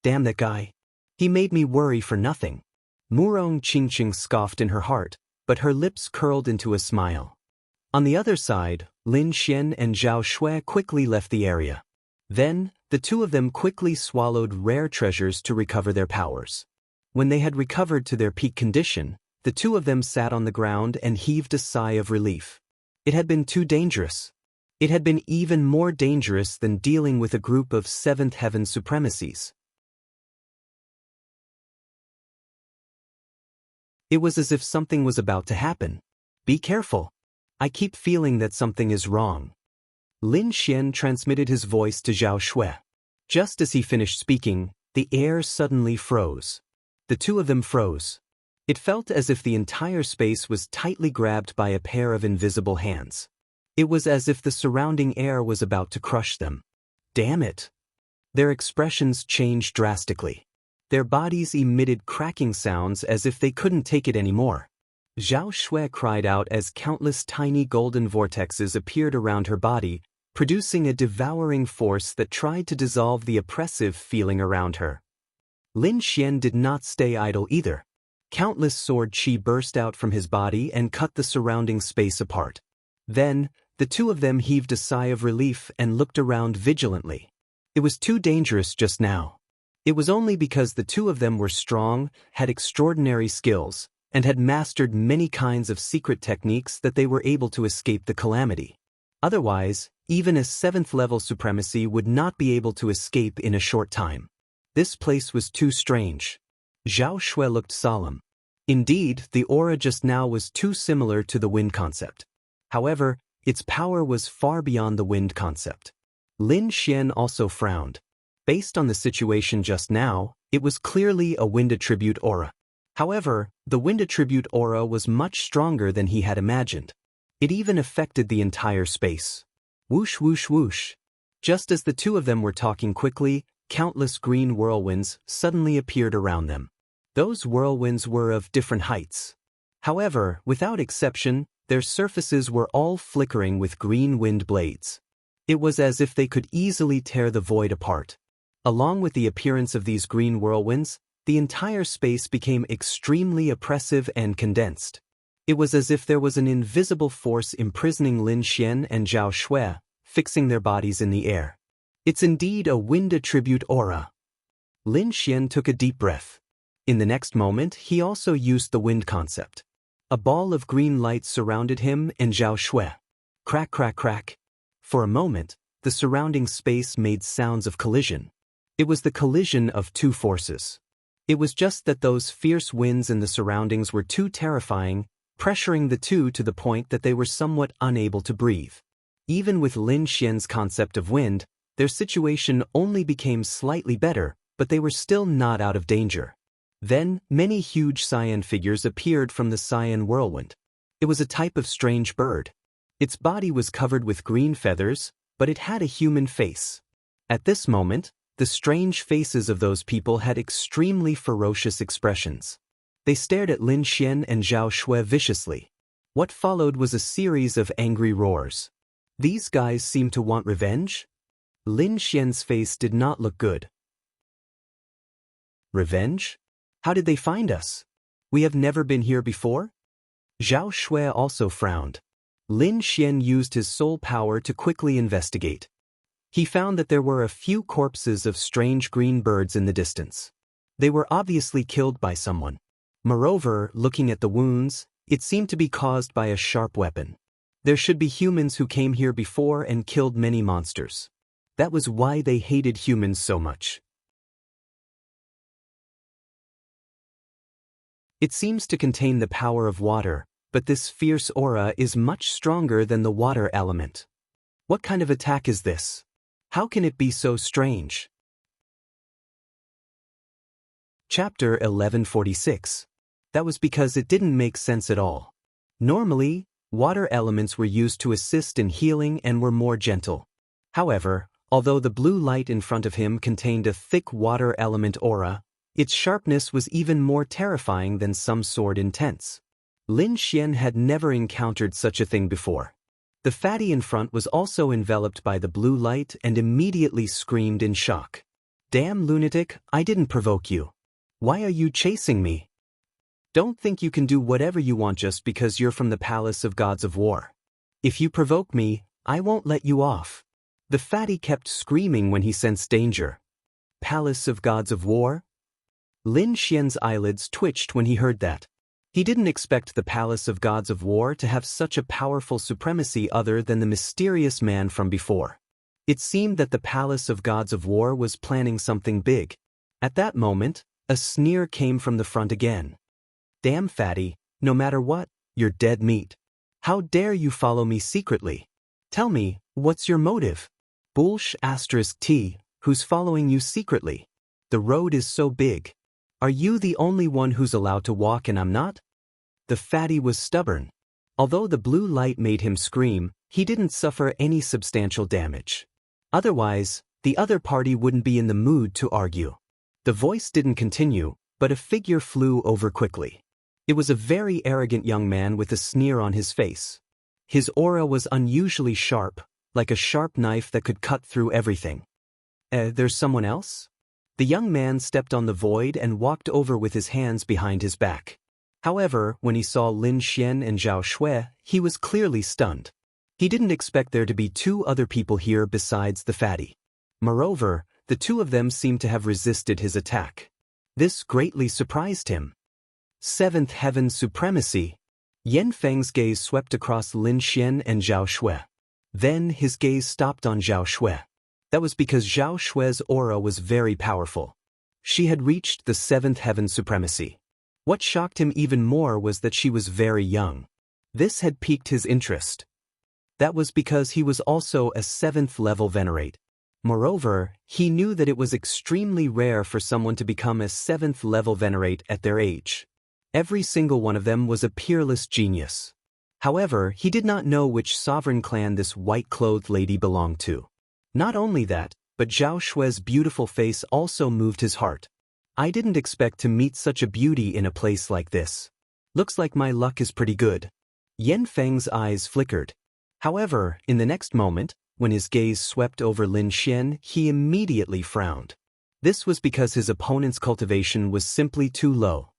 "Damn that guy. He made me worry for nothing." Murong Qingqing scoffed in her heart, but her lips curled into a smile. On the other side, Lin Xian and Zhao Shui quickly left the area. Then, the two of them quickly swallowed rare treasures to recover their powers. When they had recovered to their peak condition, the two of them sat on the ground and heaved a sigh of relief. It had been too dangerous. It had been even more dangerous than dealing with a group of seventh heaven supremacies. It was as if something was about to happen. "Be careful. I keep feeling that something is wrong." Lin Xian transmitted his voice to Zhao Shui. Just as he finished speaking, the air suddenly froze. The two of them froze. It felt as if the entire space was tightly grabbed by a pair of invisible hands. It was as if the surrounding air was about to crush them. Damn it! Their expressions changed drastically. Their bodies emitted cracking sounds as if they couldn't take it anymore. Zhao Shui cried out as countless tiny golden vortexes appeared around her body, producing a devouring force that tried to dissolve the oppressive feeling around her. Lin Xian did not stay idle either. Countless sword qi burst out from his body and cut the surrounding space apart. Then, the two of them heaved a sigh of relief and looked around vigilantly. It was too dangerous just now. It was only because the two of them were strong, had extraordinary skills, and had mastered many kinds of secret techniques that they were able to escape the calamity. Otherwise, even a seventh-level supremacy would not be able to escape in a short time. This place was too strange. Zhao Shui looked solemn. Indeed, the aura just now was too similar to the wind concept. However, its power was far beyond the wind concept. Lin Xian also frowned. Based on the situation just now, it was clearly a wind attribute aura. However, the wind attribute aura was much stronger than he had imagined. It even affected the entire space. Whoosh whoosh whoosh. Just as the two of them were talking quickly, countless green whirlwinds suddenly appeared around them. Those whirlwinds were of different heights. However, without exception, their surfaces were all flickering with green wind blades. It was as if they could easily tear the void apart. Along with the appearance of these green whirlwinds, the entire space became extremely oppressive and condensed. It was as if there was an invisible force imprisoning Lin Xian and Zhao Shui, fixing their bodies in the air. It's indeed a wind attribute aura. Lin Xian took a deep breath. In the next moment, he also used the wind concept. A ball of green light surrounded him and Zhao Shui. Crack, crack, crack. For a moment, the surrounding space made sounds of collision. It was the collision of two forces. It was just that those fierce winds in the surroundings were too terrifying, pressuring the two to the point that they were somewhat unable to breathe. Even with Lin Xian's concept of wind, Their situation only became slightly better, but they were still not out of danger. Then, many huge cyan figures appeared from the cyan whirlwind. It was a type of strange bird. Its body was covered with green feathers, but it had a human face. At this moment, the strange faces of those people had extremely ferocious expressions. They stared at Lin Xian and Zhao Shui viciously. What followed was a series of angry roars. These guys seemed to want revenge? Lin Xian's face did not look good. Revenge? How did they find us? We have never been here before? Zhao Shui also frowned. Lin Xian used his soul power to quickly investigate. He found that there were a few corpses of strange green birds in the distance. They were obviously killed by someone. Moreover, looking at the wounds, it seemed to be caused by a sharp weapon. There should be humans who came here before and killed many monsters. That was why they hated humans so much. It seems to contain the power of water, but this fierce aura is much stronger than the water element. What kind of attack is this? How can it be so strange? Chapter 1146. That was because it didn't make sense at all. Normally, water elements were used to assist in healing and were more gentle. However, although the blue light in front of him contained a thick water element aura, its sharpness was even more terrifying than some sort intense. Lin Xian had never encountered such a thing before. The fatty in front was also enveloped by the blue light and immediately screamed in shock. "Damn lunatic, I didn't provoke you. Why are you chasing me? Don't think you can do whatever you want just because you're from the Palace of Gods of War. If you provoke me, I won't let you off." The fatty kept screaming when he sensed danger. Palace of Gods of War? Lin Xian's eyelids twitched when he heard that. He didn't expect the Palace of Gods of War to have such a powerful supremacy other than the mysterious man from before. It seemed that the Palace of Gods of War was planning something big. At that moment, a sneer came from the front again. "Damn fatty, no matter what, you're dead meat. How dare you follow me secretly? Tell me, what's your motive? Bullsh *T, who's following you secretly? The road is so big. Are you the only one who's allowed to walk and I'm not?" The fatty was stubborn. Although the blue light made him scream, he didn't suffer any substantial damage. Otherwise, the other party wouldn't be in the mood to argue. The voice didn't continue, but a figure flew over quickly. It was a very arrogant young man with a sneer on his face. His aura was unusually sharp, like a sharp knife that could cut through everything. There's someone else?" The young man stepped on the void and walked over with his hands behind his back. However, when he saw Lin Xian and Zhao Shui, he was clearly stunned. He didn't expect there to be two other people here besides the fatty. Moreover, the two of them seemed to have resisted his attack. This greatly surprised him. Seventh Heaven Supremacy. Yan Feng's gaze swept across Lin Xian and Zhao Shui. Then his gaze stopped on Zhao Shui. That was because Zhao Shui's aura was very powerful. She had reached the Seventh Heaven Supremacy. What shocked him even more was that she was very young. This had piqued his interest. That was because he was also a 7th level Venerate. Moreover, he knew that it was extremely rare for someone to become a 7th level Venerate at their age. Every single one of them was a peerless genius. However, he did not know which sovereign clan this white-clothed lady belonged to. Not only that, but Zhao Shui's beautiful face also moved his heart. "I didn't expect to meet such a beauty in a place like this. Looks like my luck is pretty good." Yan Feng's eyes flickered. However, in the next moment, when his gaze swept over Lin Xian, he immediately frowned. This was because his opponent's cultivation was simply too low.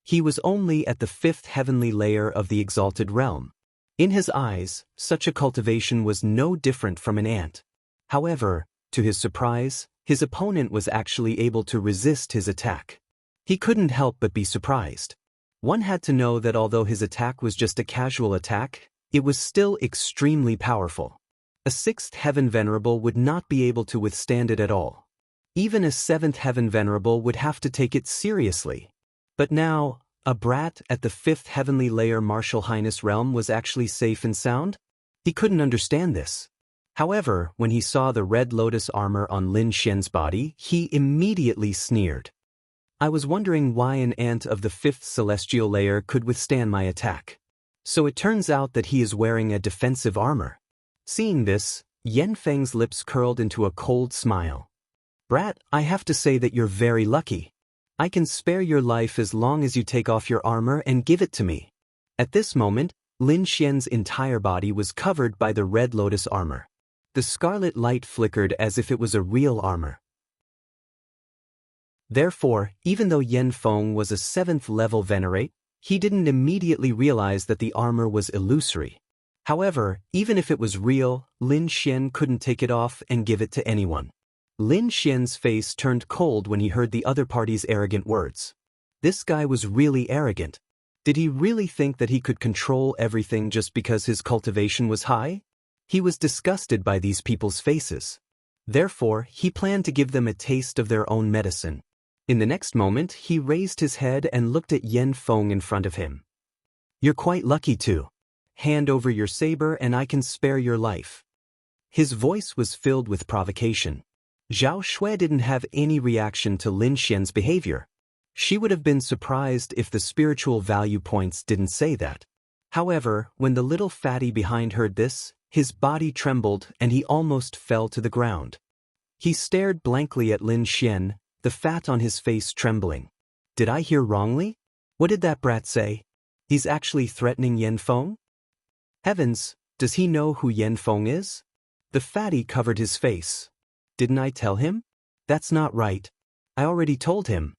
He was only at the 5th heavenly layer of the exalted realm. In his eyes, such a cultivation was no different from an ant. However, to his surprise, his opponent was actually able to resist his attack. He couldn't help but be surprised. One had to know that although his attack was just a casual attack, it was still extremely powerful. A 6th heaven venerable would not be able to withstand it at all. Even a 7th heaven venerable would have to take it seriously. But now, a brat at the 5th heavenly layer Martial Highness realm was actually safe and sound? He couldn't understand this. However, when he saw the red lotus armor on Lin Xian's body, he immediately sneered. I was wondering why an ant of the 5th celestial layer could withstand my attack. So it turns out that he is wearing a defensive armor. Seeing this, Yan Feng's lips curled into a cold smile. Brat, I have to say that you're very lucky. I can spare your life as long as you take off your armor and give it to me. At this moment, Lin Xian's entire body was covered by the red lotus armor. The scarlet light flickered as if it was a real armor. Therefore, even though Yan Feng was a 7th level venerate, he didn't immediately realize that the armor was illusory. However, even if it was real, Lin Xian couldn't take it off and give it to anyone. Lin Xian's face turned cold when he heard the other party's arrogant words. This guy was really arrogant. Did he really think that he could control everything just because his cultivation was high? He was disgusted by these people's faces. Therefore, he planned to give them a taste of their own medicine. In the next moment, he raised his head and looked at Yan Feng in front of him. You're quite lucky too. Hand over your saber and I can spare your life. His voice was filled with provocation. Zhao Shui didn't have any reaction to Lin Xian's behavior. She would have been surprised if the spiritual value points didn't say that. However, when the little fatty behind heard this, his body trembled and he almost fell to the ground. He stared blankly at Lin Xian, the fat on his face trembling. Did I hear wrongly? What did that brat say? He's actually threatening Yan Feng? Heavens, does he know who Yan Feng is? The fatty covered his face. Didn't I tell him? That's not right. I already told him.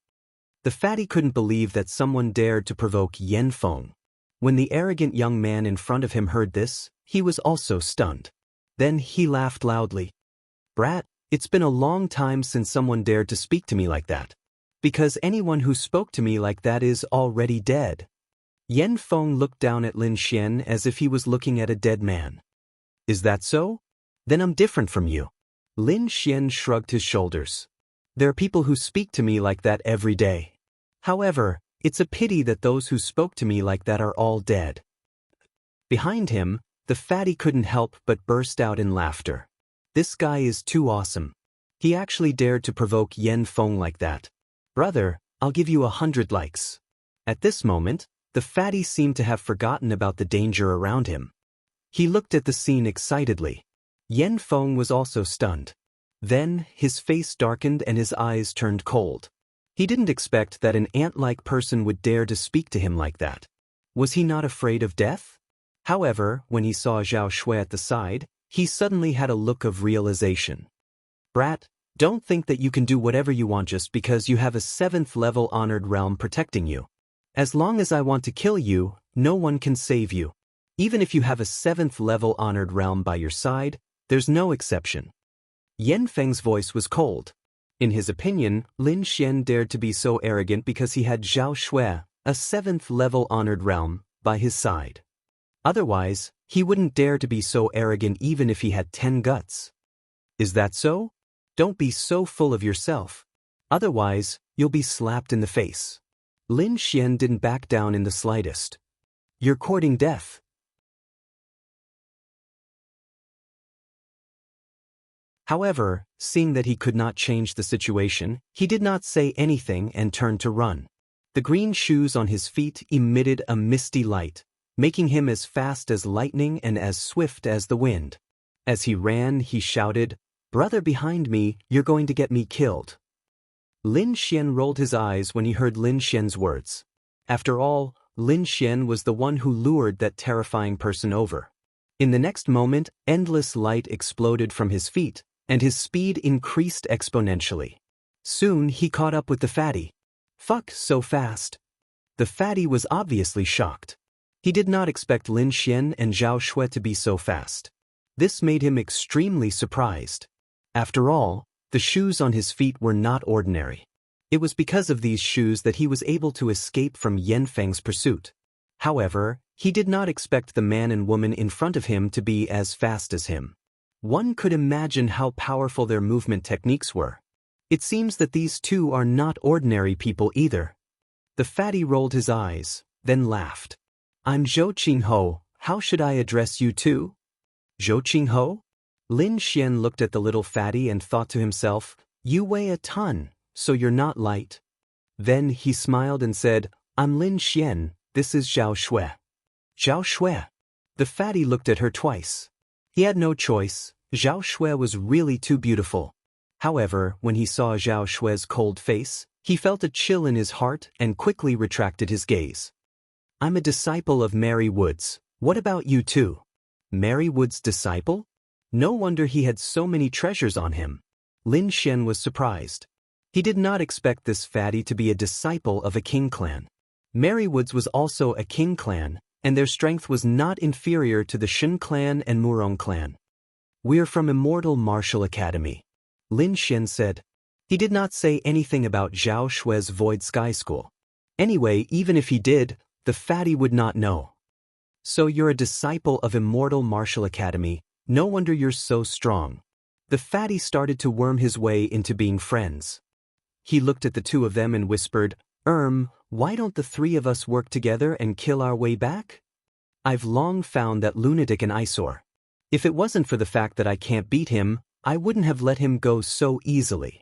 The fatty couldn't believe that someone dared to provoke Yan Feng. When the arrogant young man in front of him heard this, he was also stunned. Then he laughed loudly. Brat, it's been a long time since someone dared to speak to me like that. Because anyone who spoke to me like that is already dead. Yan Feng looked down at Lin Xian as if he was looking at a dead man. Is that so? Then I'm different from you. Lin Xian shrugged his shoulders. There are people who speak to me like that every day. However, it's a pity that those who spoke to me like that are all dead. Behind him, the fatty couldn't help but burst out in laughter. This guy is too awesome. He actually dared to provoke Yan Feng like that. Brother, I'll give you 100 likes. At this moment, the fatty seemed to have forgotten about the danger around him. He looked at the scene excitedly. Yan Feng was also stunned. Then, his face darkened and his eyes turned cold. He didn't expect that an ant-like person would dare to speak to him like that. Was he not afraid of death? However, when he saw Zhao Shui at the side, he suddenly had a look of realization. Brat, don't think that you can do whatever you want just because you have a 7th level honored realm protecting you. As long as I want to kill you, no one can save you. Even if you have a 7th level honored realm by your side, there's no exception. Yan Feng's voice was cold. In his opinion, Lin Xian dared to be so arrogant because he had Zhao Shui, a 7th level honored realm, by his side. Otherwise, he wouldn't dare to be so arrogant even if he had 10 guts. Is that so? Don't be so full of yourself. Otherwise, you'll be slapped in the face. Lin Xian didn't back down in the slightest. You're courting death. However, seeing that he could not change the situation, he did not say anything and turned to run. The green shoes on his feet emitted a misty light, making him as fast as lightning and as swift as the wind. As he ran, he shouted, "Brother behind me, you're going to get me killed." Lin Xian rolled his eyes when he heard Lin Xian's words. After all, Lin Xian was the one who lured that terrifying person over. In the next moment, endless light exploded from his feet, and his speed increased exponentially. Soon he caught up with the fatty. Fuck, so fast. The fatty was obviously shocked. He did not expect Lin Xian and Zhao Shui to be so fast. This made him extremely surprised. After all, the shoes on his feet were not ordinary. It was because of these shoes that he was able to escape from Yan Feng's pursuit. However, he did not expect the man and woman in front of him to be as fast as him. One could imagine how powerful their movement techniques were. It seems that these two are not ordinary people either. The fatty rolled his eyes, then laughed. I'm Zhou Qingho, how should I address you too? Zhou Qingho? Lin Xian looked at the little fatty and thought to himself, "You weigh a ton, so you're not light." Then he smiled and said, "I'm Lin Xian, this is Zhao Shui." Zhao Shui. The fatty looked at her twice. He had no choice, Zhao Shui was really too beautiful. However, when he saw Zhao Shui's cold face, he felt a chill in his heart and quickly retracted his gaze. "I'm a disciple of Mary Wood's. What about you too?" Mary Wood's disciple? No wonder he had so many treasures on him. Lin Xian was surprised. He did not expect this fatty to be a disciple of a king clan. Mary Wood's was also a king clan, and their strength was not inferior to the Shen clan and Murong clan. "We're from Immortal Martial Academy," Lin Xian said. He did not say anything about Zhao Shui's Void Sky School. Anyway, even if he did, the fatty would not know. "So you're a disciple of Immortal Martial Academy, no wonder you're so strong." The fatty started to worm his way into being friends. He looked at the two of them and whispered, Why don't the three of us work together and kill our way back? I've long found that lunatic an eyesore. If it wasn't for the fact that I can't beat him, I wouldn't have let him go so easily."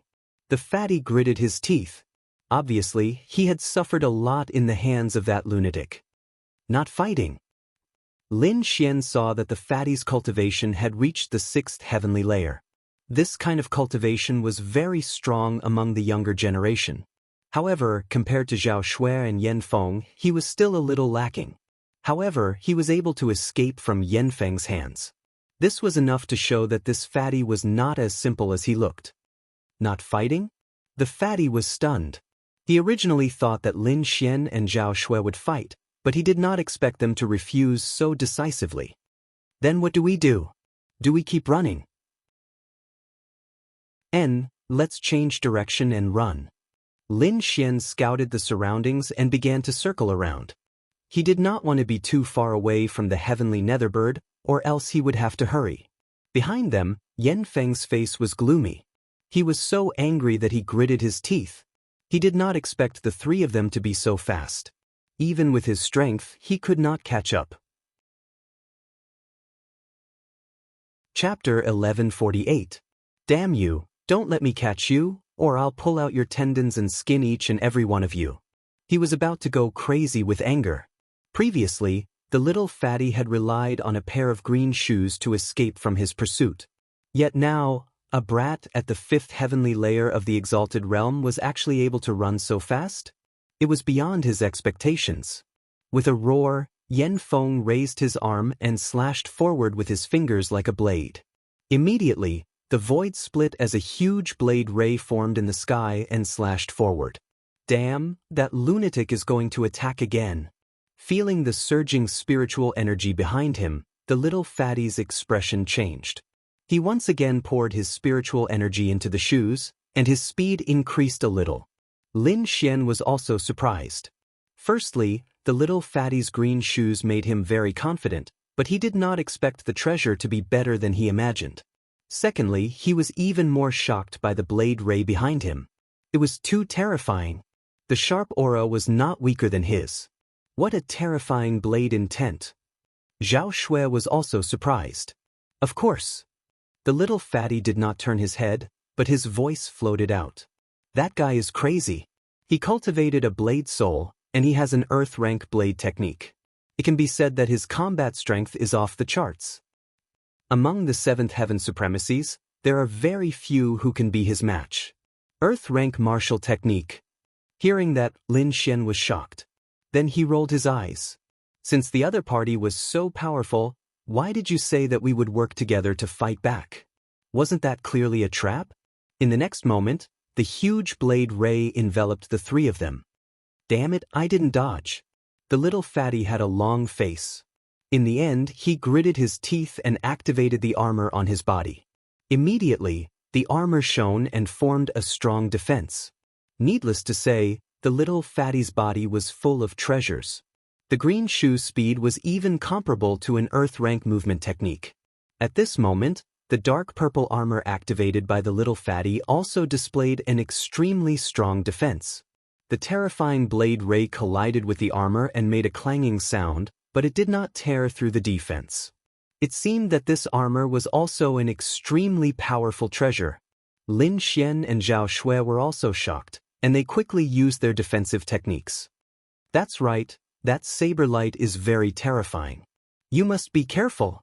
The fatty gritted his teeth. Obviously, he had suffered a lot in the hands of that lunatic. "Not fighting." Lin Xian saw that the fatty's cultivation had reached the 6th heavenly layer. This kind of cultivation was very strong among the younger generation. However, compared to Zhao Shui and Yan Feng, he was still a little lacking. However, he was able to escape from Yan Feng's hands. This was enough to show that this fatty was not as simple as he looked. Not fighting? The fatty was stunned. He originally thought that Lin Xian and Zhao Shui would fight, but he did not expect them to refuse so decisively. "Then what do we do? Do we keep running?" Let's change direction and run." Lin Xian scouted the surroundings and began to circle around. He did not want to be too far away from the heavenly netherbird, or else he would have to hurry. Behind them, Yan Feng's face was gloomy. He was so angry that he gritted his teeth. He did not expect the three of them to be so fast. Even with his strength, he could not catch up. Chapter 1148. Damn you, don't let me catch you, or I'll pull out your tendons and skin each and every one of you. He was about to go crazy with anger. Previously, the little fatty had relied on a pair of green shoes to escape from his pursuit. Yet now, a brat at the 5th heavenly layer of the exalted realm was actually able to run so fast? It was beyond his expectations. With a roar, Yan Feng raised his arm and slashed forward with his fingers like a blade. Immediately, the void split as a huge blade ray formed in the sky and slashed forward. Damn, that lunatic is going to attack again. Feeling the surging spiritual energy behind him, the little fatty's expression changed. He once again poured his spiritual energy into the shoes, and his speed increased a little. Lin Xian was also surprised. Firstly, the little fatty's green shoes made him very confident, but he did not expect the treasure to be better than he imagined. Secondly, he was even more shocked by the blade ray behind him. It was too terrifying. The sharp aura was not weaker than his. What a terrifying blade intent. Zhao Shui was also surprised. Of course. The little fatty did not turn his head, but his voice floated out. That guy is crazy. He cultivated a blade soul, and he has an earth rank blade technique. It can be said that his combat strength is off the charts. Among the 7th heaven supremacies, there are very few who can be his match. Earth rank martial technique. Hearing that, Lin Xian was shocked. Then he rolled his eyes. Since the other party was so powerful, why did you say that we would work together to fight back? Wasn't that clearly a trap? In the next moment, the huge blade ray enveloped the three of them. Damn it, I didn't dodge. The little fatty had a long face. In the end, he gritted his teeth and activated the armor on his body. Immediately, the armor shone and formed a strong defense. Needless to say, the little fatty's body was full of treasures. The green shoe's speed was even comparable to an earth rank movement technique. At this moment, the dark purple armor activated by the little fatty also displayed an extremely strong defense. The terrifying blade ray collided with the armor and made a clanging sound, but it did not tear through the defense. It seemed that this armor was also an extremely powerful treasure. Lin Xian and Zhao Shui were also shocked, and they quickly used their defensive techniques. That's right, that saber light is very terrifying. You must be careful,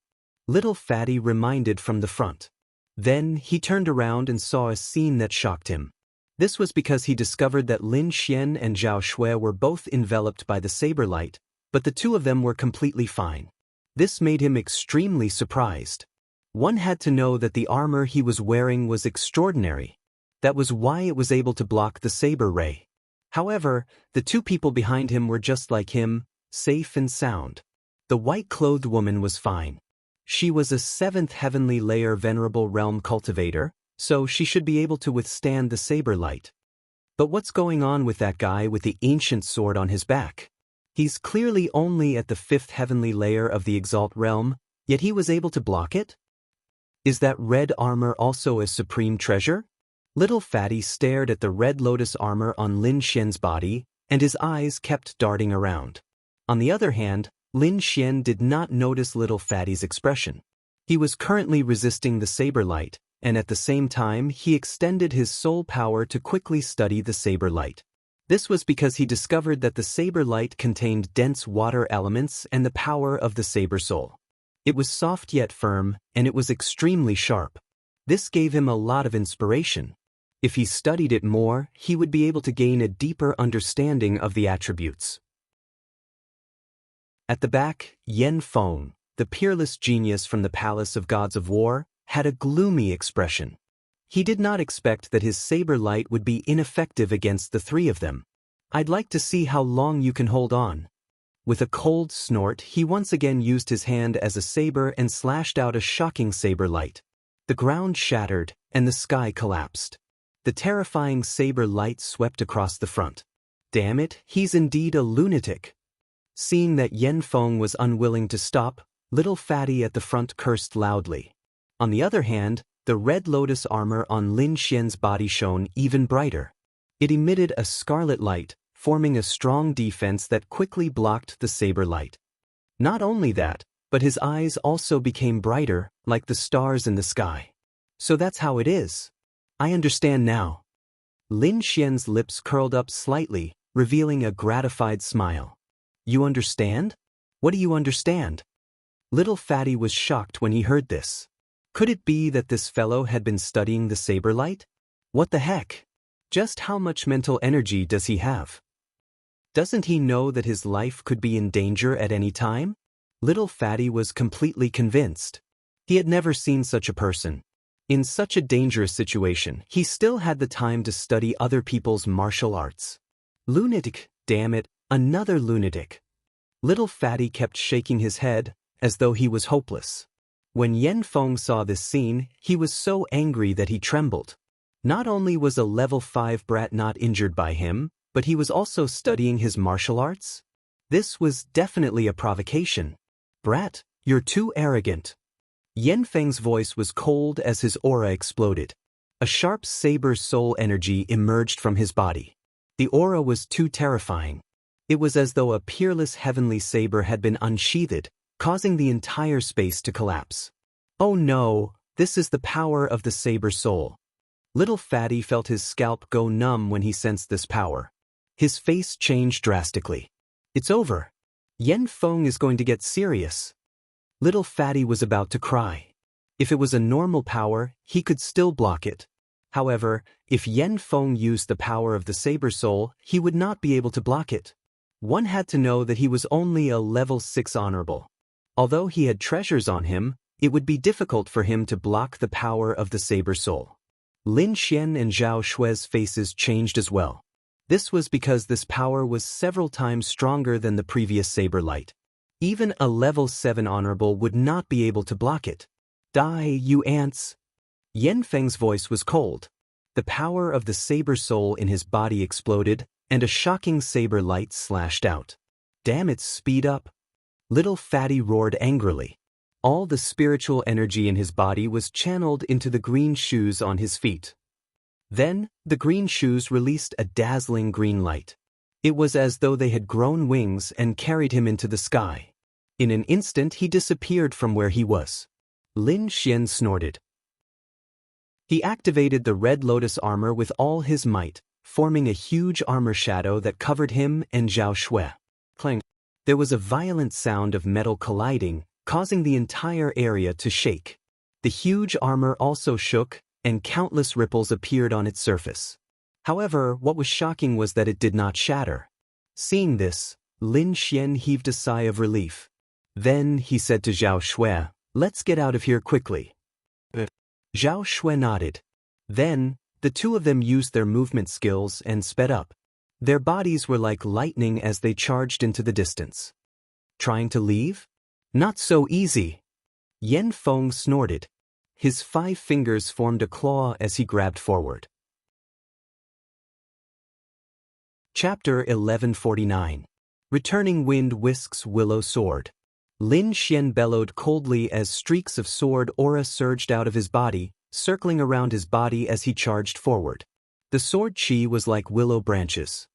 little Fatty reminded from the front. Then he turned around and saw a scene that shocked him. This was because he discovered that Lin Xian and Zhao Shui were both enveloped by the saber light, but the two of them were completely fine. This made him extremely surprised. One had to know that the armor he was wearing was extraordinary. That was why it was able to block the saber ray. However, the two people behind him were just like him, safe and sound. The white-clothed woman was fine. She was a 7th heavenly layer venerable realm cultivator, so she should be able to withstand the saber light. But what's going on with that guy with the ancient sword on his back? He's clearly only at the 5th heavenly layer of the Exalt realm, yet he was able to block it? Is that red armor also a supreme treasure? Little Fatty stared at the red lotus armor on Lin Xian's body, and his eyes kept darting around. On the other hand, Lin Xian did not notice little Fatty's expression. He was currently resisting the saber light, and at the same time he extended his soul power to quickly study the saber light. This was because he discovered that the saber light contained dense water elements and the power of the saber soul. It was soft yet firm, and it was extremely sharp. This gave him a lot of inspiration. If he studied it more, he would be able to gain a deeper understanding of the attributes. At the back, Yan Feng, the peerless genius from the Palace of Gods of War, had a gloomy expression. He did not expect that his saber light would be ineffective against the three of them. I'd like to see how long you can hold on. With a cold snort, he once again used his hand as a saber and slashed out a shocking saber light. The ground shattered, and the sky collapsed. The terrifying saber light swept across the front. Damn it, he's indeed a lunatic. Seeing that Yan Feng was unwilling to stop, little Fatty at the front cursed loudly. On the other hand, the red lotus armor on Lin Xian's body shone even brighter. It emitted a scarlet light, forming a strong defense that quickly blocked the saber light. Not only that, but his eyes also became brighter, like the stars in the sky. So that's how it is. I understand now. Lin Xian's lips curled up slightly, revealing a gratified smile. You understand? What do you understand? Little Fatty was shocked when he heard this. Could it be that this fellow had been studying the saber light? What the heck? Just how much mental energy does he have? Doesn't he know that his life could be in danger at any time? Little Fatty was completely convinced. He had never seen such a person. In such a dangerous situation, he still had the time to study other people's martial arts. Lunatic, damn it, another lunatic. Little Fatty kept shaking his head, as though he was hopeless. When Yan Feng saw this scene, he was so angry that he trembled. Not only was a level 5 brat not injured by him, but he was also studying his martial arts? This was definitely a provocation. Brat, you're too arrogant. Yan Feng's voice was cold as his aura exploded. A sharp saber soul energy emerged from his body. The aura was too terrifying. It was as though a peerless heavenly saber had been unsheathed, causing the entire space to collapse. Oh no, this is the power of the saber soul. Little Fatty felt his scalp go numb when he sensed this power. His face changed drastically. It's over. Yan Feng is going to get serious. Little Fatty was about to cry. If it was a normal power, he could still block it. However, if Yan Feng used the power of the saber soul, he would not be able to block it. One had to know that he was only a level 6 honorable. Although he had treasures on him, it would be difficult for him to block the power of the saber soul. Lin Xian and Zhao Shui's faces changed as well. This was because this power was several times stronger than the previous saber light. Even a level 7 honorable would not be able to block it. Die, you ants! Yan Feng's voice was cold. The power of the saber soul in his body exploded, and a shocking saber light slashed out. Damn it, speed up! Little Fatty roared angrily. All the spiritual energy in his body was channeled into the green shoes on his feet. Then, the green shoes released a dazzling green light. It was as though they had grown wings and carried him into the sky. In an instant he disappeared from where he was. Lin Xian snorted. He activated the Red Lotus armor with all his might, forming a huge armor shadow that covered him and Zhao Shui. Clang. There was a violent sound of metal colliding, causing the entire area to shake. The huge armor also shook, and countless ripples appeared on its surface. However, what was shocking was that it did not shatter. Seeing this, Lin Xian heaved a sigh of relief. Then he said to Zhao Shui, "Let's get out of here quickly." Zhao Shui nodded. Then, the two of them used their movement skills and sped up. Their bodies were like lightning as they charged into the distance. Trying to leave? Not so easy. Yan Feng snorted. His 5 fingers formed a claw as he grabbed forward. Chapter 1149. Returning Wind Whisks Willow Sword. Lin Xian bellowed coldly as streaks of sword aura surged out of his body, circling around his body as he charged forward. The sword chi was like willow branches.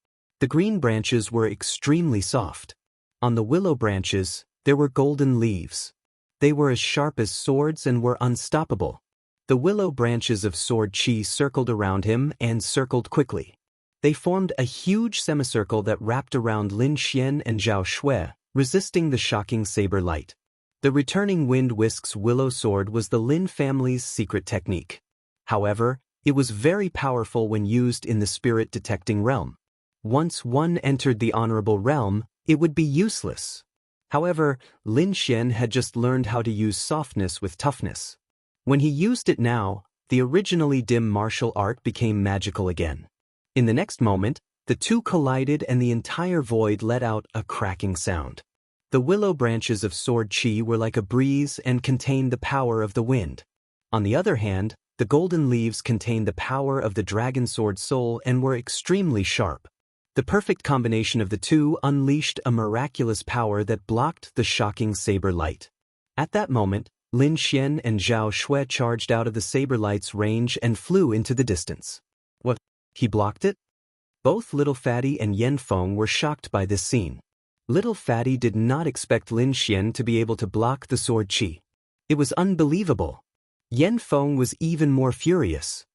The green branches were extremely soft. On the willow branches, there were golden leaves. They were as sharp as swords and were unstoppable. The willow branches of sword chi circled around him and circled quickly. They formed a huge semicircle that wrapped around Lin Xian and Zhao Shui, resisting the shocking saber light. The returning wind whisks willow sword was the Lin family's secret technique. However, it was very powerful when used in the spirit detecting realm. Once one entered the honorable realm, it would be useless. However, Lin Xian had just learned how to use softness with toughness. When he used it now, the originally dim martial art became magical again. In the next moment, the two collided and the entire void let out a cracking sound. The willow branches of sword chi were like a breeze and contained the power of the wind. On the other hand, the golden leaves contained the power of the dragon sword soul and were extremely sharp. The perfect combination of the two unleashed a miraculous power that blocked the shocking saber light. At that moment, Lin Xian and Zhao Shui charged out of the saber light's range and flew into the distance. What? He blocked it? Both Little Fatty and Yan Feng were shocked by this scene. Little Fatty did not expect Lin Xian to be able to block the sword chi. It was unbelievable. Yan Feng was even more furious.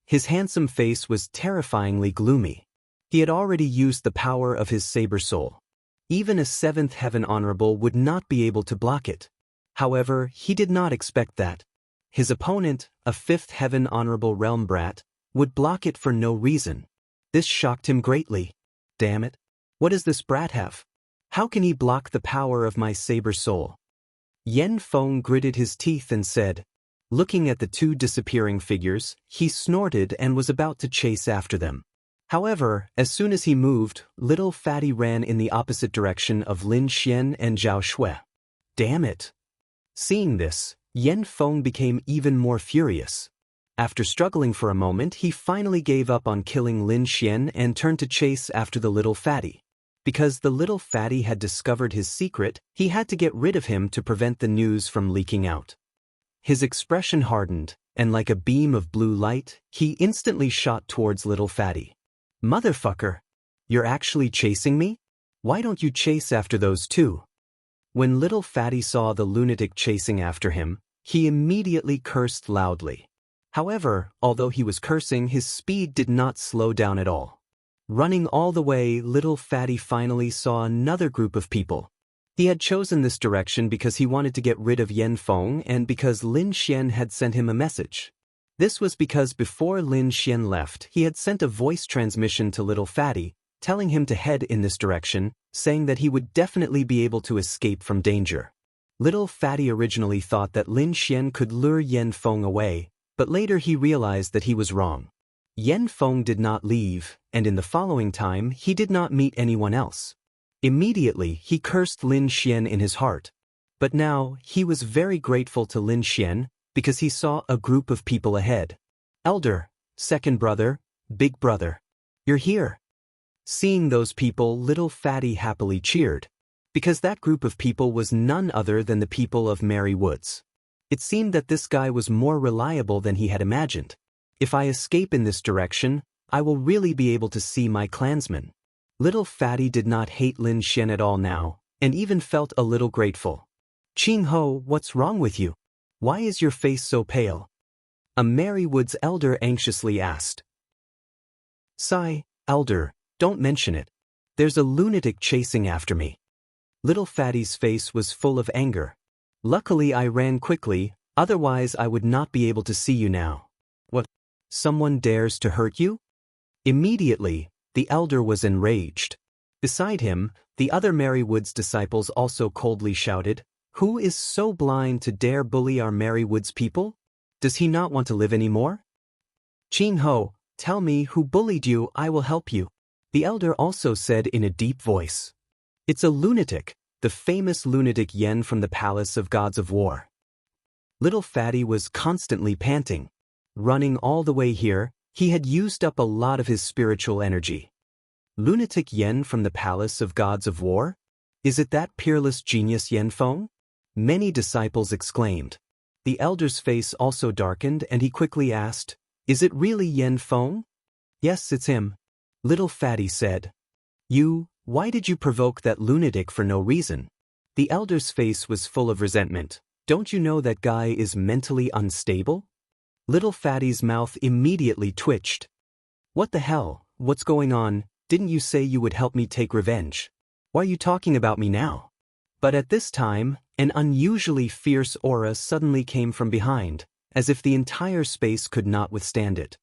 His handsome face was terrifyingly gloomy. He had already used the power of his saber soul. Even a 7th heaven honorable would not be able to block it. However, he did not expect that. His opponent, a 5th heaven honorable realm brat, would block it for no reason. This shocked him greatly. Damn it. What does this brat have? How can he block the power of my saber soul? Yan Feng gritted his teeth and said. Looking at the two disappearing figures, he snorted and was about to chase after them. However, as soon as he moved, Little Fatty ran in the opposite direction of Lin Xian and Zhao Shui. Damn it. Seeing this, Yan Feng became even more furious. After struggling for a moment, he finally gave up on killing Lin Xian and turned to chase after the Little Fatty. Because the Little Fatty had discovered his secret, he had to get rid of him to prevent the news from leaking out. His expression hardened, and like a beam of blue light, he instantly shot towards Little Fatty. Motherfucker! You're actually chasing me? Why don't you chase after those two? When Little Fatty saw the lunatic chasing after him, he immediately cursed loudly. However, although he was cursing, his speed did not slow down at all. Running all the way, Little Fatty finally saw another group of people. He had chosen this direction because he wanted to get rid of Yan Feng and because Lin Xian had sent him a message. This was because before Lin Xian left, he had sent a voice transmission to Little Fatty, telling him to head in this direction, saying that he would definitely be able to escape from danger. Little Fatty originally thought that Lin Xian could lure Yan Feng away, but later he realized that he was wrong. Yan Feng did not leave, and in the following time he did not meet anyone else. Immediately he cursed Lin Xian in his heart. But now he was very grateful to Lin Xian because he saw a group of people ahead. Elder, second brother, big brother. You're here. Seeing those people, Little Fatty happily cheered. Because that group of people was none other than the people of Merry Woods. It seemed that this guy was more reliable than he had imagined. If I escape in this direction, I will really be able to see my clansmen. Little Fatty did not hate Lin Xian at all now, and even felt a little grateful. Ching Ho, what's wrong with you? Why is your face so pale? A Merry Woods elder anxiously asked. Sigh, elder, don't mention it. There's a lunatic chasing after me. Little Fatty's face was full of anger. Luckily I ran quickly, otherwise I would not be able to see you now. What? Someone dares to hurt you? Immediately, the elder was enraged. Beside him, the other Merry Woods disciples also coldly shouted, Who is so blind to dare bully our Merry Woods people? Does he not want to live anymore? Ching Ho, tell me who bullied you, I will help you. The elder also said in a deep voice. It's a lunatic, the famous lunatic Yen from the Palace of Gods of War. Little Fatty was constantly panting. Running all the way here, he had used up a lot of his spiritual energy. Lunatic Yen from the Palace of Gods of War? Is it that peerless genius Yen Feng? Many disciples exclaimed. The elder's face also darkened and he quickly asked, Is it really Yen Feng? Yes, it's him. Little Fatty said. Why did you provoke that lunatic for no reason? The elder's face was full of resentment. Don't you know that guy is mentally unstable? Little Fatty's mouth immediately twitched. What the hell, what's going on? Didn't you say you would help me take revenge? Why are you talking about me now? But at this time, an unusually fierce aura suddenly came from behind, as if the entire space could not withstand it.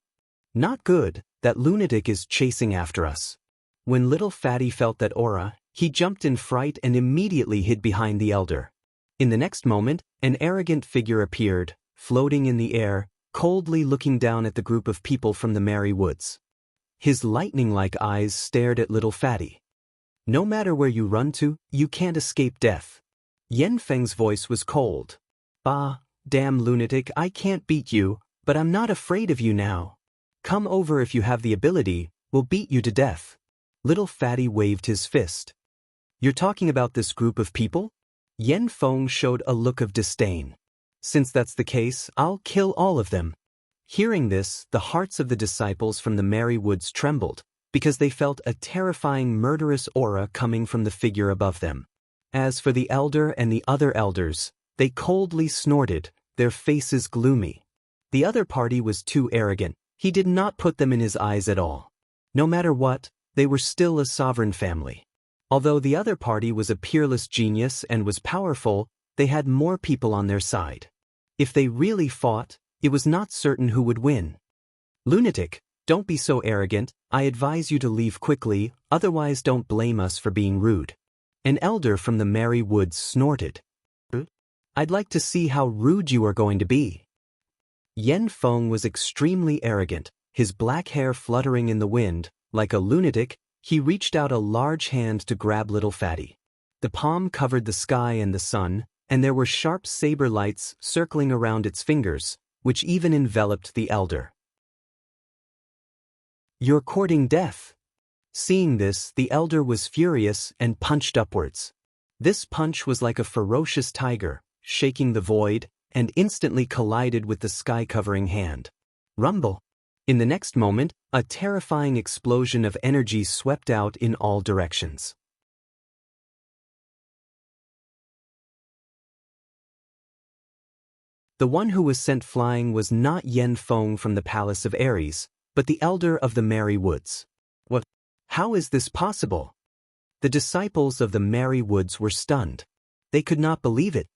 Not good, that lunatic is chasing after us. When Little Fatty felt that aura, he jumped in fright and immediately hid behind the elder. In the next moment, an arrogant figure appeared, floating in the air, coldly looking down at the group of people from the Merry Woods. His lightning-like eyes stared at Little Fatty. No matter where you run to, you can't escape death. Yen Feng's voice was cold. Bah, damn lunatic, I can't beat you, but I'm not afraid of you now. Come over if you have the ability, we'll beat you to death. Little Fatty waved his fist. You're talking about this group of people? Yen Feng showed a look of disdain. Since that's the case, I'll kill all of them. Hearing this, the hearts of the disciples from the Merry Woods trembled, because they felt a terrifying murderous aura coming from the figure above them. As for the elder and the other elders, they coldly snorted, their faces gloomy. The other party was too arrogant, he did not put them in his eyes at all. No matter what, they were still a sovereign family. Although the other party was a peerless genius and was powerful, they had more people on their side. If they really fought, it was not certain who would win. Lunatic, don't be so arrogant, I advise you to leave quickly, otherwise don't blame us for being rude. An elder from the Merry Woods snorted. I'd like to see how rude you are going to be. Yen Feng was extremely arrogant, his black hair fluttering in the wind. Like a lunatic, he reached out a large hand to grab Little Fatty. The palm covered the sky and the sun, and there were sharp saber lights circling around its fingers, which even enveloped the elder. You're courting death. Seeing this, the elder was furious and punched upwards. This punch was like a ferocious tiger, shaking the void, and instantly collided with the sky-covering hand. Rumble. In the next moment, a terrifying explosion of energy swept out in all directions. The one who was sent flying was not Yen Feng from the Palace of Aries, but the elder of the Merry Woods. What? How is this possible? The disciples of the Merry Woods were stunned. They could not believe it.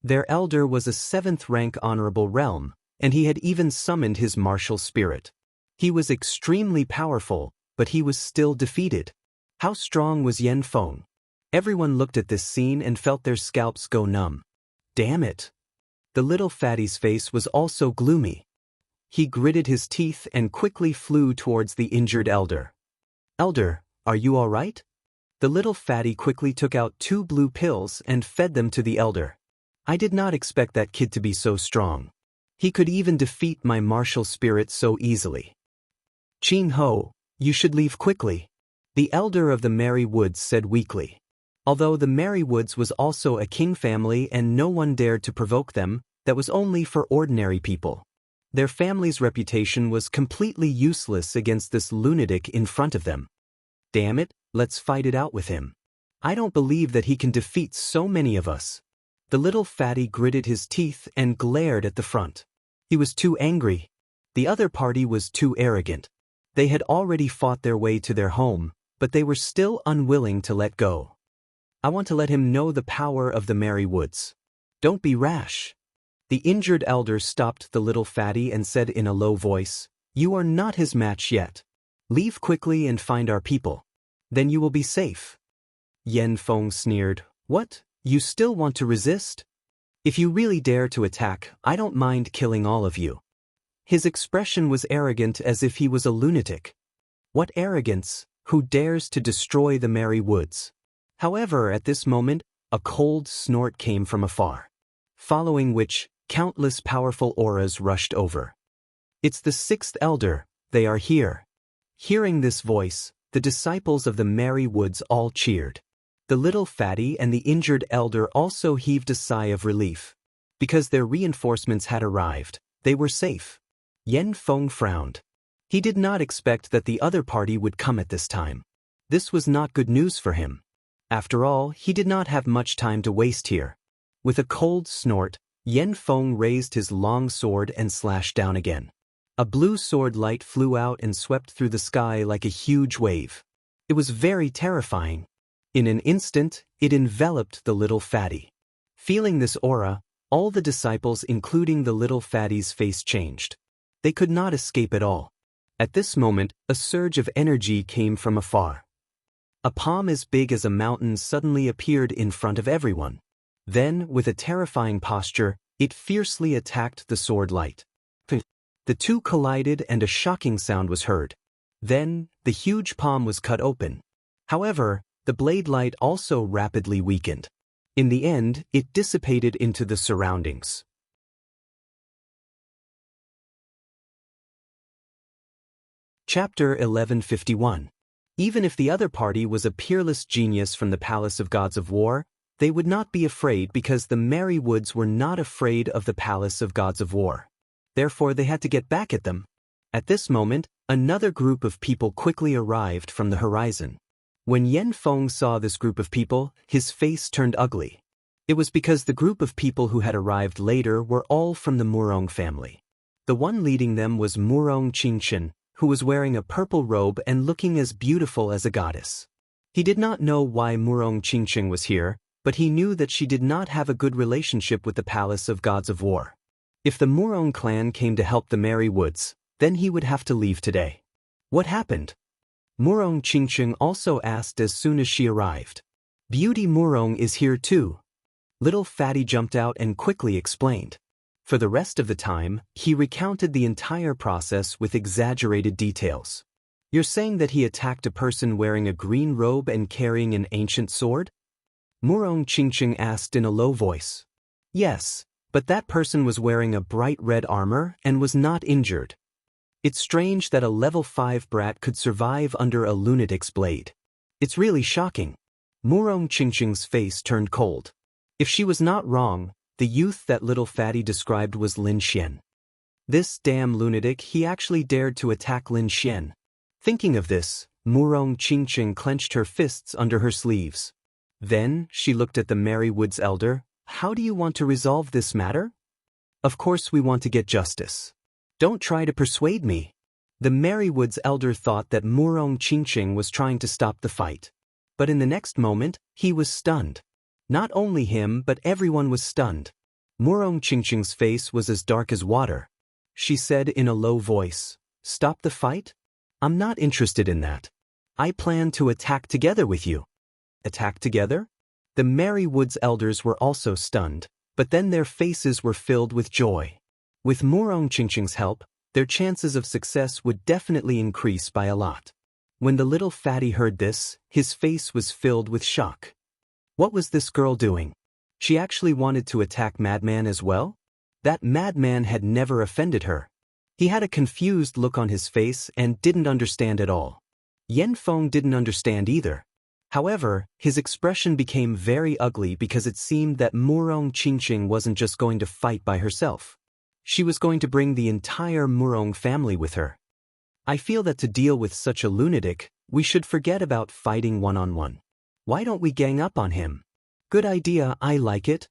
Their elder was a 7th-rank honorable realm, and he had even summoned his martial spirit. He was extremely powerful, but he was still defeated. How strong was Yen Feng? Everyone looked at this scene and felt their scalps go numb. Damn it! The Little Fatty's face was also gloomy. He gritted his teeth and quickly flew towards the injured elder. Elder, are you all right? The Little Fatty quickly took out 2 blue pills and fed them to the elder. I did not expect that kid to be so strong. He could even defeat my martial spirit so easily. Ching Ho, you should leave quickly. The elder of the Merry Woods said weakly. Although the Merry Woods was also a king family and no one dared to provoke them, that was only for ordinary people. Their family's reputation was completely useless against this lunatic in front of them. Damn it, let's fight it out with him. I don't believe that he can defeat so many of us. The little fatty gritted his teeth and glared at the front. He was too angry. The other party was too arrogant. They had already fought their way to their home, but they were still unwilling to let go. I want to let him know the power of the merry woods. Don't be rash. The injured elder stopped the little fatty and said in a low voice, "You are not his match yet. Leave quickly and find our people. Then you will be safe." Yen Feng sneered, "What? You still want to resist? If you really dare to attack, I don't mind killing all of you." His expression was arrogant, as if he was a lunatic. What arrogance, who dares to destroy the merry woods? However, at this moment, a cold snort came from afar, following which, countless powerful auras rushed over. "It's the sixth elder, they are here." Hearing this voice, the disciples of the merry woods all cheered. The little fatty and the injured elder also heaved a sigh of relief. Because their reinforcements had arrived, they were safe. Yen Feng frowned. He did not expect that the other party would come at this time. This was not good news for him. After all, he did not have much time to waste here. With a cold snort, Yen Feng raised his long sword and slashed down again. A blue sword light flew out and swept through the sky like a huge wave. It was very terrifying. In an instant, it enveloped the little fatty. Feeling this aura, all the disciples, including the little fatty's face, changed. They could not escape at all. At this moment, a surge of energy came from afar. A palm as big as a mountain suddenly appeared in front of everyone. Then, with a terrifying posture, it fiercely attacked the sword light. The two collided and a shocking sound was heard. Then, the huge palm was cut open. However, the blade light also rapidly weakened. In the end, it dissipated into the surroundings. Chapter 1151. Even if the other party was a peerless genius from the Palace of Gods of War, they would not be afraid because the merry woods were not afraid of the Palace of Gods of War. Therefore, they had to get back at them. At this moment, another group of people quickly arrived from the horizon. When Yen Feng saw this group of people, his face turned ugly. It was because the group of people who had arrived later were all from the Murong family. The one leading them was Murong Qingchen, who was wearing a purple robe and looking as beautiful as a goddess. He did not know why Murong Qingchen was here, but he knew that she did not have a good relationship with the Palace of Gods of War. If the Murong clan came to help the merry woods, then he would have to leave today. What happened? Murong Qingchen also asked as soon as she arrived. "Beauty Murong is here too." Little Fatty jumped out and quickly explained. For the rest of the time, he recounted the entire process with exaggerated details. "You're saying that he attacked a person wearing a green robe and carrying an ancient sword?" Murong Qingchen asked in a low voice. "Yes, but that person was wearing a bright red armor and was not injured. It's strange that a level 5 brat could survive under a lunatic's blade. It's really shocking." Murong Qingchen's face turned cold. If she was not wrong, the youth that little fatty described was Lin Xian. This damn lunatic, he actually dared to attack Lin Xian. Thinking of this, Murong Qingchen clenched her fists under her sleeves. Then, she looked at the merry woods elder. "How do you want to resolve this matter?" "Of course we want to get justice. Don't try to persuade me." The merry woods elder thought that Murong Qingchen was trying to stop the fight. But in the next moment, he was stunned. Not only him, but everyone was stunned. Murong Qingchen's face was as dark as water. She said in a low voice, "Stop the fight? I'm not interested in that. I plan to attack together with you." Attack together? The merry woods elders were also stunned, but then their faces were filled with joy. With Murong Qingchen's help, their chances of success would definitely increase by a lot. When the little fatty heard this, his face was filled with shock. What was this girl doing? She actually wanted to attack Madman as well? That madman had never offended her. He had a confused look on his face and didn't understand at all. Yen Feng didn't understand either. However, his expression became very ugly because it seemed that Murong Qingchen wasn't just going to fight by herself. She was going to bring the entire Murong family with her. I feel that to deal with such a lunatic, we should forget about fighting one-on-one. Why don't we gang up on him? Good idea, I like it.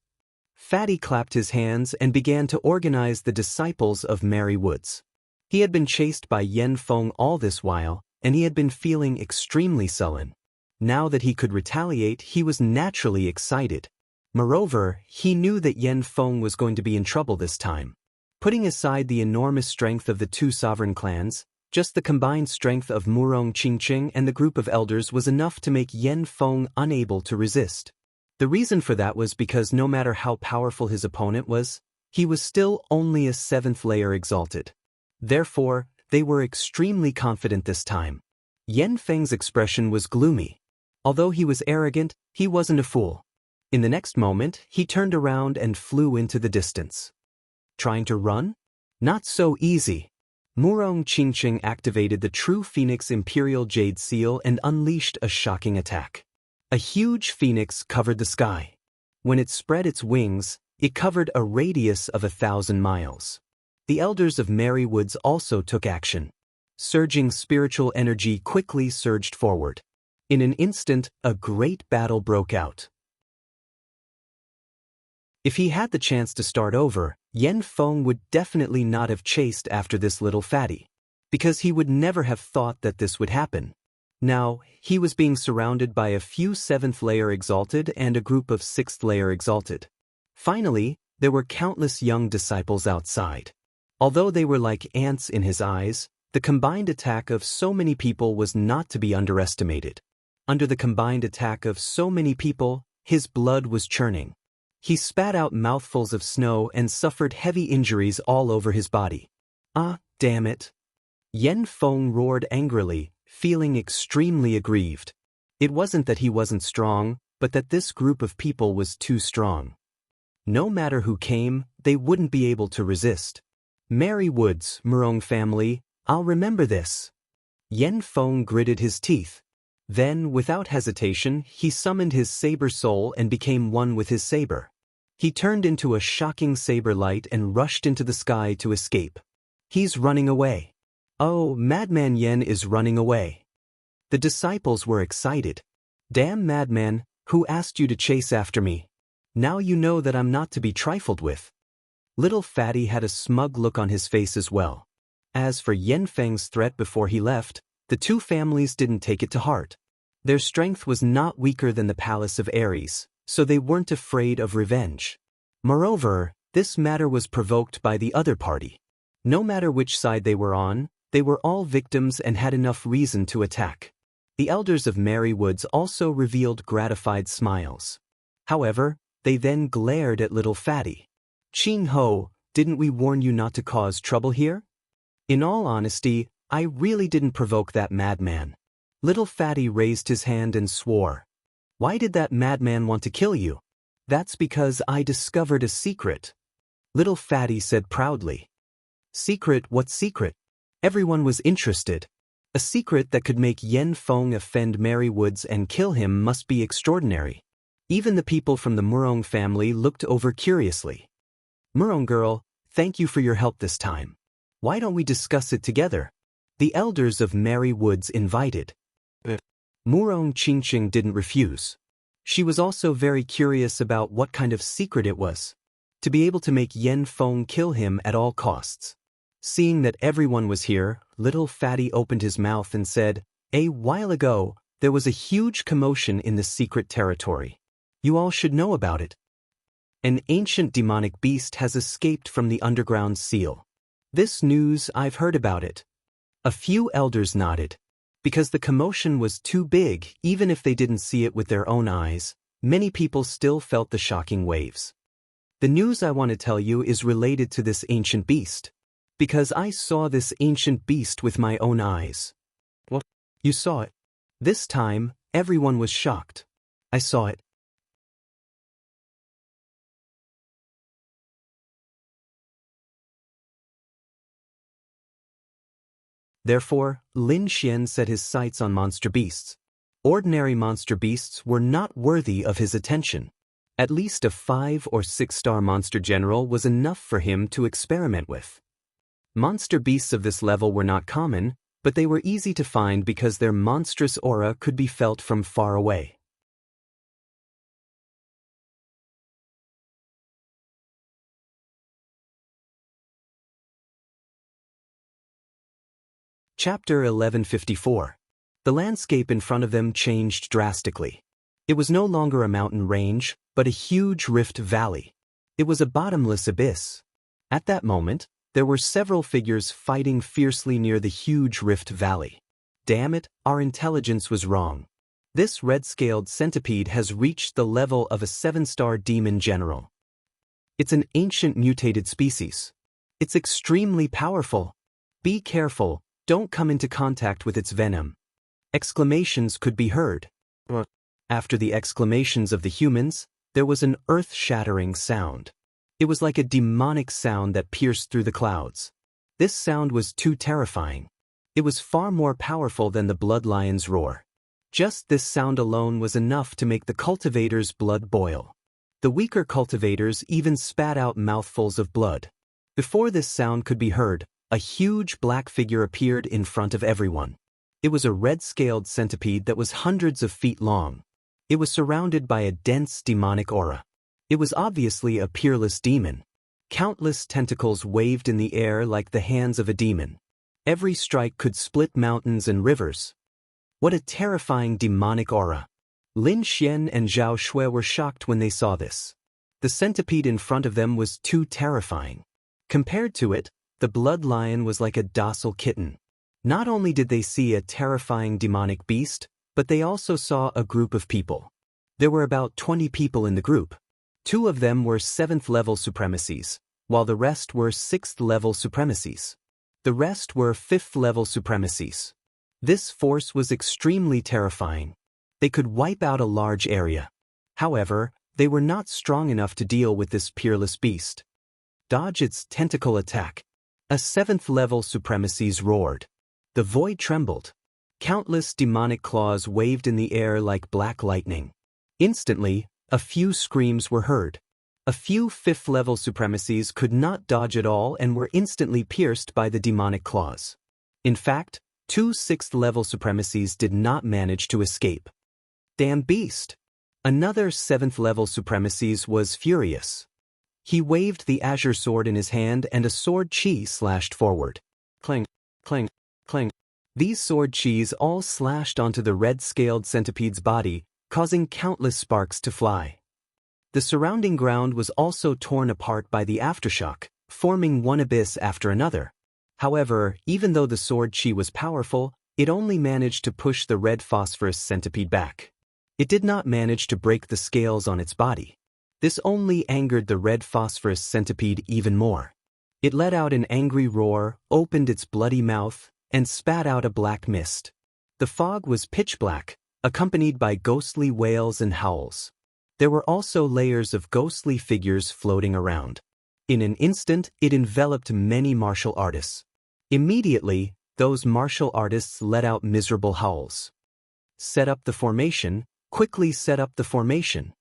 Fatty clapped his hands and began to organize the disciples of Mary Woods. He had been chased by Yen Feng all this while, and he had been feeling extremely sullen. Now that he could retaliate, he was naturally excited. Moreover, he knew that Yen Feng was going to be in trouble this time. Putting aside the enormous strength of the two sovereign clans, just the combined strength of Murong Qingqing and the group of elders was enough to make Yen Feng unable to resist. The reason for that was because no matter how powerful his opponent was, he was still only a 7th layer exalted. Therefore, they were extremely confident this time. Yen Feng's expression was gloomy. Although he was arrogant, he wasn't a fool. In the next moment, he turned around and flew into the distance. Trying to run? Not so easy. Murong Qingqing activated the True Phoenix Imperial Jade Seal and unleashed a shocking attack. A huge phoenix covered the sky. When it spread its wings, it covered a radius of 1,000 miles. The elders of Mary Woods also took action. Surging spiritual energy quickly surged forward. In an instant, a great battle broke out. If he had the chance to start over, Yen Feng would definitely not have chased after this little fatty, because he would never have thought that this would happen. Now, he was being surrounded by a few 7th layer exalted and a group of 6th layer exalted. Finally, there were countless young disciples outside. Although they were like ants in his eyes, the combined attack of so many people was not to be underestimated. Under the combined attack of so many people, his blood was churning. He spat out mouthfuls of snow and suffered heavy injuries all over his body. Ah, damn it. Yen Feng roared angrily, feeling extremely aggrieved. It wasn't that he wasn't strong, but that this group of people was too strong. No matter who came, they wouldn't be able to resist. Mary Woods, Murong family, I'll remember this. Yen Feng gritted his teeth. Then, without hesitation, he summoned his saber soul and became one with his saber. He turned into a shocking saber light and rushed into the sky to escape. He's running away. Oh, Madman Yen is running away. The disciples were excited. Damn madman, who asked you to chase after me? Now you know that I'm not to be trifled with. Little Fatty had a smug look on his face as well. As for Yen Feng's threat before he left, the two families didn't take it to heart. Their strength was not weaker than the palace of Ares, so they weren't afraid of revenge. Moreover, this matter was provoked by the other party. No matter which side they were on, they were all victims and had enough reason to attack. The elders of Mary Woods also revealed gratified smiles. However, they then glared at little Fatty. Ching Ho, didn't we warn you not to cause trouble here? In all honesty, I really didn't provoke that madman. Little Fatty raised his hand and swore. Why did that madman want to kill you? That's because I discovered a secret. Little Fatty said proudly. Secret? What secret? Everyone was interested. A secret that could make Yen Feng offend Mary Woods and kill him must be extraordinary. Even the people from the Murong family looked over curiously. Murong girl, thank you for your help this time. Why don't we discuss it together? The elders of Mary Woods invited. Murong Qingqing didn't refuse. She was also very curious about what kind of secret it was. To be able to make Yen Feng kill him at all costs. Seeing that everyone was here, little Fatty opened his mouth and said, "A while ago, there was a huge commotion in the secret territory. You all should know about it. An ancient demonic beast has escaped from the underground seal. This news, I've heard about it." A few elders nodded. Because the commotion was too big, even if they didn't see it with their own eyes, many people still felt the shocking waves. The news I want to tell you is related to this ancient beast. Because I saw this ancient beast with my own eyes. What? You saw it? This time, everyone was shocked. I saw it. Therefore, Lin Xian set his sights on monster beasts. Ordinary monster beasts were not worthy of his attention. At least a 5- or 6-star monster general was enough for him to experiment with. Monster beasts of this level were not common, but they were easy to find because their monstrous aura could be felt from far away. Chapter 1154. The landscape in front of them changed drastically. It was no longer a mountain range, but a huge rift valley. It was a bottomless abyss. At that moment, there were several figures fighting fiercely near the huge rift valley. Damn it, our intelligence was wrong. This red-scaled centipede has reached the level of a 7-star demon general. It's an ancient mutated species. It's extremely powerful. Be careful, don't come into contact with its venom. Exclamations could be heard. After the exclamations of the humans, there was an earth-shattering sound. It was like a demonic sound that pierced through the clouds. This sound was too terrifying. It was far more powerful than the bloodlion's roar. Just this sound alone was enough to make the cultivators' blood boil. The weaker cultivators even spat out mouthfuls of blood. Before this sound could be heard, a huge black figure appeared in front of everyone. It was a red-scaled centipede that was hundreds of feet long. It was surrounded by a dense demonic aura. It was obviously a peerless demon. Countless tentacles waved in the air like the hands of a demon. Every strike could split mountains and rivers. What a terrifying demonic aura! Lin Xian and Zhao Shui were shocked when they saw this. The centipede in front of them was too terrifying. Compared to it, the blood lion was like a docile kitten. Not only did they see a terrifying demonic beast, but they also saw a group of people. There were about 20 people in the group. 2 of them were 7th-level supremacies, while the rest were 6th-level supremacies. The rest were 5th-level supremacies. This force was extremely terrifying. They could wipe out a large area. However, they were not strong enough to deal with this peerless beast. Dodge its tentacle attack. A 7th-level supremacies roared. The void trembled. Countless demonic claws waved in the air like black lightning. Instantly, a few screams were heard. A few 5th-level supremacies could not dodge at all and were instantly pierced by the demonic claws. In fact, 2 6th-level supremacies did not manage to escape. Damn beast! Another 7th-level supremacies was furious. He waved the azure sword in his hand and a sword chi slashed forward. Clang, clang, clang. These sword chis all slashed onto the red-scaled centipede's body, causing countless sparks to fly. The surrounding ground was also torn apart by the aftershock, forming one abyss after another. However, even though the sword chi was powerful, it only managed to push the red phosphorus centipede back. It did not manage to break the scales on its body. This only angered the red phosphorus centipede even more. It let out an angry roar, opened its bloody mouth, and spat out a black mist. The fog was pitch black, accompanied by ghostly wails and howls. There were also layers of ghostly figures floating around. In an instant, it enveloped many martial artists. Immediately, those martial artists let out miserable howls. Set up the formation, quickly set up the formation.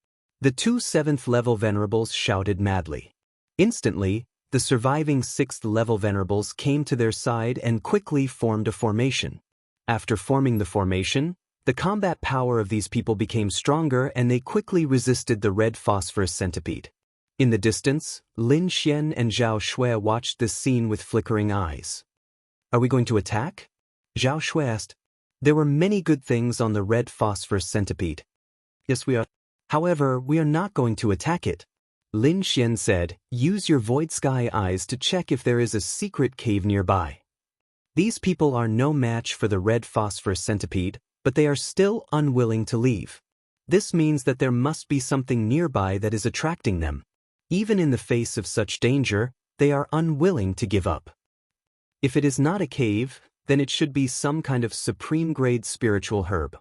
The 2 7th-level venerables shouted madly. Instantly, the surviving 6th-level venerables came to their side and quickly formed a formation. After forming the formation, the combat power of these people became stronger and they quickly resisted the red phosphorus centipede. In the distance, Lin Xian and Zhao Shui watched this scene with flickering eyes. Are we going to attack? Zhao Shui asked. There were many good things on the red phosphorus centipede. Yes, we are. However, we are not going to attack it. Lin Xian said, use your void sky eyes to check if there is a secret cave nearby. These people are no match for the red phosphorus centipede, but they are still unwilling to leave. This means that there must be something nearby that is attracting them. Even in the face of such danger, they are unwilling to give up. If it is not a cave, then it should be some kind of supreme-grade spiritual herb.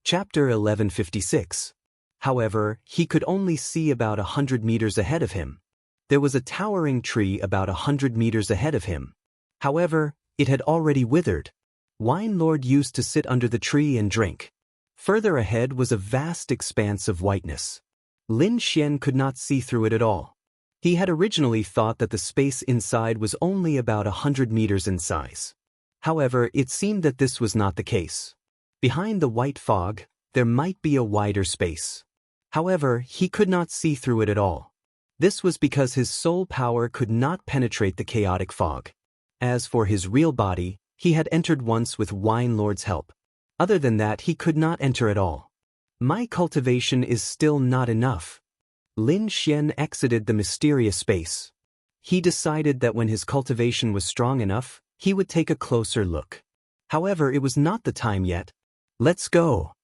Chapter 1156. However, he could only see about 100 meters ahead of him. There was a towering tree about 100 meters ahead of him. However, it had already withered. Wine Lord used to sit under the tree and drink. Further ahead was a vast expanse of whiteness. Lin Xian could not see through it at all. He had originally thought that the space inside was only about 100 meters in size. However, it seemed that this was not the case. Behind the white fog, there might be a wider space. However, he could not see through it at all. This was because his soul power could not penetrate the chaotic fog. As for his real body, he had entered once with Wine Lord's help. Other than that, he could not enter at all. My cultivation is still not enough. Lin Xian exited the mysterious space. He decided that when his cultivation was strong enough, he would take a closer look. However, it was not the time yet. Let's go.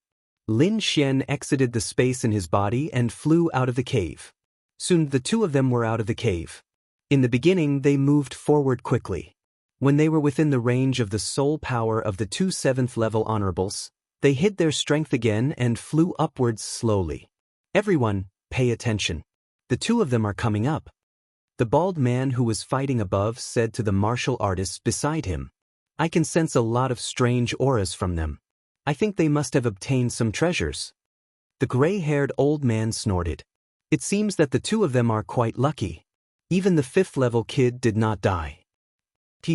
Lin Xian exited the space in his body and flew out of the cave. Soon the two of them were out of the cave. In the beginning, they moved forward quickly. When they were within the range of the soul power of the two 7th level honorables, they hid their strength again and flew upwards slowly. Everyone, pay attention. The two of them are coming up. The bald man who was fighting above said to the martial artists beside him. I can sense a lot of strange auras from them. I think they must have obtained some treasures. The gray-haired old man snorted. It seems that the two of them are quite lucky. Even the 5th level kid did not die.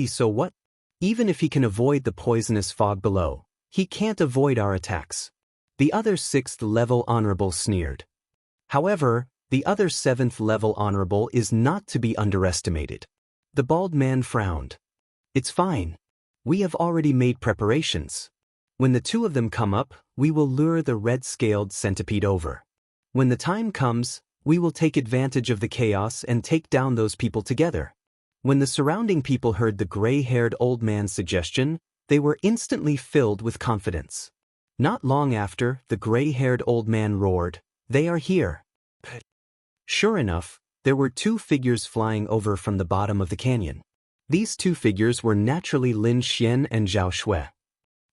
So what? Even if he can avoid the poisonous fog below, he can't avoid our attacks. The other 6th level honorable sneered. However, the other 7th level honorable is not to be underestimated. The bald man frowned. It's fine. We have already made preparations. When the two of them come up, we will lure the red-scaled centipede over. When the time comes, we will take advantage of the chaos and take down those people together. When the surrounding people heard the gray-haired old man's suggestion, they were instantly filled with confidence. Not long after, the gray-haired old man roared, "They are here." Sure enough, there were two figures flying over from the bottom of the canyon. These two figures were naturally Lin Xian and Zhao Shui.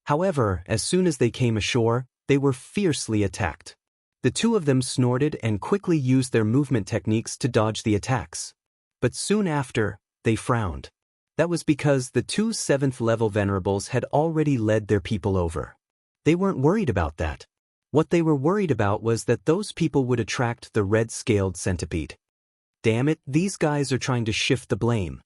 However, as soon as they came ashore, they were fiercely attacked. The two of them snorted and quickly used their movement techniques to dodge the attacks. But soon after, they frowned. That was because the two 7th level venerables had already led their people over. They weren't worried about that. What they were worried about was that those people would attract the red-scaled centipede. Damn it, these guys are trying to shift the blame.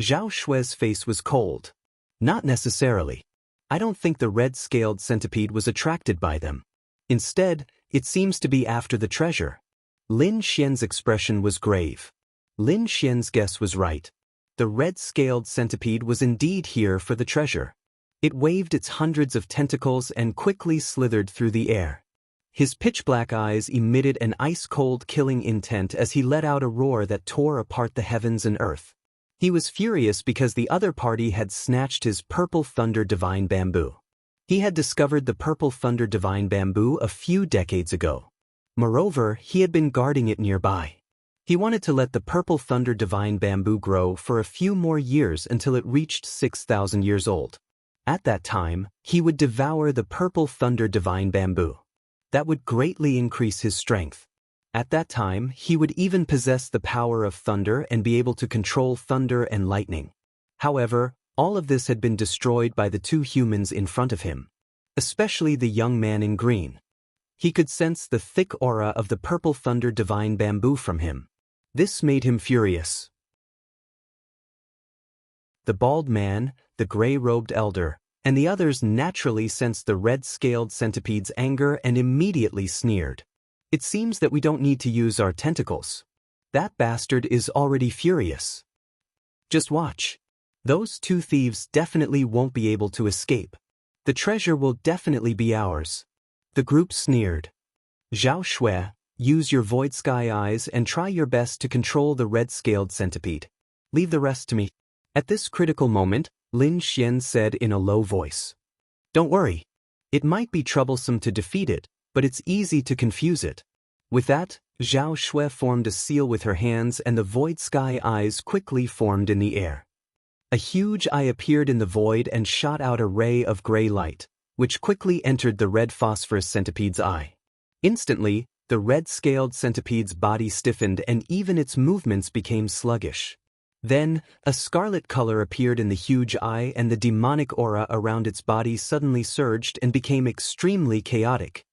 Zhao Shui's face was cold. Not necessarily. I don't think the red-scaled centipede was attracted by them. Instead, it seems to be after the treasure. Lin Xian's expression was grave. Lin Xian's guess was right. The red-scaled centipede was indeed here for the treasure. It waved its hundreds of tentacles and quickly slithered through the air. His pitch-black eyes emitted an ice-cold killing intent as he let out a roar that tore apart the heavens and earth. He was furious because the other party had snatched his purple thunder divine bamboo. He had discovered the purple thunder divine bamboo a few decades ago. Moreover, he had been guarding it nearby. He wanted to let the purple thunder divine bamboo grow for a few more years until it reached 6,000 years old. At that time, he would devour the purple thunder divine bamboo. That would greatly increase his strength. At that time, he would even possess the power of thunder and be able to control thunder and lightning. However, all of this had been destroyed by the two humans in front of him, especially the young man in green. He could sense the thick aura of the purple thunder divine bamboo from him. This made him furious. The bald man, the gray-robed elder, and the others naturally sensed the red-scaled centipede's anger and immediately sneered. It seems that we don't need to use our tentacles. That bastard is already furious. Just watch. Those two thieves definitely won't be able to escape. The treasure will definitely be ours. The group sneered. Zhao Shui, use your void sky eyes and try your best to control the red-scaled centipede. Leave the rest to me. At this critical moment, Lin Xian said in a low voice. Don't worry. It might be troublesome to defeat it, but it's easy to confuse it. With that, Zhao Shui formed a seal with her hands and the void sky eyes quickly formed in the air. A huge eye appeared in the void and shot out a ray of gray light, which quickly entered the red phosphorus centipede's eye. Instantly, the red-scaled centipede's body stiffened and even its movements became sluggish. Then, a scarlet color appeared in the huge eye and the demonic aura around its body suddenly surged and became extremely chaotic.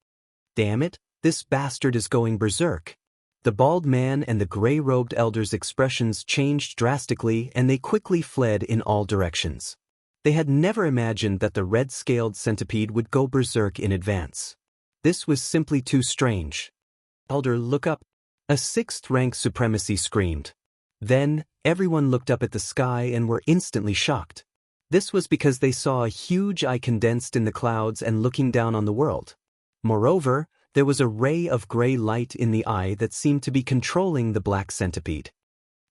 Damn it, this bastard is going berserk. The bald man and the gray-robed elder's expressions changed drastically and they quickly fled in all directions. They had never imagined that the red-scaled centipede would go berserk in advance. This was simply too strange. Elder, look up. A sixth-rank supremacy screamed. Then, everyone looked up at the sky and were instantly shocked. This was because they saw a huge eye condensed in the clouds and looking down on the world. Moreover, there was a ray of gray light in the eye that seemed to be controlling the black centipede.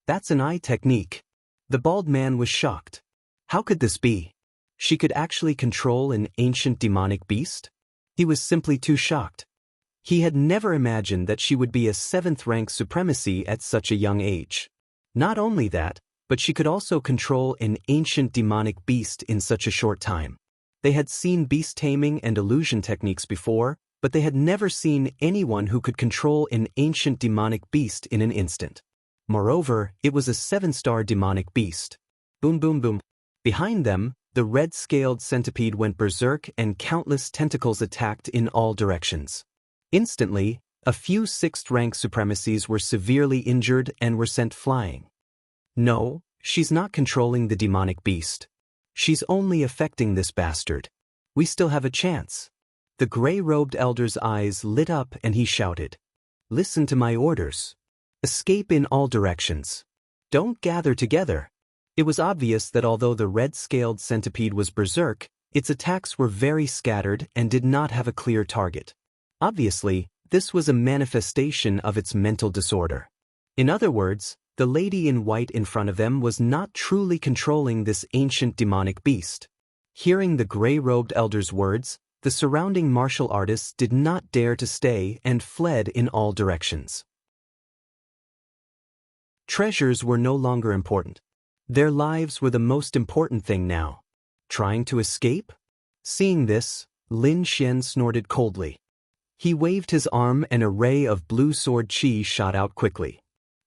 That's an eye technique. The bald man was shocked. How could this be? She could actually control an ancient demonic beast? He was simply too shocked. He had never imagined that she would be a seventh-rank supremacy at such a young age. Not only that, but she could also control an ancient demonic beast in such a short time. They had seen beast taming and illusion techniques before, but they had never seen anyone who could control an ancient demonic beast in an instant. Moreover, it was a 7-star demonic beast. Boom boom boom. Behind them, the red-scaled centipede went berserk and countless tentacles attacked in all directions. Instantly, a few 6th-rank supremacies were severely injured and were sent flying. No, she's not controlling the demonic beast. She's only affecting this bastard. We still have a chance. The gray-robed elder's eyes lit up and he shouted, "Listen to my orders. Escape in all directions. Don't gather together." It was obvious that although the red-scaled centipede was berserk, its attacks were very scattered and did not have a clear target. Obviously, this was a manifestation of its mental disorder. In other words, the lady in white in front of them was not truly controlling this ancient demonic beast. Hearing the gray-robed elder's words, the surrounding martial artists did not dare to stay and fled in all directions. Treasures were no longer important. Their lives were the most important thing now. Trying to escape? Seeing this, Lin Xian snorted coldly. He waved his arm and a ray of blue sword qi shot out quickly.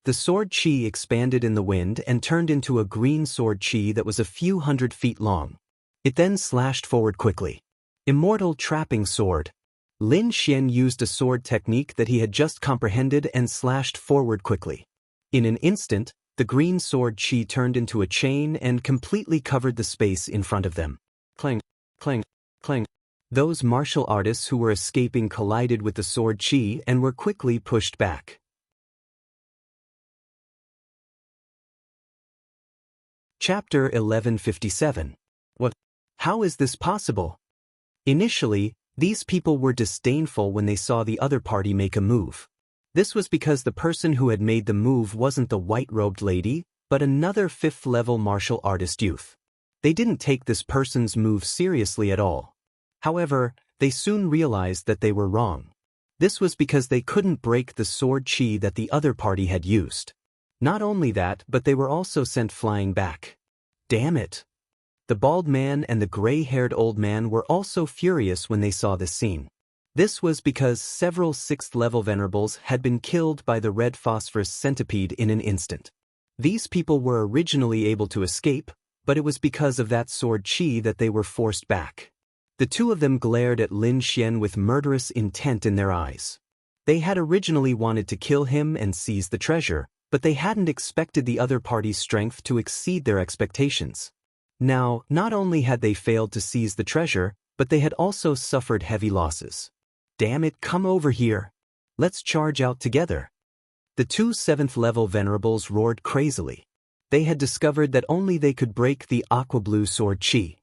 The sword qi expanded in the wind and turned into a green sword qi that was a few hundred feet long. It then slashed forward quickly. Immortal trapping sword. Lin Xian used a sword technique that he had just comprehended and slashed forward quickly. In an instant, the green sword qi turned into a chain and completely covered the space in front of them. Clang, clang, clang. Those martial artists who were escaping collided with the sword qi and were quickly pushed back. Chapter 1157. What? How is this possible? Initially, these people were disdainful when they saw the other party make a move. This was because the person who had made the move wasn't the white-robed lady, but another 5th-level martial artist youth. They didn't take this person's move seriously at all. However, they soon realized that they were wrong. This was because they couldn't break the sword qi that the other party had used. Not only that, but they were also sent flying back. Damn it! The bald man and the gray-haired old man were also furious when they saw this scene. This was because several 6th-level venerables had been killed by the red phosphorus centipede in an instant. These people were originally able to escape, but it was because of that sword qi that they were forced back. The two of them glared at Lin Xian with murderous intent in their eyes. They had originally wanted to kill him and seize the treasure, but they hadn't expected the other party's strength to exceed their expectations. Now, not only had they failed to seize the treasure, but they had also suffered heavy losses. Damn it, come over here. Let's charge out together. The two 7th-level venerables roared crazily. They had discovered that only they could break the aqua-blue sword qi.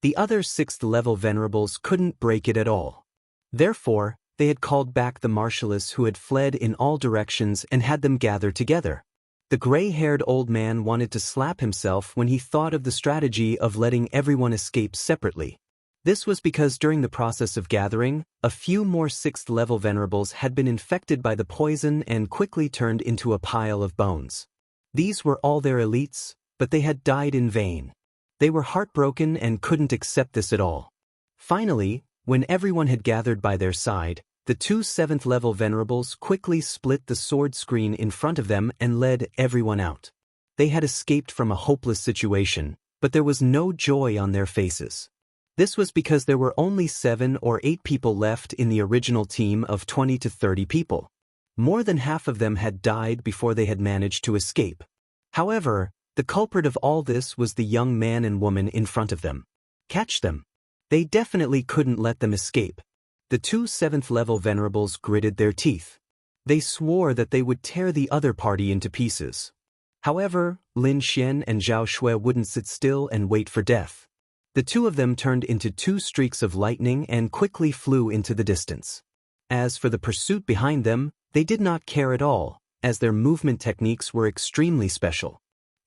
The other 6th-level venerables couldn't break it at all. Therefore, they had called back the martialists who had fled in all directions and had them gather together. The gray-haired old man wanted to slap himself when he thought of the strategy of letting everyone escape separately. This was because during the process of gathering, a few more 6th-level venerables had been infected by the poison and quickly turned into a pile of bones. These were all their elites, but they had died in vain. They were heartbroken and couldn't accept this at all. Finally, when everyone had gathered by their side, the two 7th-level venerables quickly split the sword screen in front of them and led everyone out. They had escaped from a hopeless situation, but there was no joy on their faces. This was because there were only 7 or 8 people left in the original team of 20 to 30 people. More than half of them had died before they had managed to escape. However, The culprit of all this was the young man and woman in front of them. Catch them. They definitely couldn't let them escape. The two 7th-level venerables gritted their teeth. They swore that they would tear the other party into pieces. However, Lin Xian and Zhao Shui wouldn't sit still and wait for death. The two of them turned into two streaks of lightning and quickly flew into the distance. As for the pursuit behind them, they did not care at all, as their movement techniques were extremely special.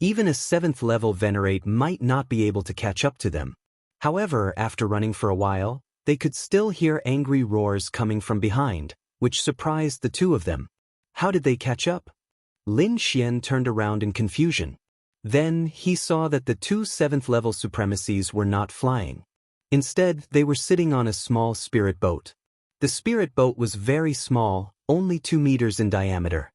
Even a 7th-level venerate might not be able to catch up to them. However, after running for a while, they could still hear angry roars coming from behind, which surprised the two of them. How did they catch up? Lin Xian turned around in confusion. Then he saw that the two 7th-level supremacies were not flying. Instead, they were sitting on a small spirit boat. The spirit boat was very small, only 2 meters in diameter.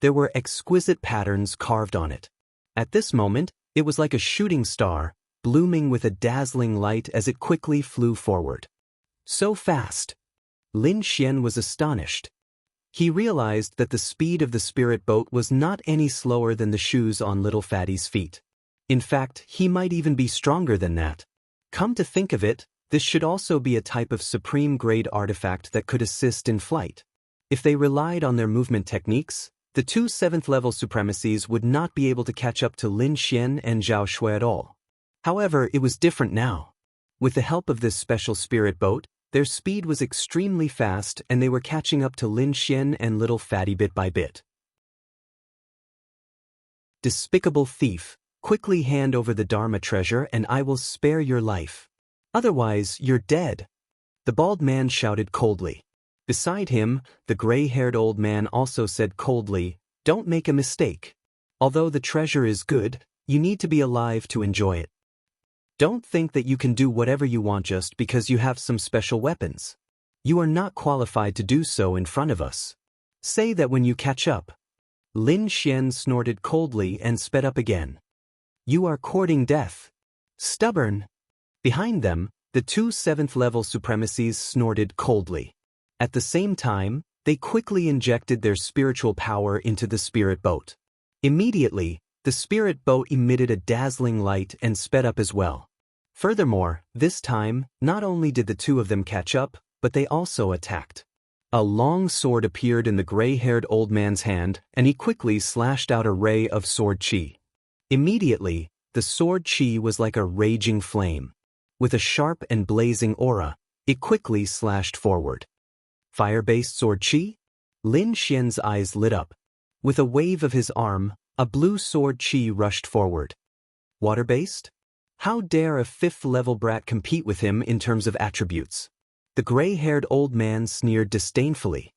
There were exquisite patterns carved on it. At this moment, it was like a shooting star, blooming with a dazzling light as it quickly flew forward. So fast! Lin Xian was astonished. He realized that the speed of the spirit boat was not any slower than the shoes on little Fatty's feet. In fact, he might even be stronger than that. Come to think of it, this should also be a type of supreme-grade artifact that could assist in flight. If they relied on their movement techniques, the two 7th-level supremacies would not be able to catch up to Lin Xian and Zhao Shui at all. However, it was different now. With the help of this special spirit boat, their speed was extremely fast and they were catching up to Lin Xian and little Fatty bit by bit. Despicable thief, quickly hand over the Dharma treasure and I will spare your life. Otherwise, you're dead. The bald man shouted coldly. Beside him, the gray-haired old man also said coldly, "Don't make a mistake. Although the treasure is good, you need to be alive to enjoy it. Don't think that you can do whatever you want just because you have some special weapons. You are not qualified to do so in front of us. Say that when you catch up." Lin Xian snorted coldly and sped up again. "You are courting death. Stubborn." Behind them, the two 7th-level supremacies snorted coldly. At the same time, they quickly injected their spiritual power into the spirit boat. Immediately, the spirit boat emitted a dazzling light and sped up as well. Furthermore, this time, not only did the two of them catch up, but they also attacked. A long sword appeared in the gray-haired old man's hand, and he quickly slashed out a ray of sword chi. Immediately, the sword chi was like a raging flame. With a sharp and blazing aura, it quickly slashed forward. Fire-based sword chi? Lin Xian's eyes lit up. With a wave of his arm, a blue sword chi rushed forward. Water-based? How dare a 5th-level brat compete with him in terms of attributes? The gray-haired old man sneered disdainfully.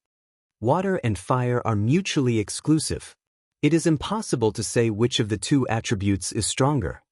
Water and fire are mutually exclusive. It is impossible to say which of the two attributes is stronger.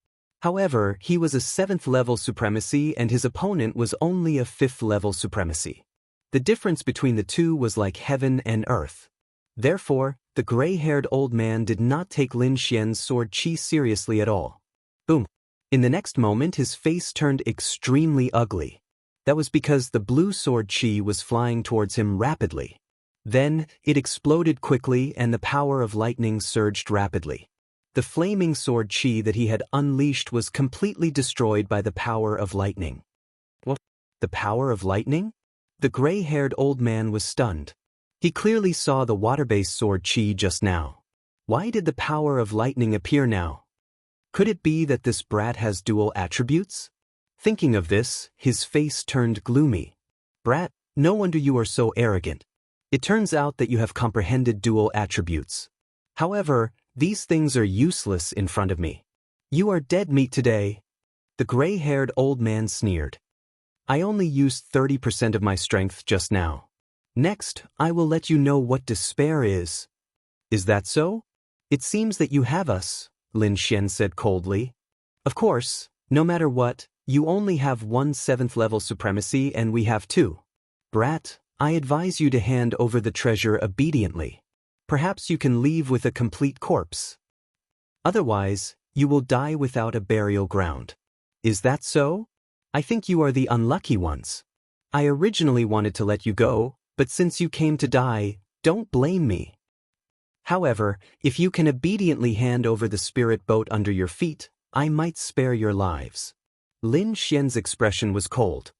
However, he was a 7th-level supremacy and his opponent was only a 5th-level supremacy. The difference between the two was like heaven and earth. Therefore, the gray-haired old man did not take Lin Xian's sword chi seriously at all. Boom! In the next moment his face turned extremely ugly. That was because the blue sword chi was flying towards him rapidly. Then, it exploded quickly and the power of lightning surged rapidly. The flaming sword chi that he had unleashed was completely destroyed by the power of lightning. What? The power of lightning? The gray-haired old man was stunned. He clearly saw the water-based sword chi just now. Why did the power of lightning appear now? Could it be that this brat has dual attributes? Thinking of this, his face turned gloomy. Brat, no wonder you are so arrogant. It turns out that you have comprehended dual attributes. However, these things are useless in front of me. You are dead meat today. The gray-haired old man sneered. I only used 30% of my strength just now. Next, I will let you know what despair is. Is that so? It seems that you have us, Lin Xian said coldly. Of course, no matter what, you only have one 7th-level supremacy and we have 2. Brat, I advise you to hand over the treasure obediently. Perhaps you can leave with a complete corpse. Otherwise, you will die without a burial ground. Is that so? I think you are the unlucky ones. I originally wanted to let you go, but since you came to die, don't blame me. However, if you can obediently hand over the spirit boat under your feet, I might spare your lives. Lin Xian's expression was cold.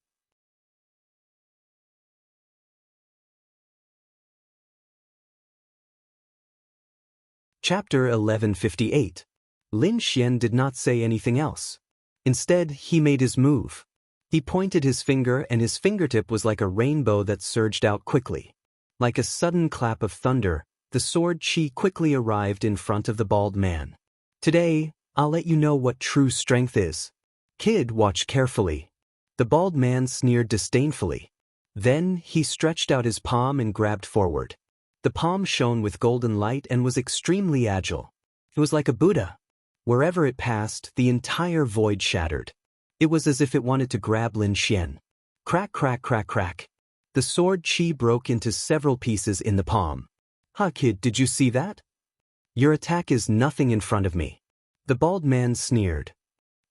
Chapter 1158. Lin Xian did not say anything else. Instead, he made his move. He pointed his finger and his fingertip was like a rainbow that surged out quickly. Like a sudden clap of thunder, the sword Qi quickly arrived in front of the bald man. Today, I'll let you know what true strength is. Kid, watch carefully. The bald man sneered disdainfully. Then, he stretched out his palm and grabbed forward. The palm shone with golden light and was extremely agile. It was like a Buddha. Wherever it passed, the entire void shattered. It was as if it wanted to grab Lin Xian. Crack, crack, crack, crack. The sword Qi broke into several pieces in the palm. "Ha, kid, did you see that? Your attack is nothing in front of me." The bald man sneered.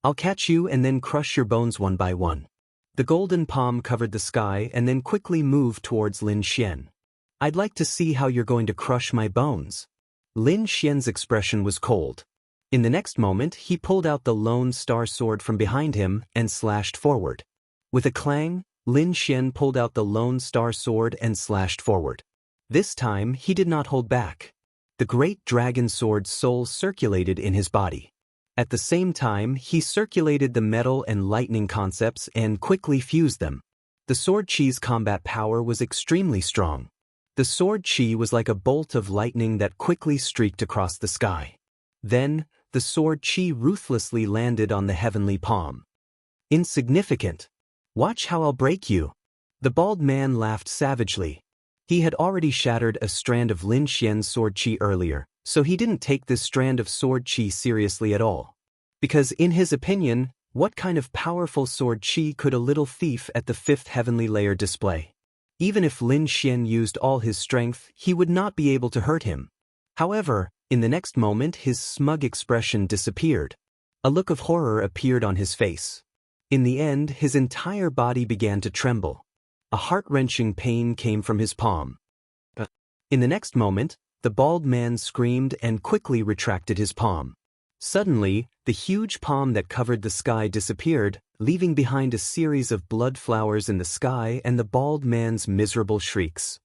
"I'll catch you and then crush your bones one by one." The golden palm covered the sky and then quickly moved towards Lin Xian. "I'd like to see how you're going to crush my bones." Lin Xian's expression was cold. In the next moment, he pulled out the Lone Star sword from behind him and slashed forward. With a clang, Lin Xian pulled out the Lone Star sword and slashed forward. This time, he did not hold back. The great dragon sword's soul circulated in his body. At the same time, he circulated the metal and lightning concepts and quickly fused them. The sword Qi's combat power was extremely strong. The sword Qi was like a bolt of lightning that quickly streaked across the sky. Then, the sword Qi ruthlessly landed on the heavenly palm. "Insignificant. Watch how I'll break you." The bald man laughed savagely. He had already shattered a strand of Lin Xian's sword Qi earlier, so he didn't take this strand of sword Qi seriously at all. Because in his opinion, what kind of powerful sword Qi could a little thief at the 5th heavenly layer display? Even if Lin Xian used all his strength, he would not be able to hurt him. However, in the next moment his smug expression disappeared. A look of horror appeared on his face. In the end, his entire body began to tremble. A heart-wrenching pain came from his palm. In the next moment, the bald man screamed and quickly retracted his palm. Suddenly, the huge palm that covered the sky disappeared, leaving behind a series of blood flowers in the sky and the bald man's miserable shrieks.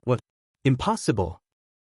"What? Impossible!"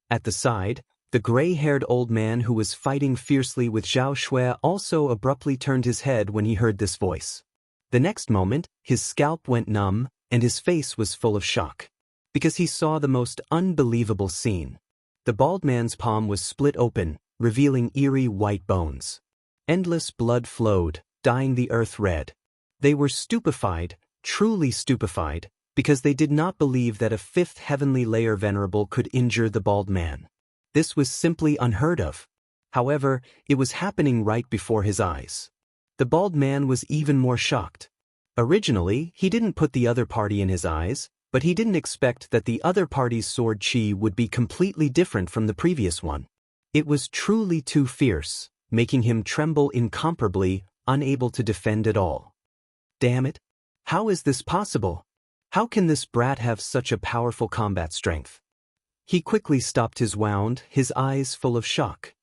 At the side, the gray-haired old man who was fighting fiercely with Zhao Shui also abruptly turned his head when he heard this voice. The next moment, his scalp went numb, and his face was full of shock. Because he saw the most unbelievable scene. The bald man's palm was split open, revealing eerie white bones. Endless blood flowed, dyeing the earth red. They were stupefied, truly stupefied, because they did not believe that a 5th heavenly layer venerable could injure the bald man. This was simply unheard of. However, it was happening right before his eyes. The bald man was even more shocked. Originally, he didn't put the other party in his eyes, but he didn't expect that the other party's sword Qi would be completely different from the previous one. It was truly too fierce, making him tremble incomparably, unable to defend at all. Damn it! How is this possible? How can this brat have such a powerful combat strength? He quickly stopped his wound, his eyes full of shock.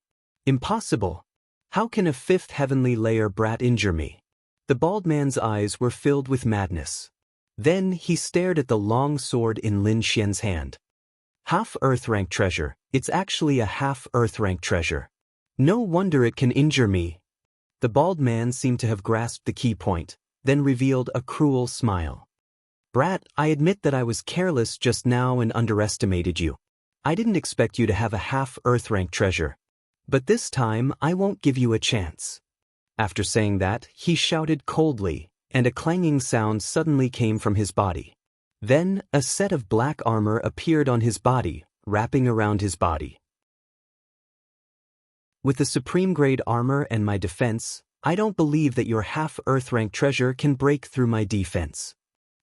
Impossible! How can a 5th heavenly layer brat injure me? The bald man's eyes were filled with madness. Then he stared at the long sword in Lin Xian's hand. Half Earth-rank treasure, it's actually a half Earth-rank treasure. No wonder it can injure me. The bald man seemed to have grasped the key point, then revealed a cruel smile. Brat, I admit that I was careless just now and underestimated you. I didn't expect you to have a half Earth-rank treasure. But this time I won't give you a chance. After saying that, he shouted coldly, and a clanging sound suddenly came from his body. Then, a set of black armor appeared on his body, wrapping around his body. With the supreme-grade armor and my defense, I don't believe that your half Earth-rank treasure can break through my defense.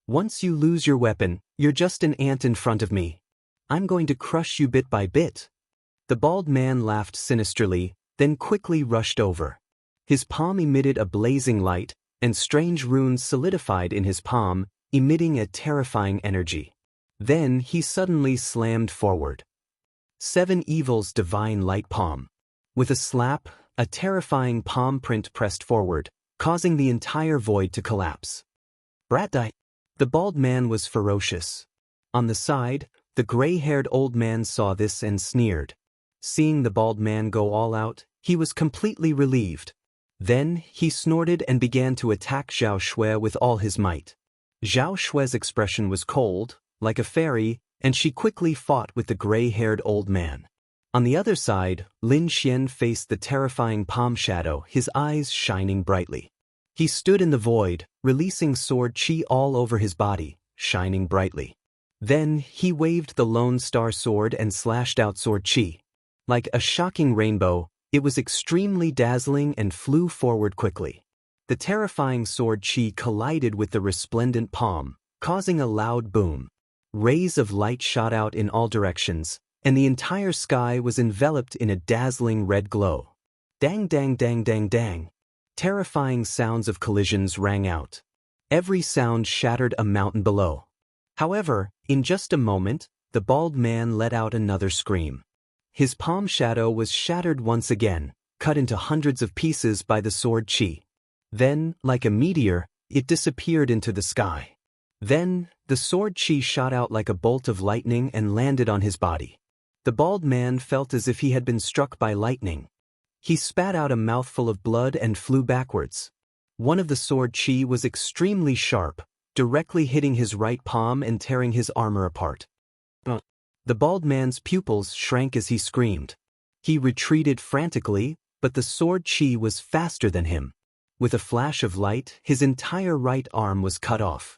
Once you lose your weapon, you're just an ant in front of me. I'm going to crush you bit by bit. The bald man laughed sinisterly, then quickly rushed over. His palm emitted a blazing light, and strange runes solidified in his palm, emitting a terrifying energy. Then he suddenly slammed forward. 7 Evil's divine light palm. With a slap, a terrifying palm print pressed forward, causing the entire void to collapse. Brat die. The bald man was ferocious. On the side, the gray-haired old man saw this and sneered. Seeing the bald man go all out, he was completely relieved. Then, he snorted and began to attack Zhao Shui with all his might. Zhao Shui's expression was cold, like a fairy, and she quickly fought with the gray-haired old man. On the other side, Lin Xian faced the terrifying palm shadow, his eyes shining brightly. He stood in the void, releasing sword chi all over his body, shining brightly. Then, he waved the Lone Star sword and slashed out sword chi. Like a shocking rainbow, it was extremely dazzling and flew forward quickly. The terrifying sword chi collided with the resplendent palm, causing a loud boom. Rays of light shot out in all directions, and the entire sky was enveloped in a dazzling red glow. Dang dang dang dang dang. Terrifying sounds of collisions rang out. Every sound shattered a mountain below. However, in just a moment, the bald man let out another scream. His palm shadow was shattered once again, cut into hundreds of pieces by the sword chi. Then, like a meteor, it disappeared into the sky. Then, the sword chi shot out like a bolt of lightning and landed on his body. The bald man felt as if he had been struck by lightning. He spat out a mouthful of blood and flew backwards. One of the sword chi was extremely sharp, directly hitting his right palm and tearing his armor apart. The bald man's pupils shrank as he screamed. He retreated frantically, but the sword chi was faster than him. With a flash of light, his entire right arm was cut off.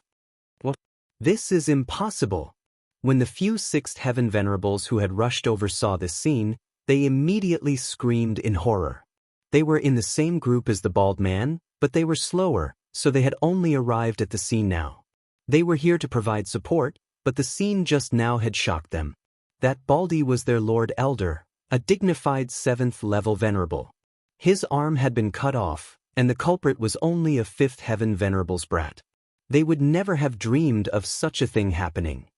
What? This is impossible. When the few Sixth Heaven Venerables who had rushed over saw this scene, they immediately screamed in horror. They were in the same group as the bald man, but they were slower, so they had only arrived at the scene now. They were here to provide support, but the scene just now had shocked them. That Baldy was their Lord Elder, a dignified 7th level venerable. His arm had been cut off, and the culprit was only a 5th Heaven Venerable's brat. They would never have dreamed of such a thing happening.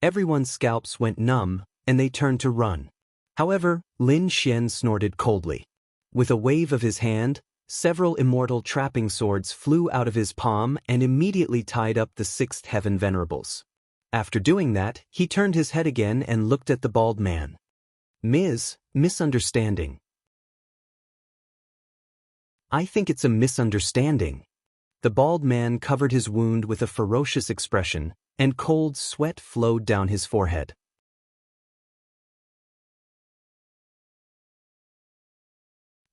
Everyone's scalps went numb, and they turned to run. However, Lin Xian snorted coldly. With a wave of his hand, several immortal trapping swords flew out of his palm and immediately tied up the 6th Heaven Venerables. After doing that, he turned his head again and looked at the bald man. Misunderstanding. I think it's a misunderstanding. The bald man covered his wound with a ferocious expression, and cold sweat flowed down his forehead.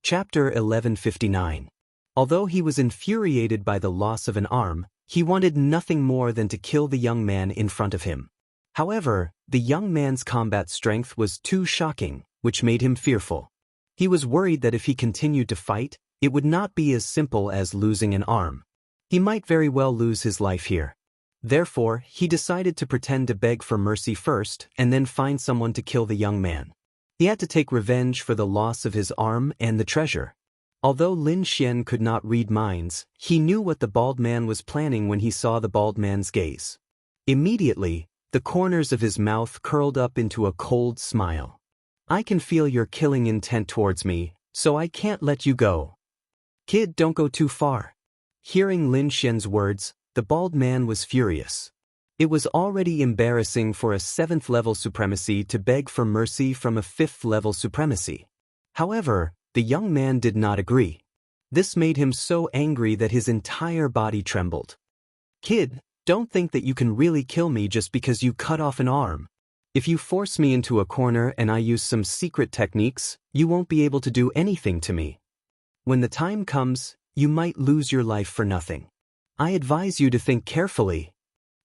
Chapter 1159. Although he was infuriated by the loss of an arm, he wanted nothing more than to kill the young man in front of him. However, the young man's combat strength was too shocking, which made him fearful. He was worried that if he continued to fight, it would not be as simple as losing an arm. He might very well lose his life here. Therefore, he decided to pretend to beg for mercy first and then find someone to kill the young man. He had to take revenge for the loss of his arm and the treasure. Although Lin Xian could not read minds, he knew what the bald man was planning when he saw the bald man's gaze. Immediately, the corners of his mouth curled up into a cold smile. I can feel your killing intent towards me, so I can't let you go. Kid, don't go too far. Hearing Lin Xian's words, the bald man was furious. It was already embarrassing for a 7th level supremacy to beg for mercy from a 5th level supremacy. However, the young man did not agree. This made him so angry that his entire body trembled. Kid, don't think that you can really kill me just because you cut off an arm. If you force me into a corner and I use some secret techniques, you won't be able to do anything to me. When the time comes, you might lose your life for nothing. I advise you to think carefully.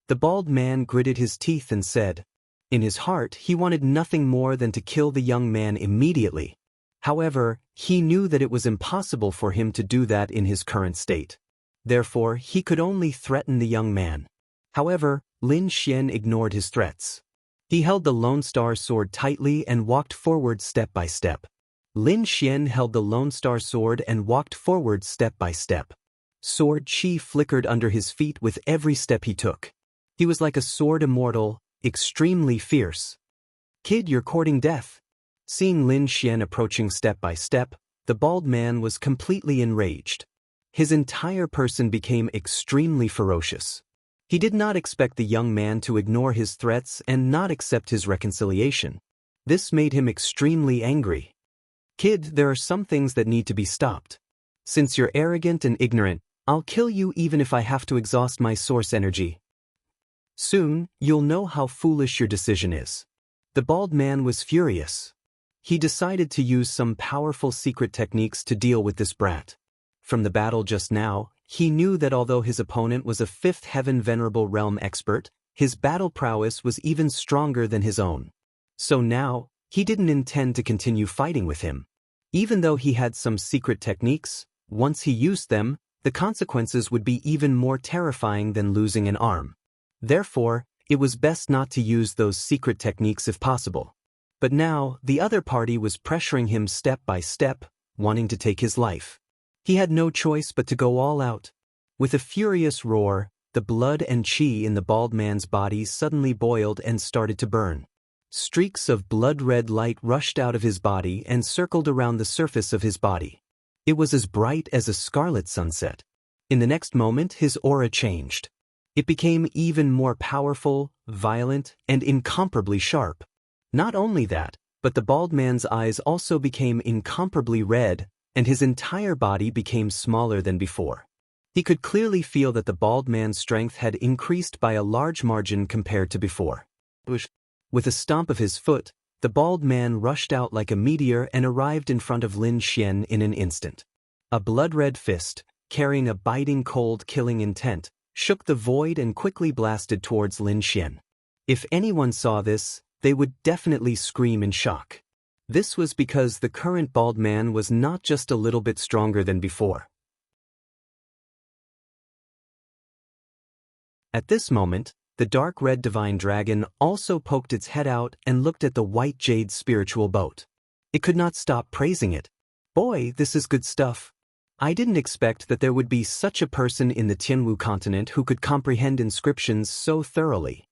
The bald man gritted his teeth and said. In his heart, he wanted nothing more than to kill the young man immediately. However, he knew that it was impossible for him to do that in his current state. Therefore, he could only threaten the young man. However, Lin Xian ignored his threats. He held the Lone Star sword tightly and walked forward step by step. Lin Xian held the Lone Star sword and walked forward step by step. Sword chi flickered under his feet with every step he took. He was like a sword immortal, extremely fierce. Kid, you're courting death. Seeing Lin Xian approaching step by step, the bald man was completely enraged. His entire person became extremely ferocious. He did not expect the young man to ignore his threats and not accept his reconciliation. This made him extremely angry. Kid, there are some things that need to be stopped. Since you're arrogant and ignorant, I'll kill you even if I have to exhaust my source energy. Soon, you'll know how foolish your decision is. The bald man was furious. He decided to use some powerful secret techniques to deal with this brat. From the battle just now, he knew that although his opponent was a fifth heaven venerable realm expert, his battle prowess was even stronger than his own. So now, he didn't intend to continue fighting with him. Even though he had some secret techniques, once he used them, the consequences would be even more terrifying than losing an arm. Therefore, it was best not to use those secret techniques if possible. But now, the other party was pressuring him step by step, wanting to take his life. He had no choice but to go all out. With a furious roar, the blood and qi in the bald man's body suddenly boiled and started to burn. Streaks of blood-red light rushed out of his body and circled around the surface of his body. It was as bright as a scarlet sunset. In the next moment, his aura changed. It became even more powerful, violent, and incomparably sharp. Not only that, but the bald man's eyes also became incomparably red, and his entire body became smaller than before. He could clearly feel that the bald man's strength had increased by a large margin compared to before. With a stomp of his foot, the bald man rushed out like a meteor and arrived in front of Lin Xian in an instant. A blood-red fist, carrying a biting cold killing intent, shook the void and quickly blasted towards Lin Xian. If anyone saw this, they would definitely scream in shock. This was because the current bald man was not just a little bit stronger than before. At this moment, the dark red divine dragon also poked its head out and looked at the white jade spiritual boat. It could not stop praising it. Boy, this is good stuff. I didn't expect that there would be such a person in the Tianwu continent who could comprehend inscriptions so thoroughly.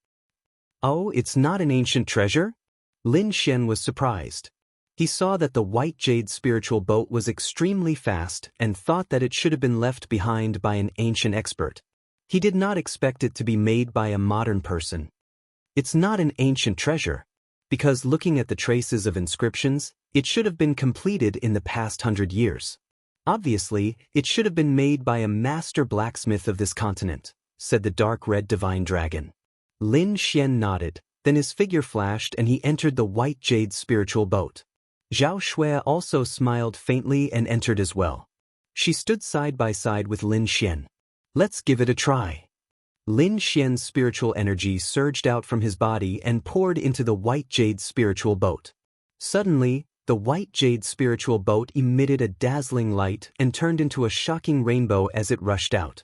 Oh, it's not an ancient treasure? Lin Xian was surprised. He saw that the white jade spiritual boat was extremely fast and thought that it should have been left behind by an ancient expert. He did not expect it to be made by a modern person. It's not an ancient treasure, because looking at the traces of inscriptions, it should have been completed in the past 100 years. Obviously, it should have been made by a master blacksmith of this continent, said the dark red divine dragon. Lin Xian nodded, then his figure flashed and he entered the white jade spiritual boat. Zhao Shui also smiled faintly and entered as well. She stood side by side with Lin Xian. Let's give it a try. Lin Xian's spiritual energy surged out from his body and poured into the white jade spiritual boat. Suddenly, the white jade spiritual boat emitted a dazzling light and turned into a shocking rainbow as it rushed out.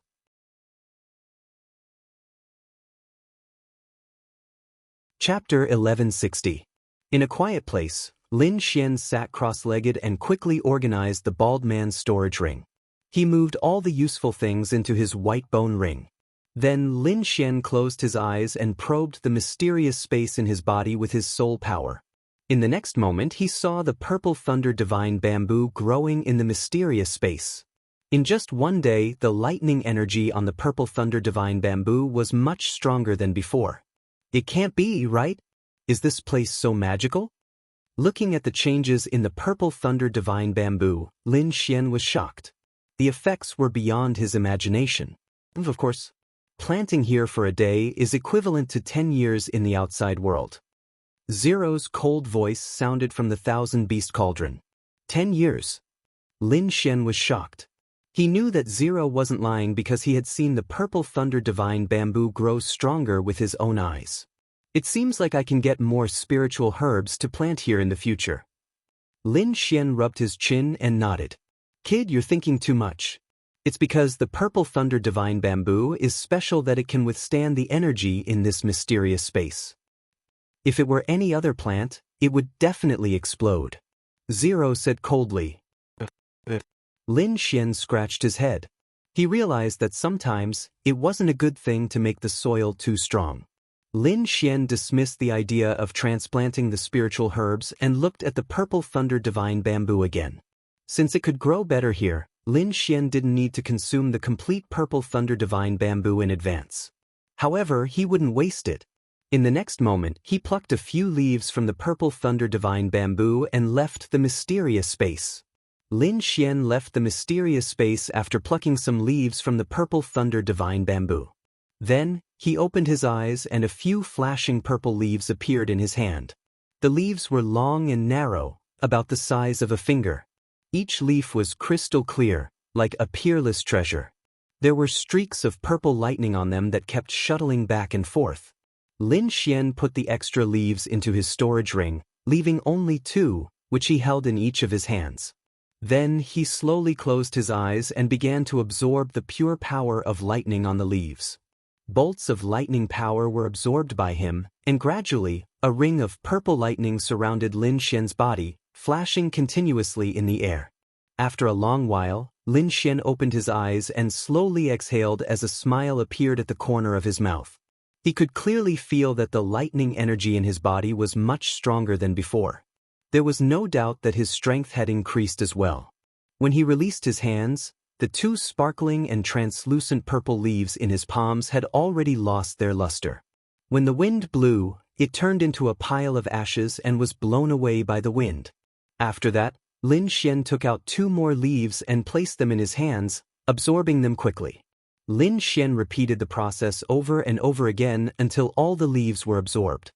Chapter 1160. In a quiet place, Lin Xian sat cross-legged and quickly organized the bald man's storage ring. He moved all the useful things into his white bone ring. Then Lin Xian closed his eyes and probed the mysterious space in his body with his soul power. In the next moment he saw the purple thunder divine bamboo growing in the mysterious space. In just one day, the lightning energy on the purple thunder divine bamboo was much stronger than before. It can't be, right? Is this place so magical? Looking at the changes in the purple thunder divine bamboo, Lin Xian was shocked. The effects were beyond his imagination. Of course, planting here for a day is equivalent to 10 years in the outside world. Zero's cold voice sounded from the Thousand Beast Cauldron. 10 years. Lin Xian was shocked. He knew that Zero wasn't lying because he had seen the purple thunder divine bamboo grow stronger with his own eyes. It seems like I can get more spiritual herbs to plant here in the future. Lin Xian rubbed his chin and nodded. Kid, you're thinking too much. It's because the purple thunder divine bamboo is special that it can withstand the energy in this mysterious space. If it were any other plant, it would definitely explode. Zero said coldly. Lin Xian scratched his head. He realized that sometimes, it wasn't a good thing to make the soil too strong. Lin Xian dismissed the idea of transplanting the spiritual herbs and looked at the purple thunder divine bamboo again. Since it could grow better here, Lin Xian didn't need to consume the complete purple thunder divine bamboo in advance. However, he wouldn't waste it. In the next moment, he plucked a few leaves from the purple thunder divine bamboo and left the mysterious space. Lin Xian left the mysterious space after plucking some leaves from the purple thunder divine bamboo. Then, he opened his eyes and a few flashing purple leaves appeared in his hand. The leaves were long and narrow, about the size of a finger. Each leaf was crystal clear, like a peerless treasure. There were streaks of purple lightning on them that kept shuttling back and forth. Lin Xian put the extra leaves into his storage ring, leaving only 2, which he held in each of his hands. Then he slowly closed his eyes and began to absorb the pure power of lightning on the leaves. Bolts of lightning power were absorbed by him, and gradually, a ring of purple lightning surrounded Lin Xian's body, flashing continuously in the air. After a long while, Lin Xian opened his eyes and slowly exhaled as a smile appeared at the corner of his mouth. He could clearly feel that the lightning energy in his body was much stronger than before. There was no doubt that his strength had increased as well. When he released his hands, the 2 sparkling and translucent purple leaves in his palms had already lost their luster. When the wind blew, it turned into a pile of ashes and was blown away by the wind. After that, Lin Xian took out 2 more leaves and placed them in his hands, absorbing them quickly. Lin Xian repeated the process over and over again until all the leaves were absorbed.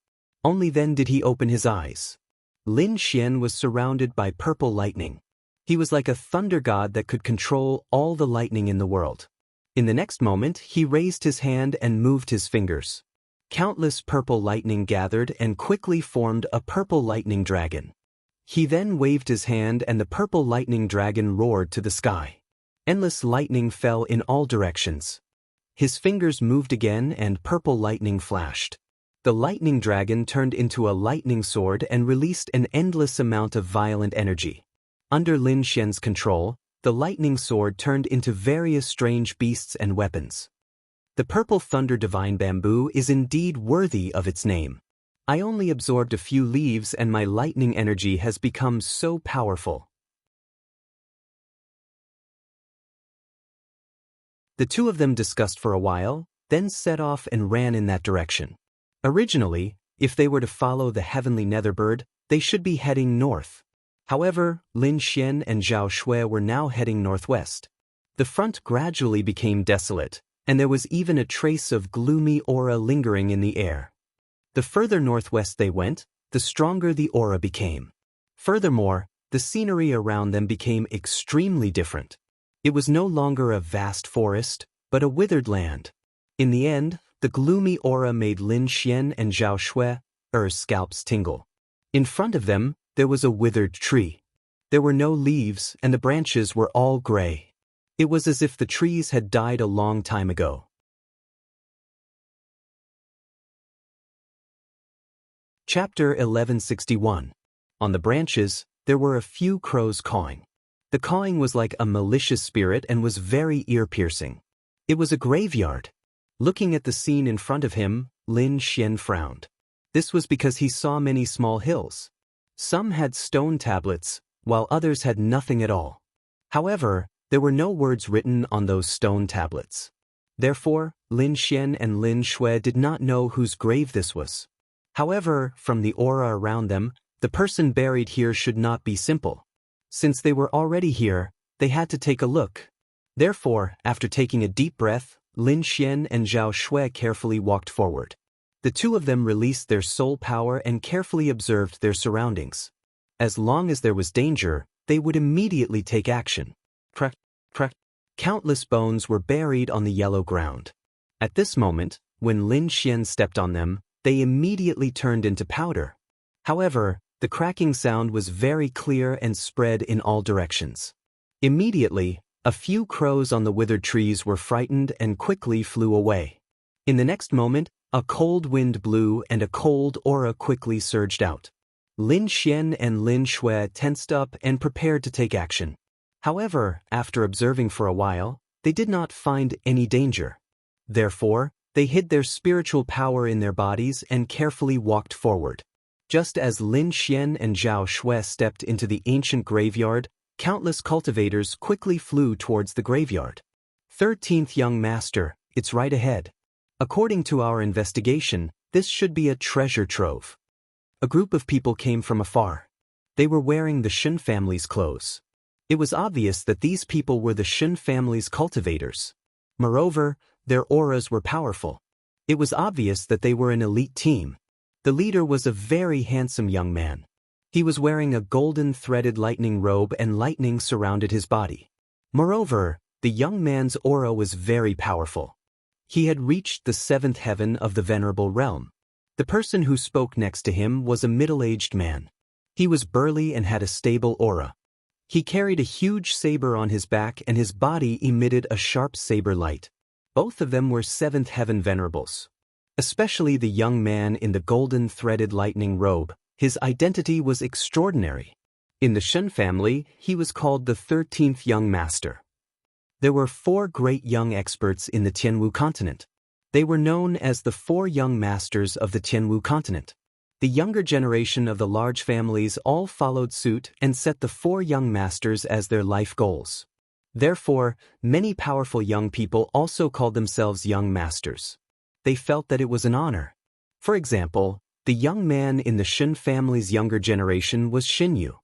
Only then did he open his eyes. Lin Xian was surrounded by purple lightning. He was like a thunder god that could control all the lightning in the world. In the next moment, he raised his hand and moved his fingers. Countless purple lightning gathered and quickly formed a purple lightning dragon. He then waved his hand and the purple lightning dragon roared to the sky. Endless lightning fell in all directions. His fingers moved again and purple lightning flashed. The lightning dragon turned into a lightning sword and released an endless amount of violent energy. Under Lin Xian's control, the lightning sword turned into various strange beasts and weapons. The purple thunder divine bamboo is indeed worthy of its name. I only absorbed a few leaves and my lightning energy has become so powerful. The 2 of them discussed for a while, then set off and ran in that direction. Originally, if they were to follow the heavenly netherbird, they should be heading north. However, Lin Xian and Zhao Shui were now heading northwest. The front gradually became desolate, and there was even a trace of gloomy aura lingering in the air. The further northwest they went, the stronger the aura became. Furthermore, the scenery around them became extremely different. It was no longer a vast forest, but a withered land. In the end, the gloomy aura made Lin Xian and Zhao Shui's scalps tingle. In front of them, there was a withered tree. There were no leaves and the branches were all gray. It was as if the trees had died a long time ago. Chapter 1161. On the branches, there were a few crows cawing. The cawing was like a malicious spirit and was very ear-piercing. It was a graveyard. Looking at the scene in front of him, Lin Xian frowned. This was because he saw many small hills. Some had stone tablets, while others had nothing at all. However, there were no words written on those stone tablets. Therefore, Lin Xian and Lin Shui did not know whose grave this was. However, from the aura around them, the person buried here should not be simple. Since they were already here, they had to take a look. Therefore, after taking a deep breath, Lin Xian and Zhao Shui carefully walked forward. The 2 of them released their soul power and carefully observed their surroundings. As long as there was danger, they would immediately take action. Crack, crack. Countless bones were buried on the yellow ground. At this moment, when Lin Xian stepped on them, they immediately turned into powder. However, the cracking sound was very clear and spread in all directions. Immediately, a few crows on the withered trees were frightened and quickly flew away. In the next moment, a cold wind blew and a cold aura quickly surged out. Lin Xian and Lin Shui tensed up and prepared to take action. However, after observing for a while, they did not find any danger. Therefore, They hid their spiritual power in their bodies and carefully walked forward. Just as Lin Xian and Zhao Shui stepped into the ancient graveyard, countless cultivators quickly flew towards the graveyard. 13th young master, it's right ahead. According to our investigation, this should be a treasure trove. A group of people came from afar. They were wearing the Shen family's clothes. It was obvious that these people were the Shen family's cultivators. Moreover, their auras were powerful. It was obvious that they were an elite team. The leader was a very handsome young man. He was wearing a golden threaded lightning robe and lightning surrounded his body. Moreover, the young man's aura was very powerful. He had reached the 7th heaven of the venerable realm. The person who spoke next to him was a middle-aged man. He was burly and had a stable aura. He carried a huge saber on his back and his body emitted a sharp saber light. Both of them were 7th heaven venerables. Especially the young man in the golden threaded lightning robe, his identity was extraordinary. In the Shen family, he was called the 13th young master. There were 4 great young experts in the Tianwu continent. They were known as the 4 young masters of the Tianwu continent. The younger generation of the large families all followed suit and set the 4 young masters as their life goals. Therefore, many powerful young people also called themselves young masters. They felt that it was an honor. For example, the young man in the Shen family's younger generation was Xinyu.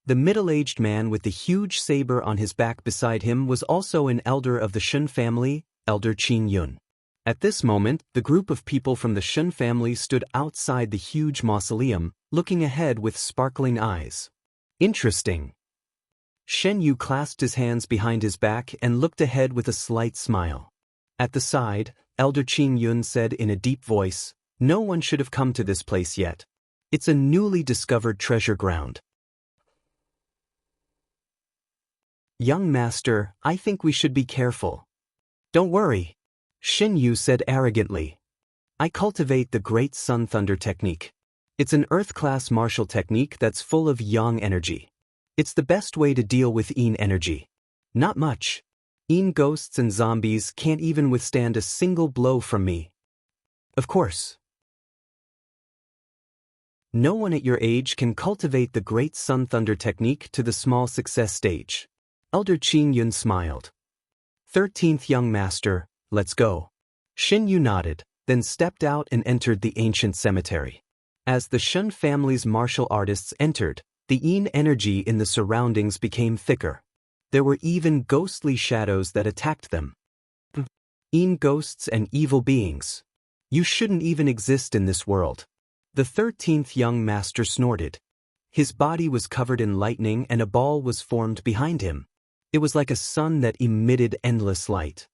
The middle-aged man with the huge saber on his back beside him was also an elder of the Shen family, Elder Qin Yun. At this moment, the group of people from the Shen family stood outside the huge mausoleum, looking ahead with sparkling eyes. Interesting. Shen Yu clasped his hands behind his back and looked ahead with a slight smile. At the side, Elder Qin Yun said in a deep voice, "No one should have come to this place yet. It's a newly discovered treasure ground." "Young master, I think we should be careful." "Don't worry," Shen Yu said arrogantly. "I cultivate the Great Sun Thunder technique. It's an Earth-class martial technique that's full of yang energy. It's the best way to deal with Yin energy. Not much. Yin ghosts and zombies can't even withstand a single blow from me." "Of course. No one at your age can cultivate the Great Sun Thunder technique to the small success stage." Elder Qin Yun smiled. 13th young master, let's go." Shen Yu nodded, then stepped out and entered the ancient cemetery. As the Shen family's martial artists entered, the Yin energy in the surroundings became thicker. There were even ghostly shadows that attacked them. Yin ghosts and evil beings. You shouldn't even exist in this world. The 13th young master snorted. His body was covered in lightning and a ball was formed behind him. It was like a sun that emitted endless light.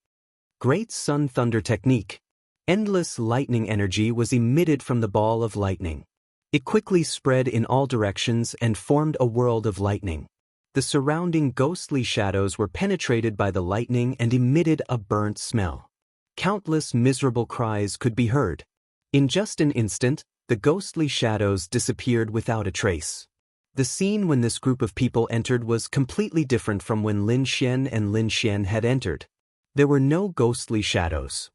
Great Sun Thunder technique. Endless lightning energy was emitted from the ball of lightning. It quickly spread in all directions and formed a world of lightning. The surrounding ghostly shadows were penetrated by the lightning and emitted a burnt smell. Countless miserable cries could be heard. In just an instant, the ghostly shadows disappeared without a trace. The scene when this group of people entered was completely different from when Lin Xian and Lin Xian had entered. There were no ghostly shadows.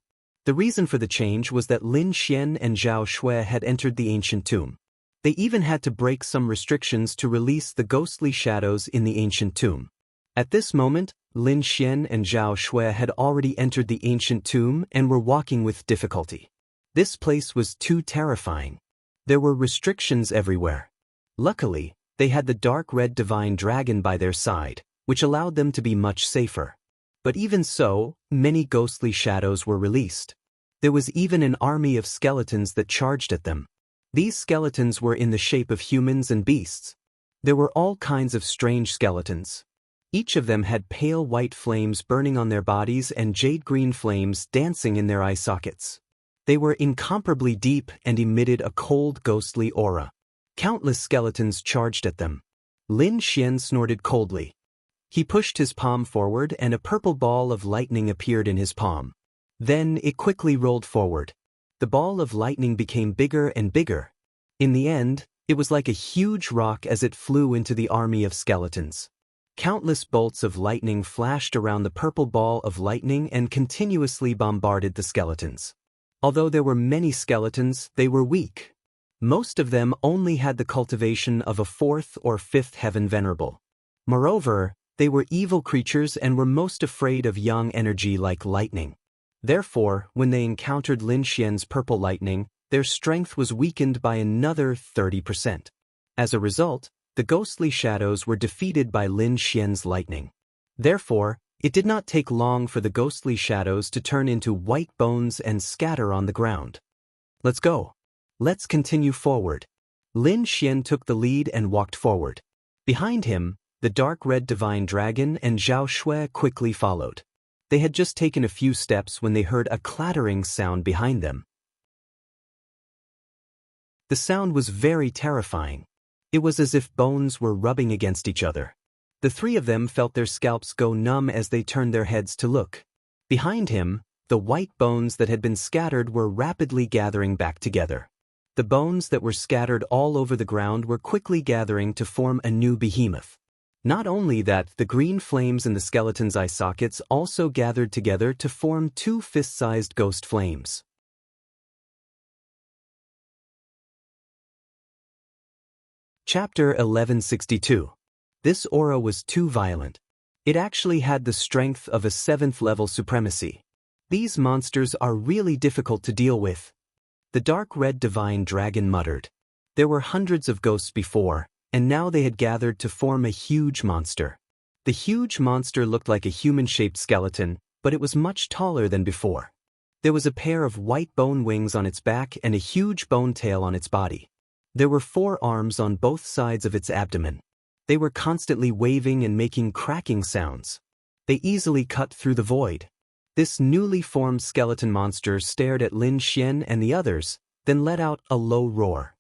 The reason for the change was that Lin Xian and Zhao Shui had entered the ancient tomb. They even had to break some restrictions to release the ghostly shadows in the ancient tomb. At this moment, Lin Xian and Zhao Shui had already entered the ancient tomb and were walking with difficulty. This place was too terrifying. There were restrictions everywhere. Luckily, they had the dark red divine dragon by their side, which allowed them to be much safer. But even so, many ghostly shadows were released. There was even an army of skeletons that charged at them. These skeletons were in the shape of humans and beasts. There were all kinds of strange skeletons. Each of them had pale white flames burning on their bodies and jade green flames dancing in their eye sockets. They were incomparably deep and emitted a cold, ghostly aura. Countless skeletons charged at them. Lin Xian snorted coldly. He pushed his palm forward and a purple ball of lightning appeared in his palm. Then it quickly rolled forward. The ball of lightning became bigger and bigger. In the end, it was like a huge rock as it flew into the army of skeletons. Countless bolts of lightning flashed around the purple ball of lightning and continuously bombarded the skeletons. Although there were many skeletons, they were weak. Most of them only had the cultivation of a fourth or fifth heaven venerable. Moreover, they were evil creatures and were most afraid of yang energy like lightning. Therefore, when they encountered Lin Xian's purple lightning, their strength was weakened by another 30%. As a result, the ghostly shadows were defeated by Lin Xian's lightning. Therefore, it did not take long for the ghostly shadows to turn into white bones and scatter on the ground. Let's go. Let's continue forward. Lin Xian took the lead and walked forward. Behind him, the dark red divine dragon and Zhao Shui quickly followed. They had just taken a few steps when they heard a clattering sound behind them. The sound was very terrifying. It was as if bones were rubbing against each other. The three of them felt their scalps go numb as they turned their heads to look. Behind him, the white bones that had been scattered were rapidly gathering back together. The bones that were scattered all over the ground were quickly gathering to form a new behemoth. Not only that, the green flames in the skeleton's eye sockets also gathered together to form two fist-sized ghost flames. Chapter 1162. This aura was too violent. It actually had the strength of a 7th-level supremacy. These monsters are really difficult to deal with. The dark red divine dragon muttered. There were hundreds of ghosts before, and now they had gathered to form a huge monster. The huge monster looked like a human-shaped skeleton, but it was much taller than before. There was a pair of white bone wings on its back and a huge bone tail on its body. There were 4 arms on both sides of its abdomen. They were constantly waving and making cracking sounds. They easily cut through the void. This newly formed skeleton monster stared at Lin Xian and the others, then let out a low roar.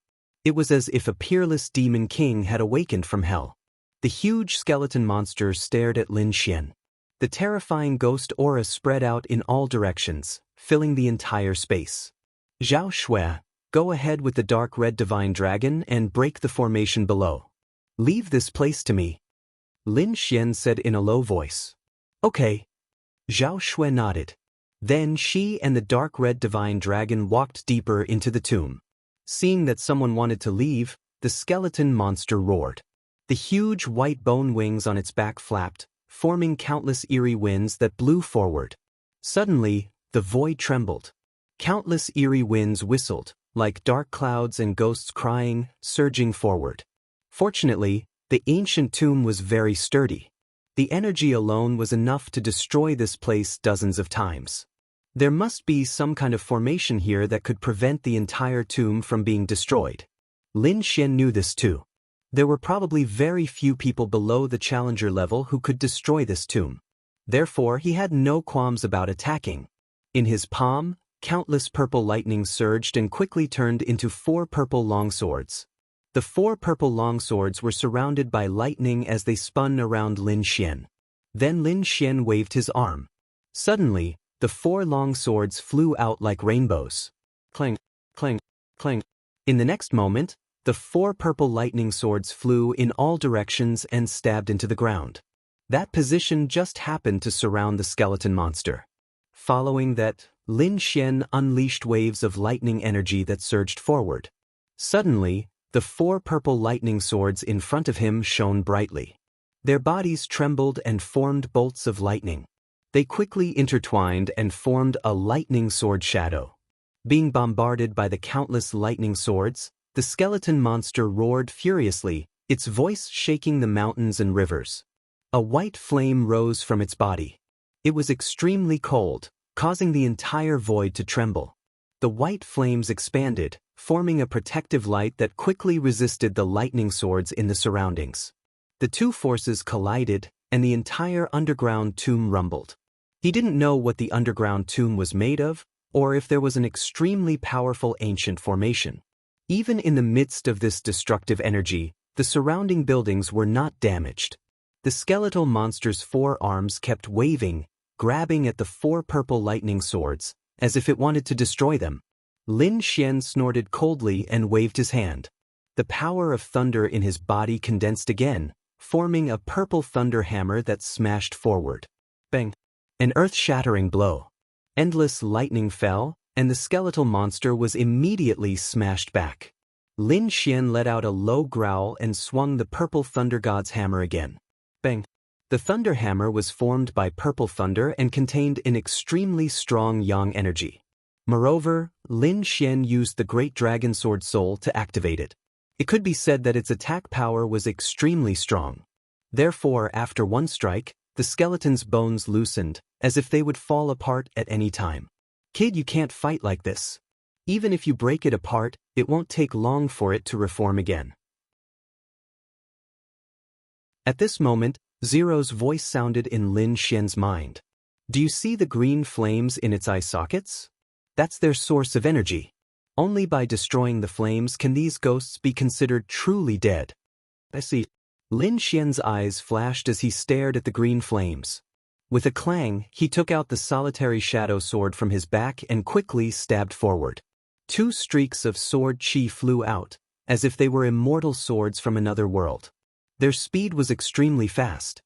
It was as if a peerless demon king had awakened from hell. The huge skeleton monster stared at Lin Xian. The terrifying ghost aura spread out in all directions, filling the entire space. Zhao Shui, go ahead with the dark red divine dragon and break the formation below. Leave this place to me. Lin Xian said in a low voice. Okay. Zhao Shui nodded. Then she and the dark red divine dragon walked deeper into the tomb. Seeing that someone wanted to leave, the skeleton monster roared. The huge white bone wings on its back flapped, forming countless eerie winds that blew forward. Suddenly, the void trembled. Countless eerie winds whistled, like dark clouds and ghosts crying, surging forward. Fortunately, the ancient tomb was very sturdy. The energy alone was enough to destroy this place dozens of times. There must be some kind of formation here that could prevent the entire tomb from being destroyed. Lin Xian knew this too. There were probably very few people below the challenger level who could destroy this tomb. Therefore, he had no qualms about attacking. In his palm, countless purple lightning surged and quickly turned into 4 purple longswords. The 4 purple longswords were surrounded by lightning as they spun around Lin Xian. Then Lin Xian waved his arm. Suddenly, the 4 long swords flew out like rainbows. Clang, clang, clang. In the next moment, the 4 purple lightning swords flew in all directions and stabbed into the ground. That position just happened to surround the skeleton monster. Following that, Lin Xian unleashed waves of lightning energy that surged forward. Suddenly, the 4 purple lightning swords in front of him shone brightly. Their bodies trembled and formed bolts of lightning. They quickly intertwined and formed a lightning sword shadow. Being bombarded by the countless lightning swords, the skeleton monster roared furiously, its voice shaking the mountains and rivers. A white flame rose from its body. It was extremely cold, causing the entire void to tremble. The white flames expanded, forming a protective light that quickly resisted the lightning swords in the surroundings. The 2 forces collided, and the entire underground tomb rumbled. He didn't know what the underground tomb was made of, or if there was an extremely powerful ancient formation. Even in the midst of this destructive energy, the surrounding buildings were not damaged. The skeletal monster's 4 arms kept waving, grabbing at the 4 purple lightning swords, as if it wanted to destroy them. Lin Xian snorted coldly and waved his hand. The power of thunder in his body condensed again, forming a purple thunder hammer that smashed forward. Bang! An earth-shattering blow. Endless lightning fell, and the skeletal monster was immediately smashed back. Lin Xian let out a low growl and swung the purple thunder god's hammer again. Bang! The thunder hammer was formed by purple thunder and contained an extremely strong yang energy. Moreover, Lin Xian used the great dragon sword soul to activate it. It could be said that its attack power was extremely strong. Therefore, after one strike, the skeleton's bones loosened, as if they would fall apart at any time. Kid, you can't fight like this. Even if you break it apart, it won't take long for it to reform again. At this moment, Zero's voice sounded in Lin Xian's mind. Do you see the green flames in its eye sockets? That's their source of energy. Only by destroying the flames can these ghosts be considered truly dead. I see. Lin Xian's eyes flashed as he stared at the green flames. With a clang, he took out the solitary shadow sword from his back and quickly stabbed forward. 2 streaks of sword chi flew out, as if they were immortal swords from another world. Their speed was extremely fast.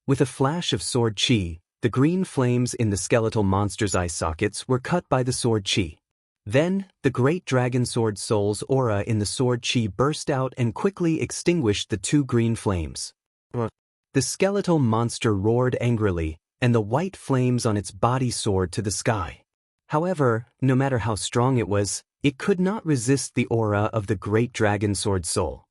With a flash of sword chi, the green flames in the skeletal monster's eye sockets were cut by the sword chi. Then, the great dragon sword soul's aura in the sword chi burst out and quickly extinguished the 2 green flames. The skeletal monster roared angrily, and the white flames on its body soared to the sky. However, no matter how strong it was, it could not resist the aura of the great dragon sword soul.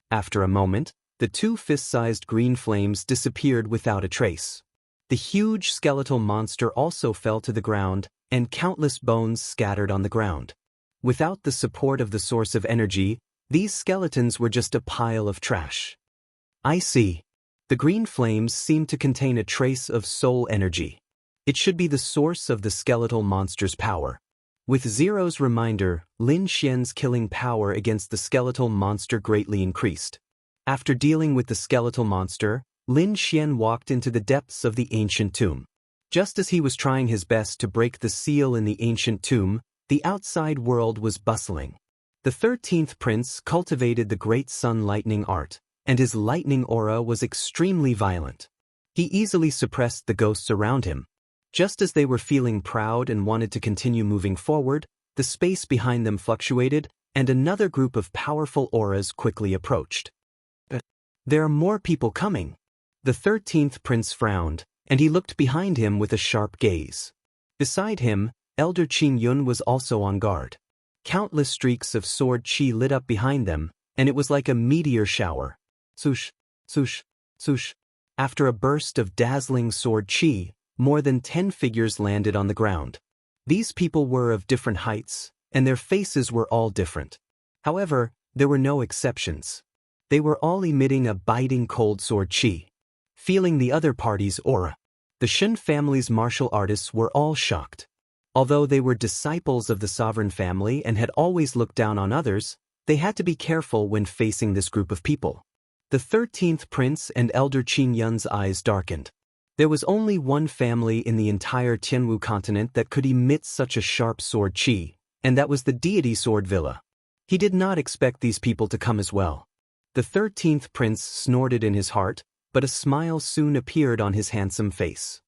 After a moment, the 2 fist-sized green flames disappeared without a trace. The huge skeletal monster also fell to the ground, and countless bones scattered on the ground. Without the support of the source of energy, these skeletons were just a pile of trash. I see. The green flames seem to contain a trace of soul energy. It should be the source of the skeletal monster's power. With Zero's reminder, Lin Xian's killing power against the skeletal monster greatly increased. After dealing with the skeletal monster, Lin Xian walked into the depths of the ancient tomb. Just as he was trying his best to break the seal in the ancient tomb, the outside world was bustling. The 13th prince cultivated the great sun lightning art, and his lightning aura was extremely violent. He easily suppressed the ghosts around him. Just as they were feeling proud and wanted to continue moving forward, the space behind them fluctuated, and another group of powerful auras quickly approached. There are more people coming. The 13th prince frowned, and he looked behind him with a sharp gaze. Beside him, Elder Qing Yun was also on guard. Countless streaks of sword chi lit up behind them, and it was like a meteor shower. Swoosh, swoosh, swoosh. After a burst of dazzling sword chi, more than 10 figures landed on the ground. These people were of different heights, and their faces were all different. However, there were no exceptions. They were all emitting a biting cold sword chi. Feeling the other party's aura, the Shen family's martial artists were all shocked. Although they were disciples of the sovereign family and had always looked down on others, they had to be careful when facing this group of people. The 13th prince and Elder Qing Yun's eyes darkened. There was only one family in the entire Tianwu continent that could emit such a sharp sword chi, and that was the Deity Sword Villa. He did not expect these people to come as well. The 13th prince snorted in his heart, but a smile soon appeared on his handsome face.